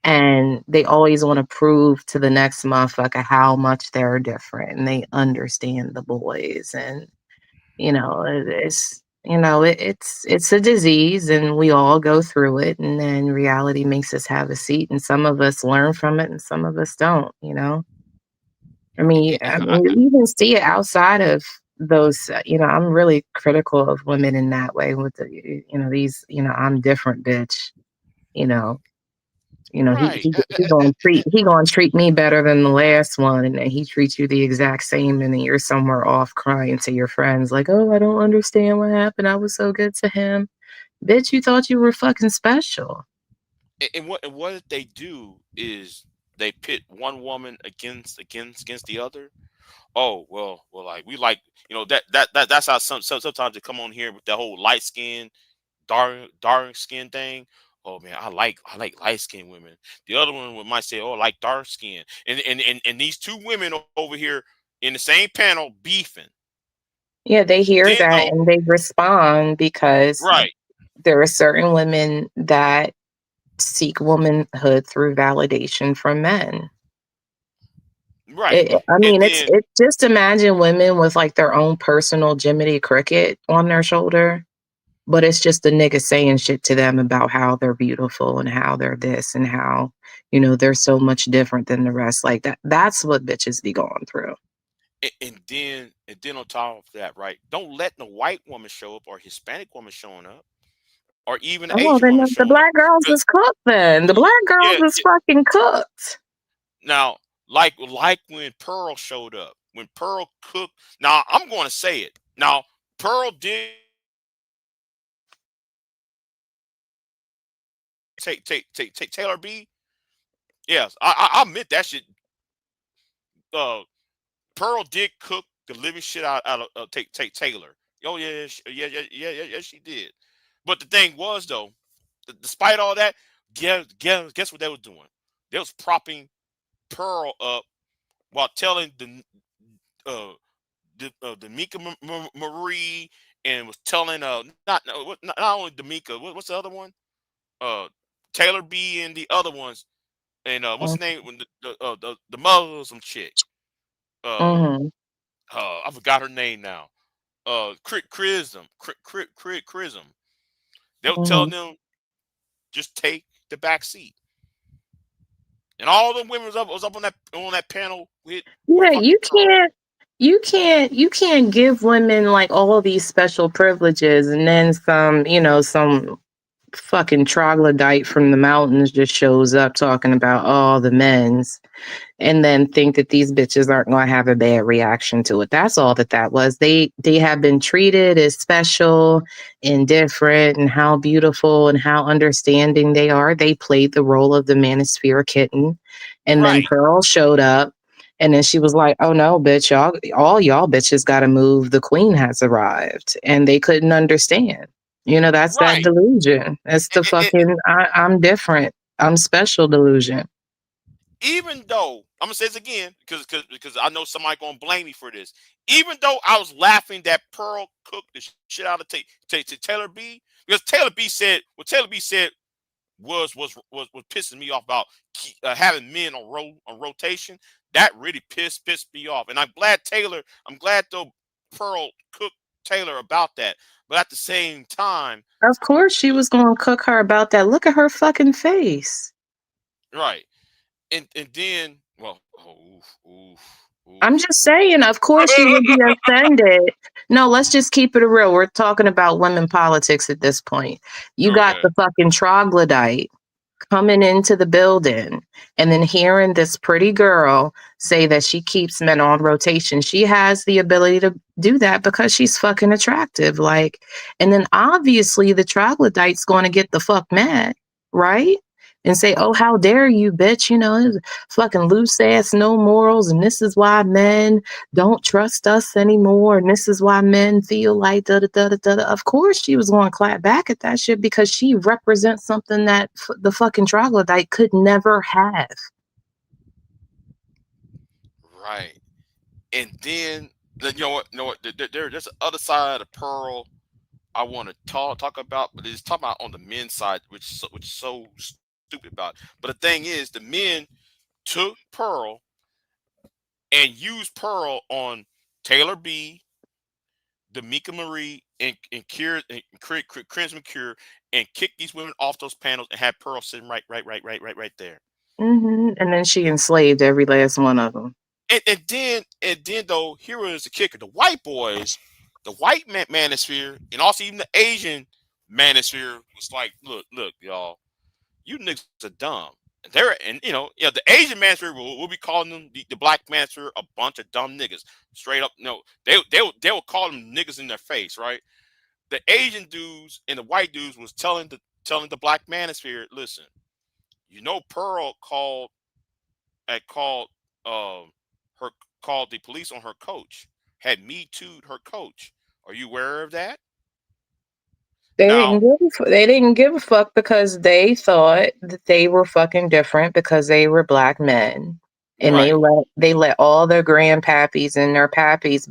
And they always want to prove to the next motherfucker how much they're different and they understand the boys. And it's a disease and we all go through it, and then reality makes us have a seat, and some of us learn from it and some of us don't. I mean, you even see it outside of those. I'm really critical of women in that way with these. I'm different, bitch. You know, right. he gonna treat me better than the last one, and then he treats you the exact same, and then you're somewhere off crying to your friends like, "Oh, I don't understand what happened. I was so good to him." Bitch, you thought you were fucking special. And what they do is they pit one woman against the other. Oh, well, like we like, that's how sometimes they come on here with that whole light skin, dark skin thing. Oh man, I like light skinned women. The other one might say, oh, I like dark skin. And these two women over here in the same panel beefing. Yeah, they hear Then that though, and they respond because right, there are certain women that seek womanhood through validation from men. right. I And mean, then it's just imagine women with like their own personal Jiminy Cricket on their shoulder, but it's just a nigga saying shit to them about how they're beautiful and how they're this and how, they're so much different than the rest. Like that. That's what bitches be going through. and then on top of that, right? Don't let the white woman show up or Hispanic woman showing up or even the Oh, Asian then woman the showing up. black girls 'Cause, is cooked then. The black girls yeah, is fucking cooked. now, like when Pearl showed up, when Pearl cooked. Now I'm going to say it. Now Pearl did take Taylor B. Yes, I admit that shit. Uh, Pearl did cook the living shit out of take Taylor. Oh yeah, yeah, she did. But the thing was though, despite all that, guess what they was doing? They was propping Pearl up while telling the Mika Marie and was telling not only D'Amica, what's the other one? Taylor B and the other ones, and what's the name? When the Muslim chick. I forgot her name now. Chrism. They were telling them just take the back seat, and all the women was up on that panel with Yeah, fucking you can't give women like all these special privileges and then some, some fucking troglodyte from the mountains just shows up talking about all the men's and then think that these bitches aren't going to have a bad reaction to it. That's all that was. They have been treated as special and different, and how beautiful and how understanding they are. They played the role of the manosphere kitten. And then Pearl showed up. And then she was like, "Oh no, bitch, all y'all bitches got to move. The queen has arrived." And they couldn't understand. That's that delusion. That's the fucking I'm different, I'm special delusion. Even though I'm gonna say this again, because I know somebody gonna blame me for this. Even though I was laughing that Pearl cooked the shit out of Taylor B, because Taylor B said what Taylor B said was pissing me off about having men on rotation. That really pissed me off, and I'm glad though Pearl cooked Taylor about that. But at the same time, of course she was gonna cook her about that. Look at her fucking face. Right. And then, well, I'm just saying, of course she would be offended. No, let's just keep it real. We're talking about women politics at this point. You got the fucking troglodyte coming into the building and then hearing this pretty girl say that she keeps men on rotation. She has the ability to do that because she's fucking attractive. And then obviously the troglodyte's going to get the fuck mad, right? And say, "Oh, how dare you, bitch? This fucking loose ass, no morals, and this is why men don't trust us anymore, and this is why men feel like da da da da da." Of course, she was going to clap back at that shit because she represents something that the fucking troglodyte could never have. Right. And then there's the other side of Pearl I want to talk about, but it's talking about on the men's side, which is so stupid about. But the thing is, the men took Pearl and used Pearl on Taylor B, D'Amica Marie, and Crimson Cure, and kicked these women off those panels and had Pearl sitting right there. And then she enslaved every last one of them. And then though, here was the kicker: the white boys, the white manosphere, and also even the Asian manosphere was like, look, y'all, you niggas are dumb. The Asian manosphere will be calling them the black manosphere a bunch of dumb niggas. Straight up, they will call them niggas in their face, right? The Asian dudes and the white dudes was telling the black manosphere, listen, Pearl called the police on her coach, had Me Too'd her coach. Are you aware of that? They didn't give a fuck because they thought that they were fucking different because they were black men. And they let all their grandpappies and their pappies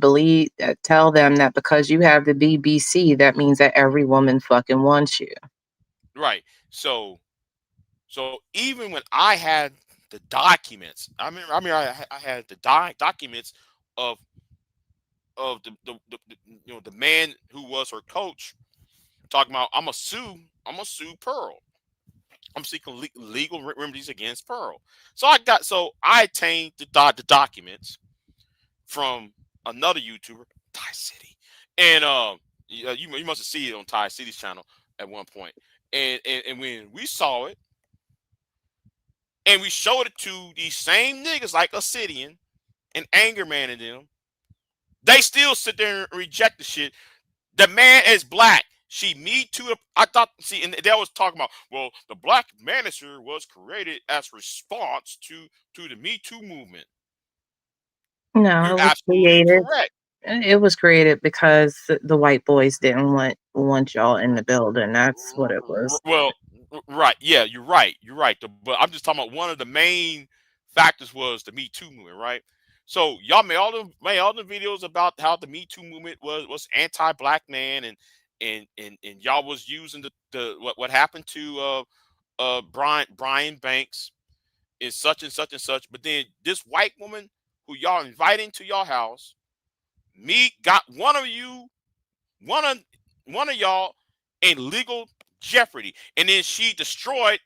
tell them that because you have the BBC, that means that every woman fucking wants you. Right. So even when I had the documents, I had the documents of the man who was her coach talking about, I'm gonna sue Pearl. I'm seeking legal remedies against Pearl. So I obtained the documents from another YouTuber, Ty City, and you must have seen it on Ty City's channel at one point. And when we saw it, and we showed it to these same niggas like Obsidian and Anger Man and them, they still sit there and reject the shit. The man is black. She Me Too. I thought, and they always talking about, well, the black manosphere was created as response to the Me Too movement. No, You're absolutely correct. It was created because the white boys didn't want y'all in the building. That's what it was. Well, right. Yeah, you're right. But I'm just talking about one of the main factors was the Me Too movement, right? So y'all made all the videos about how the Me Too movement was anti-black man, and y'all was using the what happened to Brian Banks is such and such and such. But then this white woman who y'all inviting to your house, got one of y'all in legal jeopardy, and then she destroyed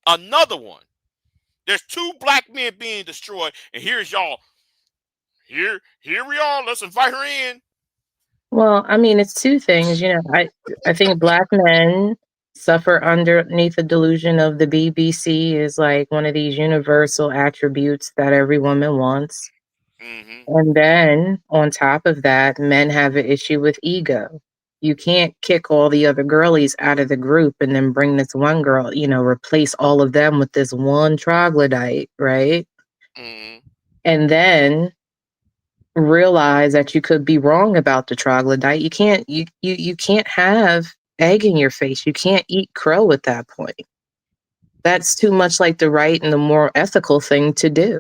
another one. There's 2 black men being destroyed, and here's y'all. Here we are. Let's invite her in. Well, I mean, it's 2 things. I think black men suffer underneath the delusion of the BBC is like one of these universal attributes that every woman wants. And then on top of that, men have an issue with ego. You can't kick all the other girlies out of the group and then bring this one girl, replace all of them with this one troglodyte, right? And then realize that you could be wrong about the troglodyte. You can't have egg in your face. You can't eat crow at that point. That's too much like the right and the more ethical thing to do.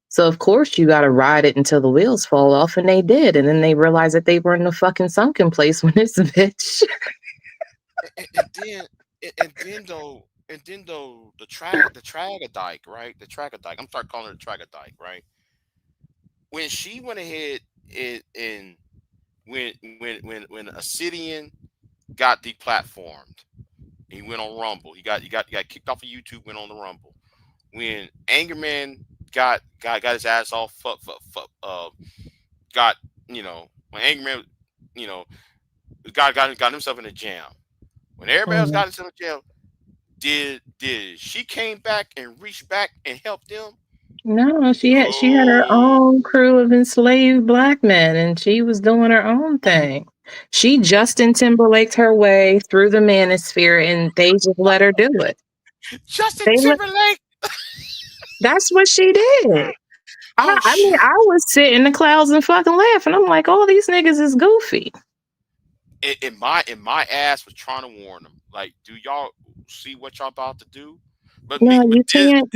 So of course you got to ride it until the wheels fall off, and they did. And then they realized that they were in the fucking sunken place when this bitch. and then though the troglodyte, right? The troglodyte. I'm starting calling her the troglodyte, right? When she went ahead and when Obsidian got deplatformed, he went on Rumble. He got kicked off of YouTube, went on the Rumble. When Angerman got his ass all got when Angerman got himself in a jam. When everybody else got himself in a jam, did she came back and reached back and helped them? No, she had her own crew of enslaved black men, and she was doing her own thing. She Justin Timberlaked her way through the manosphere, and they just let her do it. Justin Timberlake. That's what she did. I mean, I was sitting in the clouds and fucking laughing. I'm like, all these niggas is goofy. And my ass was trying to warn them. Like, do y'all see what y'all about to do? But no, you can't.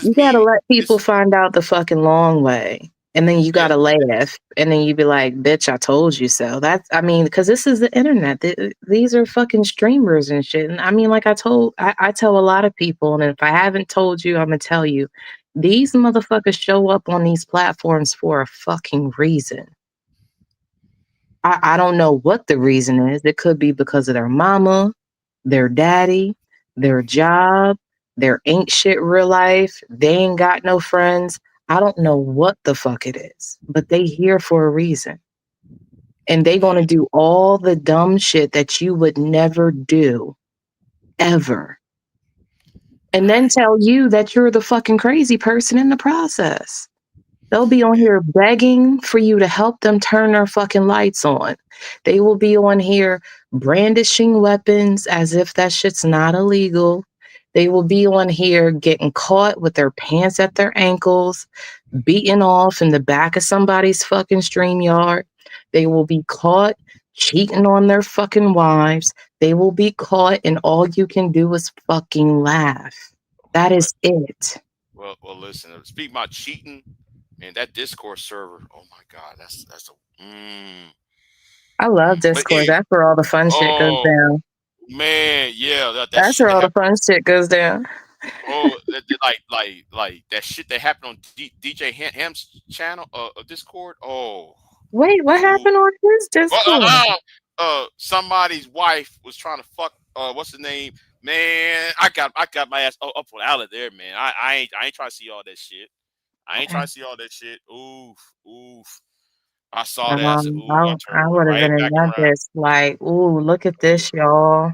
You gotta let people find out the fucking long way, and then you gotta laugh, and then you be like, "Bitch, I told you so." Because this is the internet. These are fucking streamers and shit. And I mean, like I tell a lot of people, and if I haven't told you, I'm gonna tell you, these motherfuckers show up on these platforms for a fucking reason. I don't know what the reason is. It could be because of their mama, their daddy, their job. There ain't shit real life. They ain't got no friends. I don't know what the fuck it is, but they here for a reason. And they gonna do all the dumb shit that you would never do, ever. And then tell you that you're the fucking crazy person in the process. They'll be on here begging for you to help them turn their fucking lights on. They will be on here brandishing weapons as if that shit's not illegal. They will be on here getting caught with their pants at their ankles, beaten off in the back of somebody's fucking StreamYard. They will be caught cheating on their fucking wives. They will be caught, and all you can do is fucking laugh. That is it. Well, listen. Speak about cheating and that Discord server. Oh my God, that's a. I love Discord. That's where all the fun shit goes down. Man, yeah, that's where all the fun shit goes down. Like that shit that happened on DJ Ham's channel, Discord. Oh, wait, what happened on his Discord? Somebody's wife was trying to fuck. What's the name? Man, I got my ass up out of there, man. I ain't trying to see all that shit. I ain't trying to see all that shit. Oof. I saw that. I said, I would have been in that bitch like, ooh, look at this, y'all.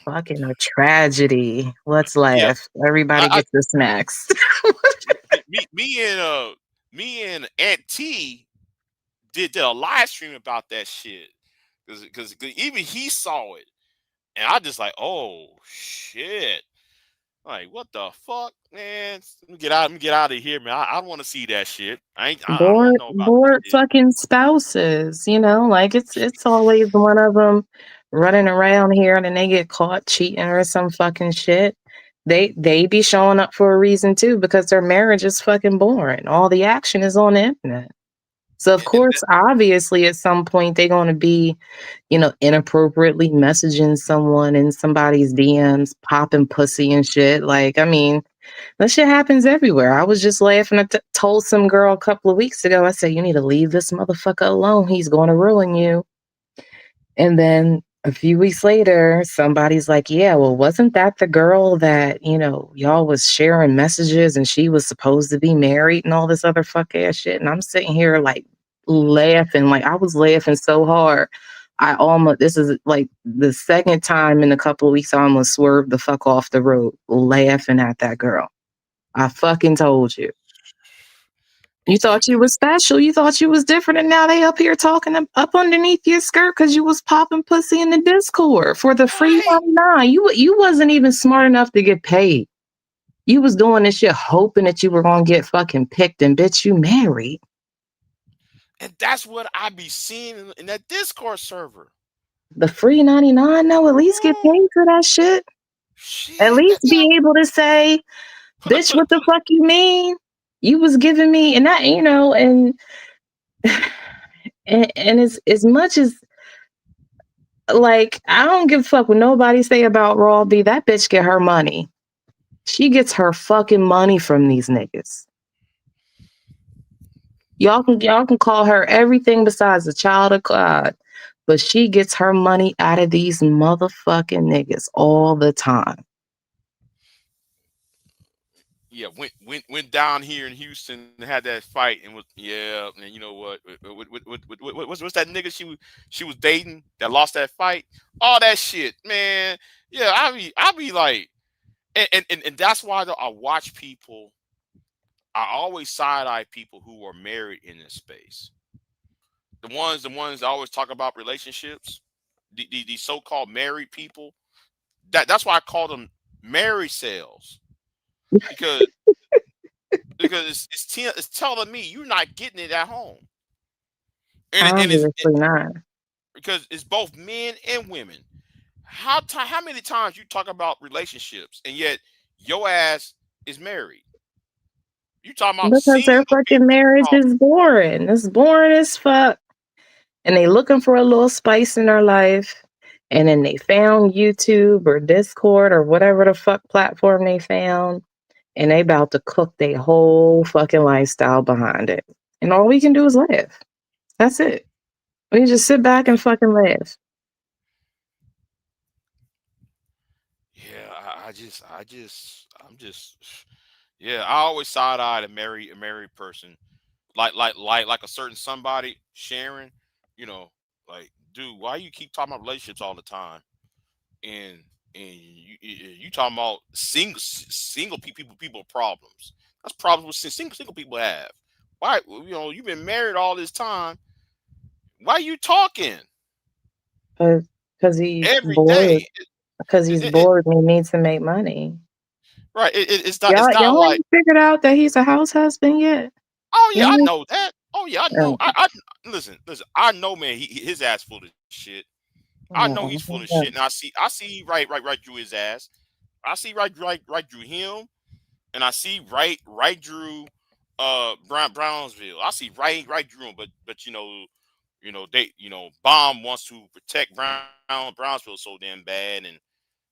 Fucking a tragedy. Let's laugh. Everybody gets the snacks. me and Aunt T did a live stream about that shit because even he saw it, and I just like, oh shit. Like, what the fuck, man? Let me get out of here, man. I don't want to see that shit. I don't want to know about bored fucking spouses, like it's always one of them running around here and then they get caught cheating or some fucking shit. They be showing up for a reason too, because their marriage is fucking boring. All the action is on the internet. So of course, obviously, at some point they're going to be, inappropriately messaging someone in somebody's DMs, popping pussy and shit. Like, I mean, that shit happens everywhere. I was just laughing. I told some girl a couple of weeks ago, I said, you need to leave this motherfucker alone. He's going to ruin you. And then a few weeks later, somebody's like, yeah, well, wasn't that the girl that, y'all was sharing messages and she was supposed to be married and all this other fuck ass shit? And I'm sitting here like laughing. Like, I was laughing so hard. This is like the second time in a couple of weeks I almost swerved the fuck off the road laughing at that girl. I fucking told you. You thought you was special. You thought you was different, and now they up here talking up underneath your skirt because you was popping pussy in the Discord for the free $99. You wasn't even smart enough to get paid. You was doing this shit hoping that you were gonna get fucking picked, and bitch, you married. And that's what I be seeing in that Discord server. The free 99, no, at least get paid for that shit. At least be able to say, bitch, what the fuck you mean? You was giving me, and that, and as much as, like, I don't give a fuck what nobody say about Raw B. That bitch get her money. She gets her fucking money from these niggas. Y'all can call her everything besides a child of God, but she gets her money out of these motherfucking niggas all the time. Yeah, went down here in Houston and had that fight and was and you know what? What's that nigga she was dating that lost that fight? All that shit, man. Yeah, I be like, and that's why though I watch people. I always side eye people who are married in this space. The ones that always talk about relationships, the so-called married people. That's why I call them married sales. Because it's telling me you're not getting it at home, and Obviously not. Because it's both men and women. How many times you talk about relationships and yet your ass is married? You talking about Because their fucking marriage is boring. It's boring as fuck. And they looking for a little spice in their life. And then they found YouTube or Discord or whatever the fuck platform they found. And they about to cook their whole fucking lifestyle behind it. And all we can do is laugh. That's it. We can just sit back and fucking laugh. Yeah, I always side eye a married person, like a certain somebody Sharon, like, dude, why you keep talking about relationships all the time, and you talking about single people problems. That's problems with single people have. Why, you've been married all this time. Why are you talking? Because he's Every bored. day. Because he's bored and he needs to make money. Right. It's not. Y'all Like ain't figured out that he's a house husband yet. Oh yeah, I know that. Oh yeah, I know. I listen. I know, man. His ass full of shit. I know he's full of shit, and I see right through his ass. I see right through him, and I see right through Brownsville. I see right through him, but they Bomb wants to protect Brownsville so damn bad, and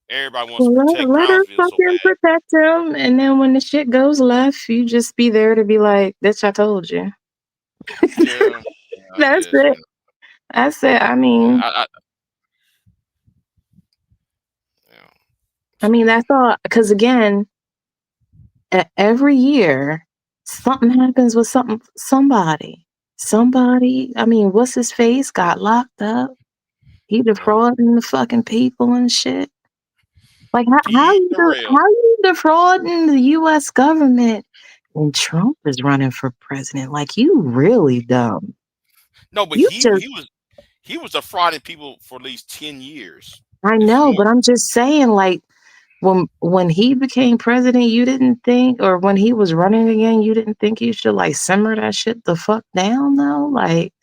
everybody wants to protect Let her Brownsville so fucking bad. protect him, and then when the shit goes left, you just be there to be like, "Bitch, I told you." Yeah, That's it. That's it. I mean, that's all. Because again, every year something happens with somebody. I mean, what's his face got locked up? He defrauding the fucking people and shit. Like how you defrauding the U.S. government when Trump is running for president? Like, you really dumb. No, but he was defrauding people for at least 10 years. I know, but I'm just saying, like, when he became president, you didn't think, or when he was running again, you didn't think you should like simmer that shit the fuck down though? Like,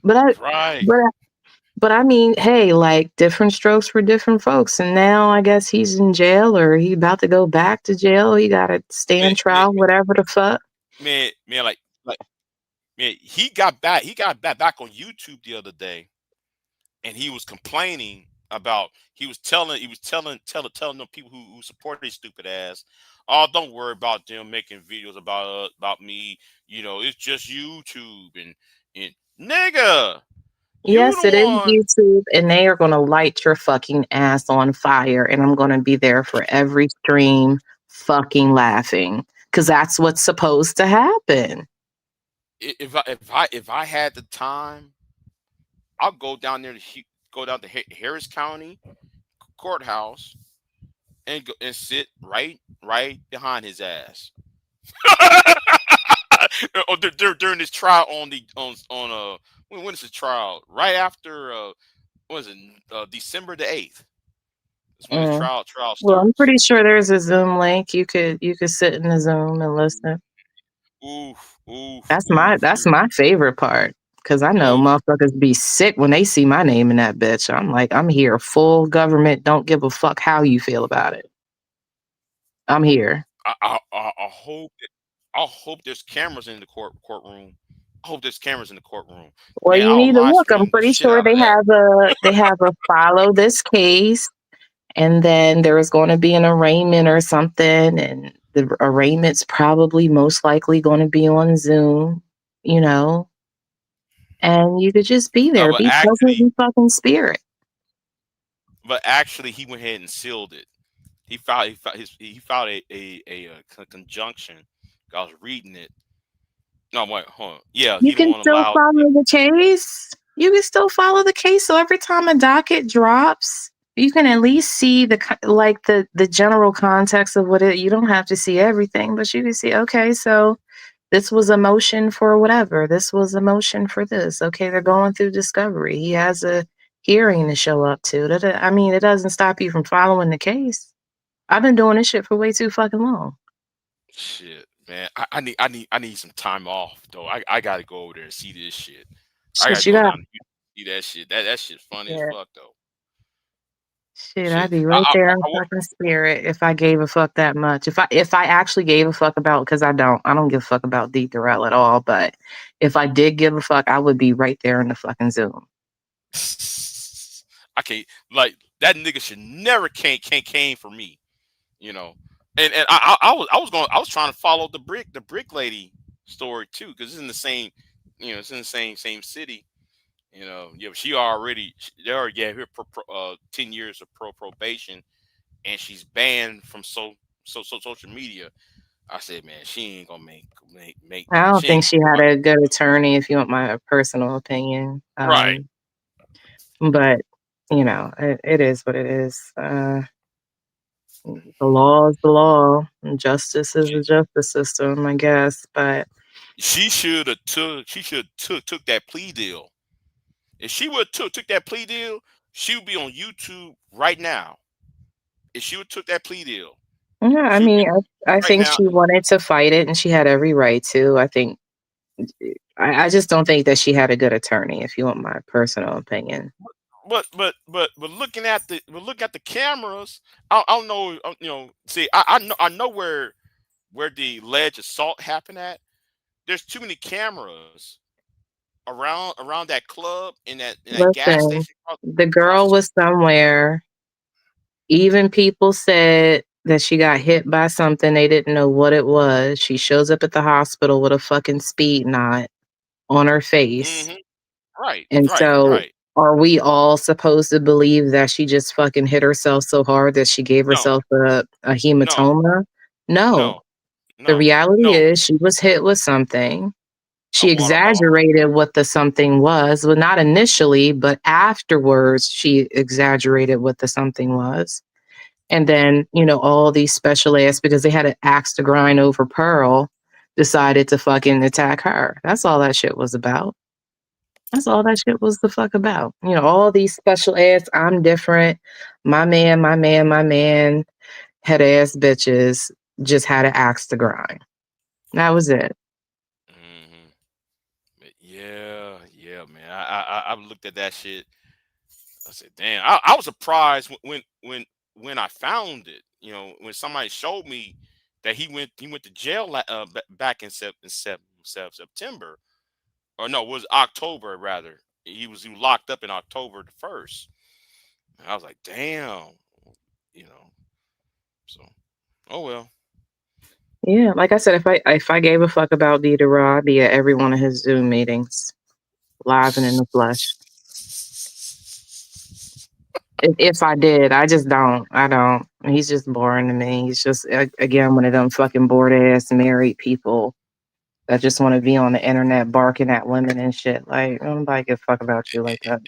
but But I mean, hey, like different strokes for different folks. And now I guess he's in jail or he about to go back to jail. He got to stand trial, whatever the fuck. Man, man, he got back on YouTube the other day, and he was complaining about telling them people who support his stupid ass, oh, don't worry about them making videos about me. You know, it's just YouTube and nigga, you Yes, the it is one. YouTube, and they are going to light your fucking ass on fire. And I'm going to be there for every stream fucking laughing because that's what's supposed to happen. If I had the time, I'll go down there to Harris County courthouse and sit right behind his ass. During this trial when is the trial? Right after what is it? December the 8th. That's when the trial Well, I'm starts. pretty sure there's a Zoom link. You could sit in the Zoom and listen. That's my favorite part because I know motherfuckers be sick when they see my name in that bitch. I'm like, I'm here, full government. Don't give a fuck how you feel about it. I'm here. I hope there's cameras in the courtroom. I hope there's cameras in the courtroom. Well, Man, you I'll need to live look. I'm stream the pretty shit sure out of that. they have a follow this case, and then there is going to be an arraignment or something, and the arraignment's probably most likely going to be on Zoom, you know, and you could just be there, But be present in fucking spirit. he went ahead and sealed it. He filed a conjunction. I was reading it. No, wait, hold on. Yeah, You he don't can want to still allow. follow the case. You can still follow the case. So every time a docket drops, you can at least see the general context of what it. You don't have to see everything, but you can see. Okay, so this was a motion for whatever. This was a motion for this. Okay, they're going through discovery. He has a hearing to show up to. I mean, it doesn't stop you from following the case. I've been doing this shit for way too fucking long. Shit, man, I need some time off though. I gotta go over there and see this shit. I Shit, gotta you go got. down and see that shit. That shit's funny as Yeah. fuck though. Shit, I'd Shit, be right there in fucking spirit if I gave a fuck that much. If I actually gave a fuck about, because I don't give a fuck about D Durrell at all. But if I did give a fuck, I would be right there in the fucking Zoom. I can't, like, that nigga should never came for me, you know. And I was trying to follow the brick lady story too, because it's in the same, it's in the same city. You know, yeah, but they already gave her 10 years of probation, and she's banned from social media. I said, man, she ain't gonna make I don't she ain't think she gonna had do a good attorney, if you want my personal opinion. it. Right. But it is what it is. The law is the law, and justice is the justice system, I guess. But She should have took that plea deal. If she would took that plea deal, she would be on YouTube right now. If she would took that plea deal, yeah, I she would mean, be I right think now. she wanted to fight it, and she had every right to. I think. I just don't think that she had a good attorney, if you want my personal opinion. But looking at the cameras, I don't know. See, I know where the alleged assault happened at. There's too many cameras around that club in that gas Listen, station. the girl was somewhere. Even people said that she got hit by something. They didn't know what it was. She shows up at the hospital with a fucking speed knot on her face. Right. And so are we all supposed to believe that she just fucking hit herself so hard that she gave herself a hematoma? No. The reality is she was hit with something. She exaggerated what the something was. Well, not initially, but afterwards, she exaggerated what the something was. And then, all these special ass, because they had an axe to grind over Pearl, decided to fucking attack her. That's all that shit was about. That's all that shit was the fuck about. All these special ass, I'm different. My man, head ass bitches just had an axe to grind. That was it. Yeah, man. I looked at that shit. I said, damn. I was surprised when I found it. You know, when somebody showed me that he went to jail back in September, or no, it was October rather. He was locked up in October the 1st. And I was like, damn. You know, so oh well. Yeah, like I said, if I gave a fuck about Dita Raw, I'd be at every one of his Zoom meetings, live and in the flesh. If I did, I just don't. I don't. He's just boring to me. He's just again one of them fucking bored ass married people that just want to be on the internet barking at women and shit. Like nobody give a fuck about you like that.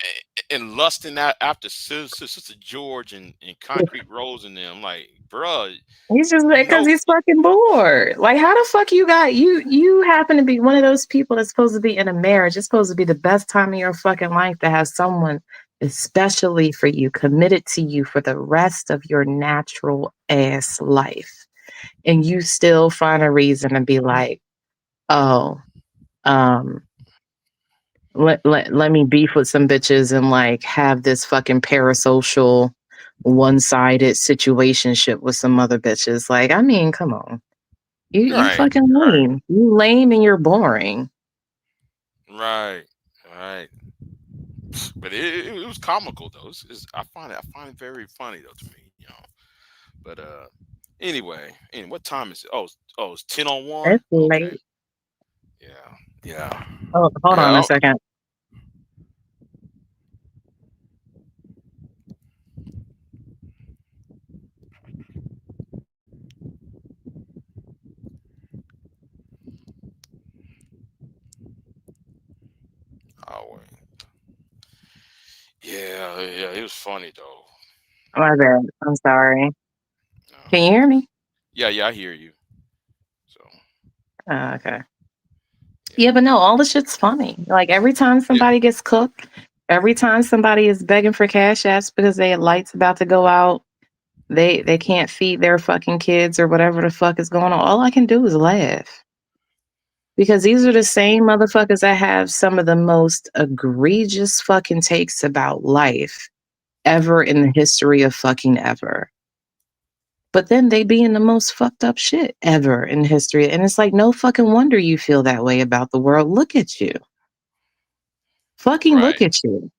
And lusting out after Sister George and Concrete Rose and them, like, bruh. He's just because he's fucking bored. Like, how the fuck you got you happen to be one of those people that's supposed to be in a marriage. It's supposed to be the best time of your fucking life to have someone especially for you, committed to you for the rest of your natural ass life. And you still find a reason to be like, oh, let me beef with some bitches and like have this fucking parasocial one-sided situationship with some other bitches. Like, I mean, come on. You fucking lame. Right. You lame and you're boring. Right. But it was comical though. I find it very funny though to me, you know. But anyway, what time is it? Oh, it's 10:01. It's late. Okay. Yeah. Oh, hold on a second. Oh wait. Yeah, it was funny though. My bad. I'm sorry. Can you hear me? Yeah, I hear you. So. Okay. Yeah, but no, all the shit's funny. Like every time somebody gets cooked, every time somebody is begging for cash apps because their light's about to go out, they can't feed their fucking kids or whatever the fuck is going on. All I can do is laugh. Because these are the same motherfuckers that have some of the most egregious fucking takes about life ever in the history of fucking ever. But then they be in the most fucked up shit ever in history. And it's like, no fucking wonder you feel that way about the world. Look at you. Fucking look at you.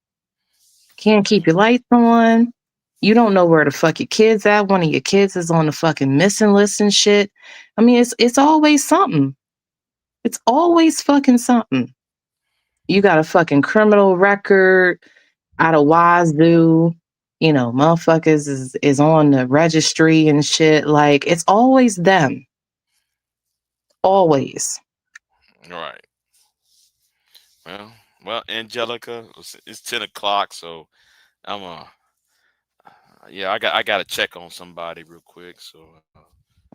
Can't keep your lights on. You don't know where the fuck your kids at. One of your kids is on the fucking missing list and shit. I mean, it's always something. It's always fucking something. You got a fucking criminal record out of Wazoo. You know, motherfuckers is on the registry and shit. Like, it's always them. Always. Right. Well, Angelica, it's 10 o'clock, so I'm I got to check on somebody real quick. So.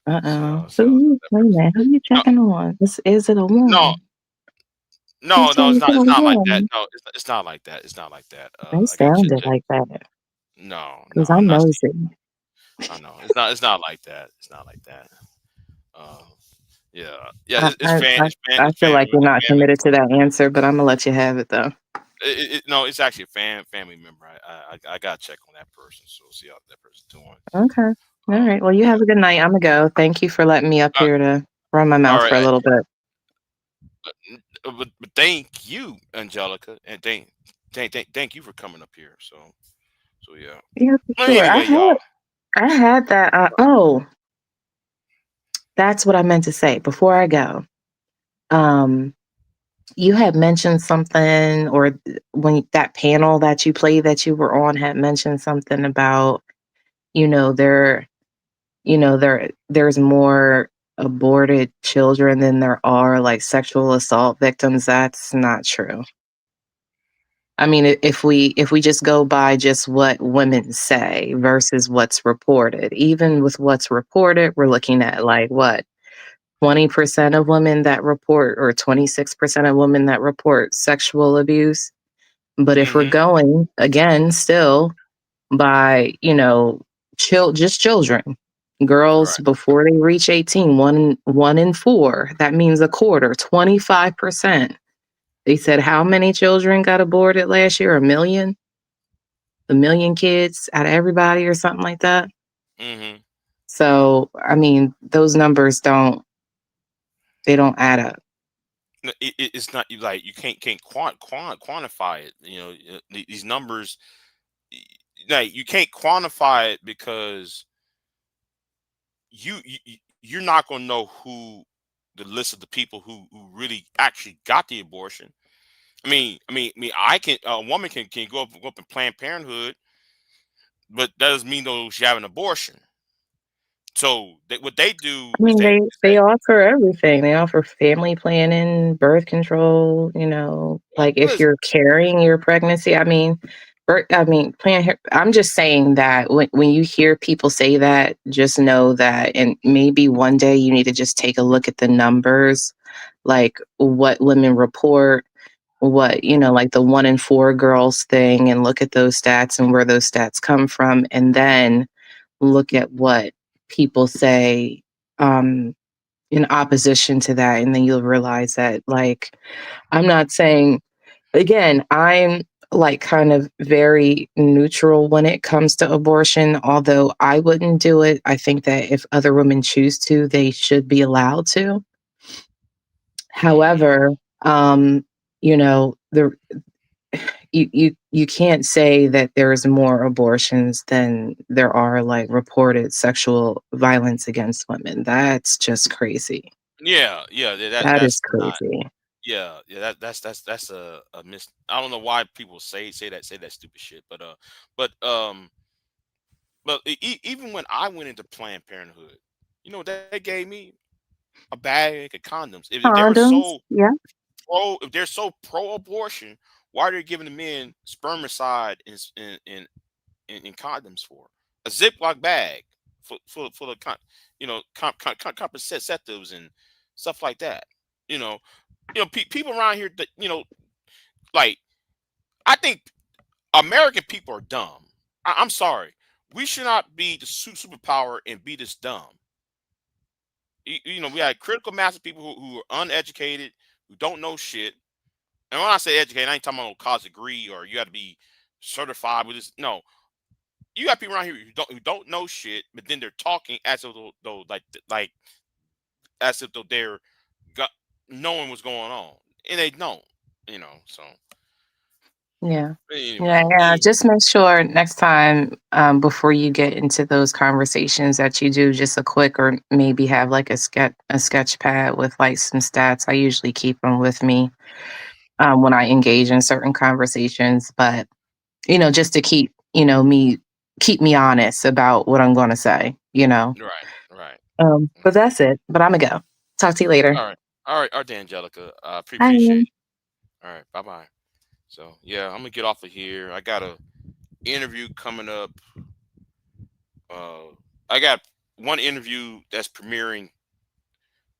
Who you checking on? Is it a woman? No, it's not like that. No, it's not like that. It's not like that. It sounded like that. No, because I'm nosy. I know it's not like that. It's not like that. I feel like you're not committed to that answer, but I'm gonna let you have it though. No, it's actually a family member. I gotta check on that person, so see how that person's doing. Okay. All right. Well, you have a good night. I'm gonna go. Thank you for letting me up here to run my mouth for a little bit. But thank you, Angelica, and thank you for coming up here. So yeah. Yeah, for sure. Anyway, I had that. That's what I meant to say before I go. You had mentioned something, or when that panel that you played that you were on had mentioned something about, there's more aborted children than there are like sexual assault victims. That's not true. I mean, if we just go by just what women say versus what's reported, even with what's reported, we're looking at like what 20% of women that report, or 26% of women that report sexual abuse. But if we're going again, still by just children, girls before they reach 18, one in four. That means a quarter, 25%. They said how many children got aborted last year? 1 million? 1 million kids out of everybody or something like that. Mm-hmm. So, I mean, those numbers don't add up. It's not like you can't quantify it. You know, these numbers, like you can't quantify it because you're not gonna know who the list of the people who really actually got the abortion. I mean, I can a woman can go up in Planned Parenthood, but that doesn't mean though she have an abortion. So what they do I is mean, they offer everything. They offer family planning, birth control, like if you're carrying your pregnancy. I mean, I'm just saying that when you hear people say that, just know that, and maybe one day you need to just take a look at the numbers, like what women report, what, like the 1 in 4 girls thing, and look at those stats and where those stats come from. And then look at what people say in opposition to that, and then you'll realize that, like, I'm not saying, again, I'm like kind of very neutral when it comes to abortion, although I wouldn't do it. I think that if other women choose to, they should be allowed to. However, the you can't say that there's more abortions than there are like reported sexual violence against women. That's just crazy. Yeah, That is that's not. crazy. Yeah, that's a miss. I don't know why people say that stupid shit, but even when I went into Planned Parenthood, they gave me a bag of condoms. If they were Condoms, so yeah. if they're so pro-abortion, why are they giving the men spermicide in condoms for? A Ziploc bag full of contraceptives and stuff like that. People around here that like I think American people are dumb. I'm sorry, we should not be the superpower and be this dumb. We had critical mass of people who are uneducated, who don't know shit. And when I say educated, I ain't talking about a college degree or you got to be certified with this. No, you got people around here who don't know shit, but then they're talking as if though like as if though they're knowing what's going on, and they don't. So Yeah. anyway, Yeah. Just make sure next time, before you get into those conversations, that you do just a quick, or maybe have like a sketch pad with like some stats. I usually keep them with me when I engage in certain conversations, but just to keep me honest about what I'm going to say. right. But that's it. But I'm gonna go. Talk to you later. All right, Angelica. I Bye. appreciate it. All right, bye. So yeah, I'm gonna get off of here. I got a interview coming up. I got one interview that's premiering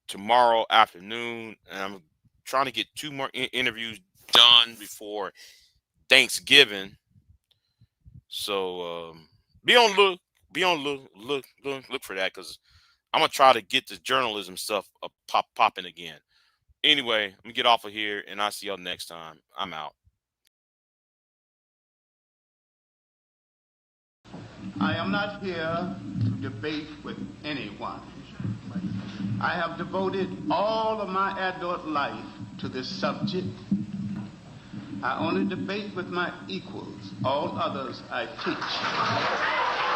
tomorrow afternoon, and I'm trying to get 2 more interviews done before Thanksgiving. So be on look for that, because I'm gonna try to get the journalism stuff popping again. Anyway, let me get off of here, and I'll see y'all next time. I'm out. I am not here to debate with anyone. I have devoted all of my adult life to this subject. I only debate with my equals. All others I teach.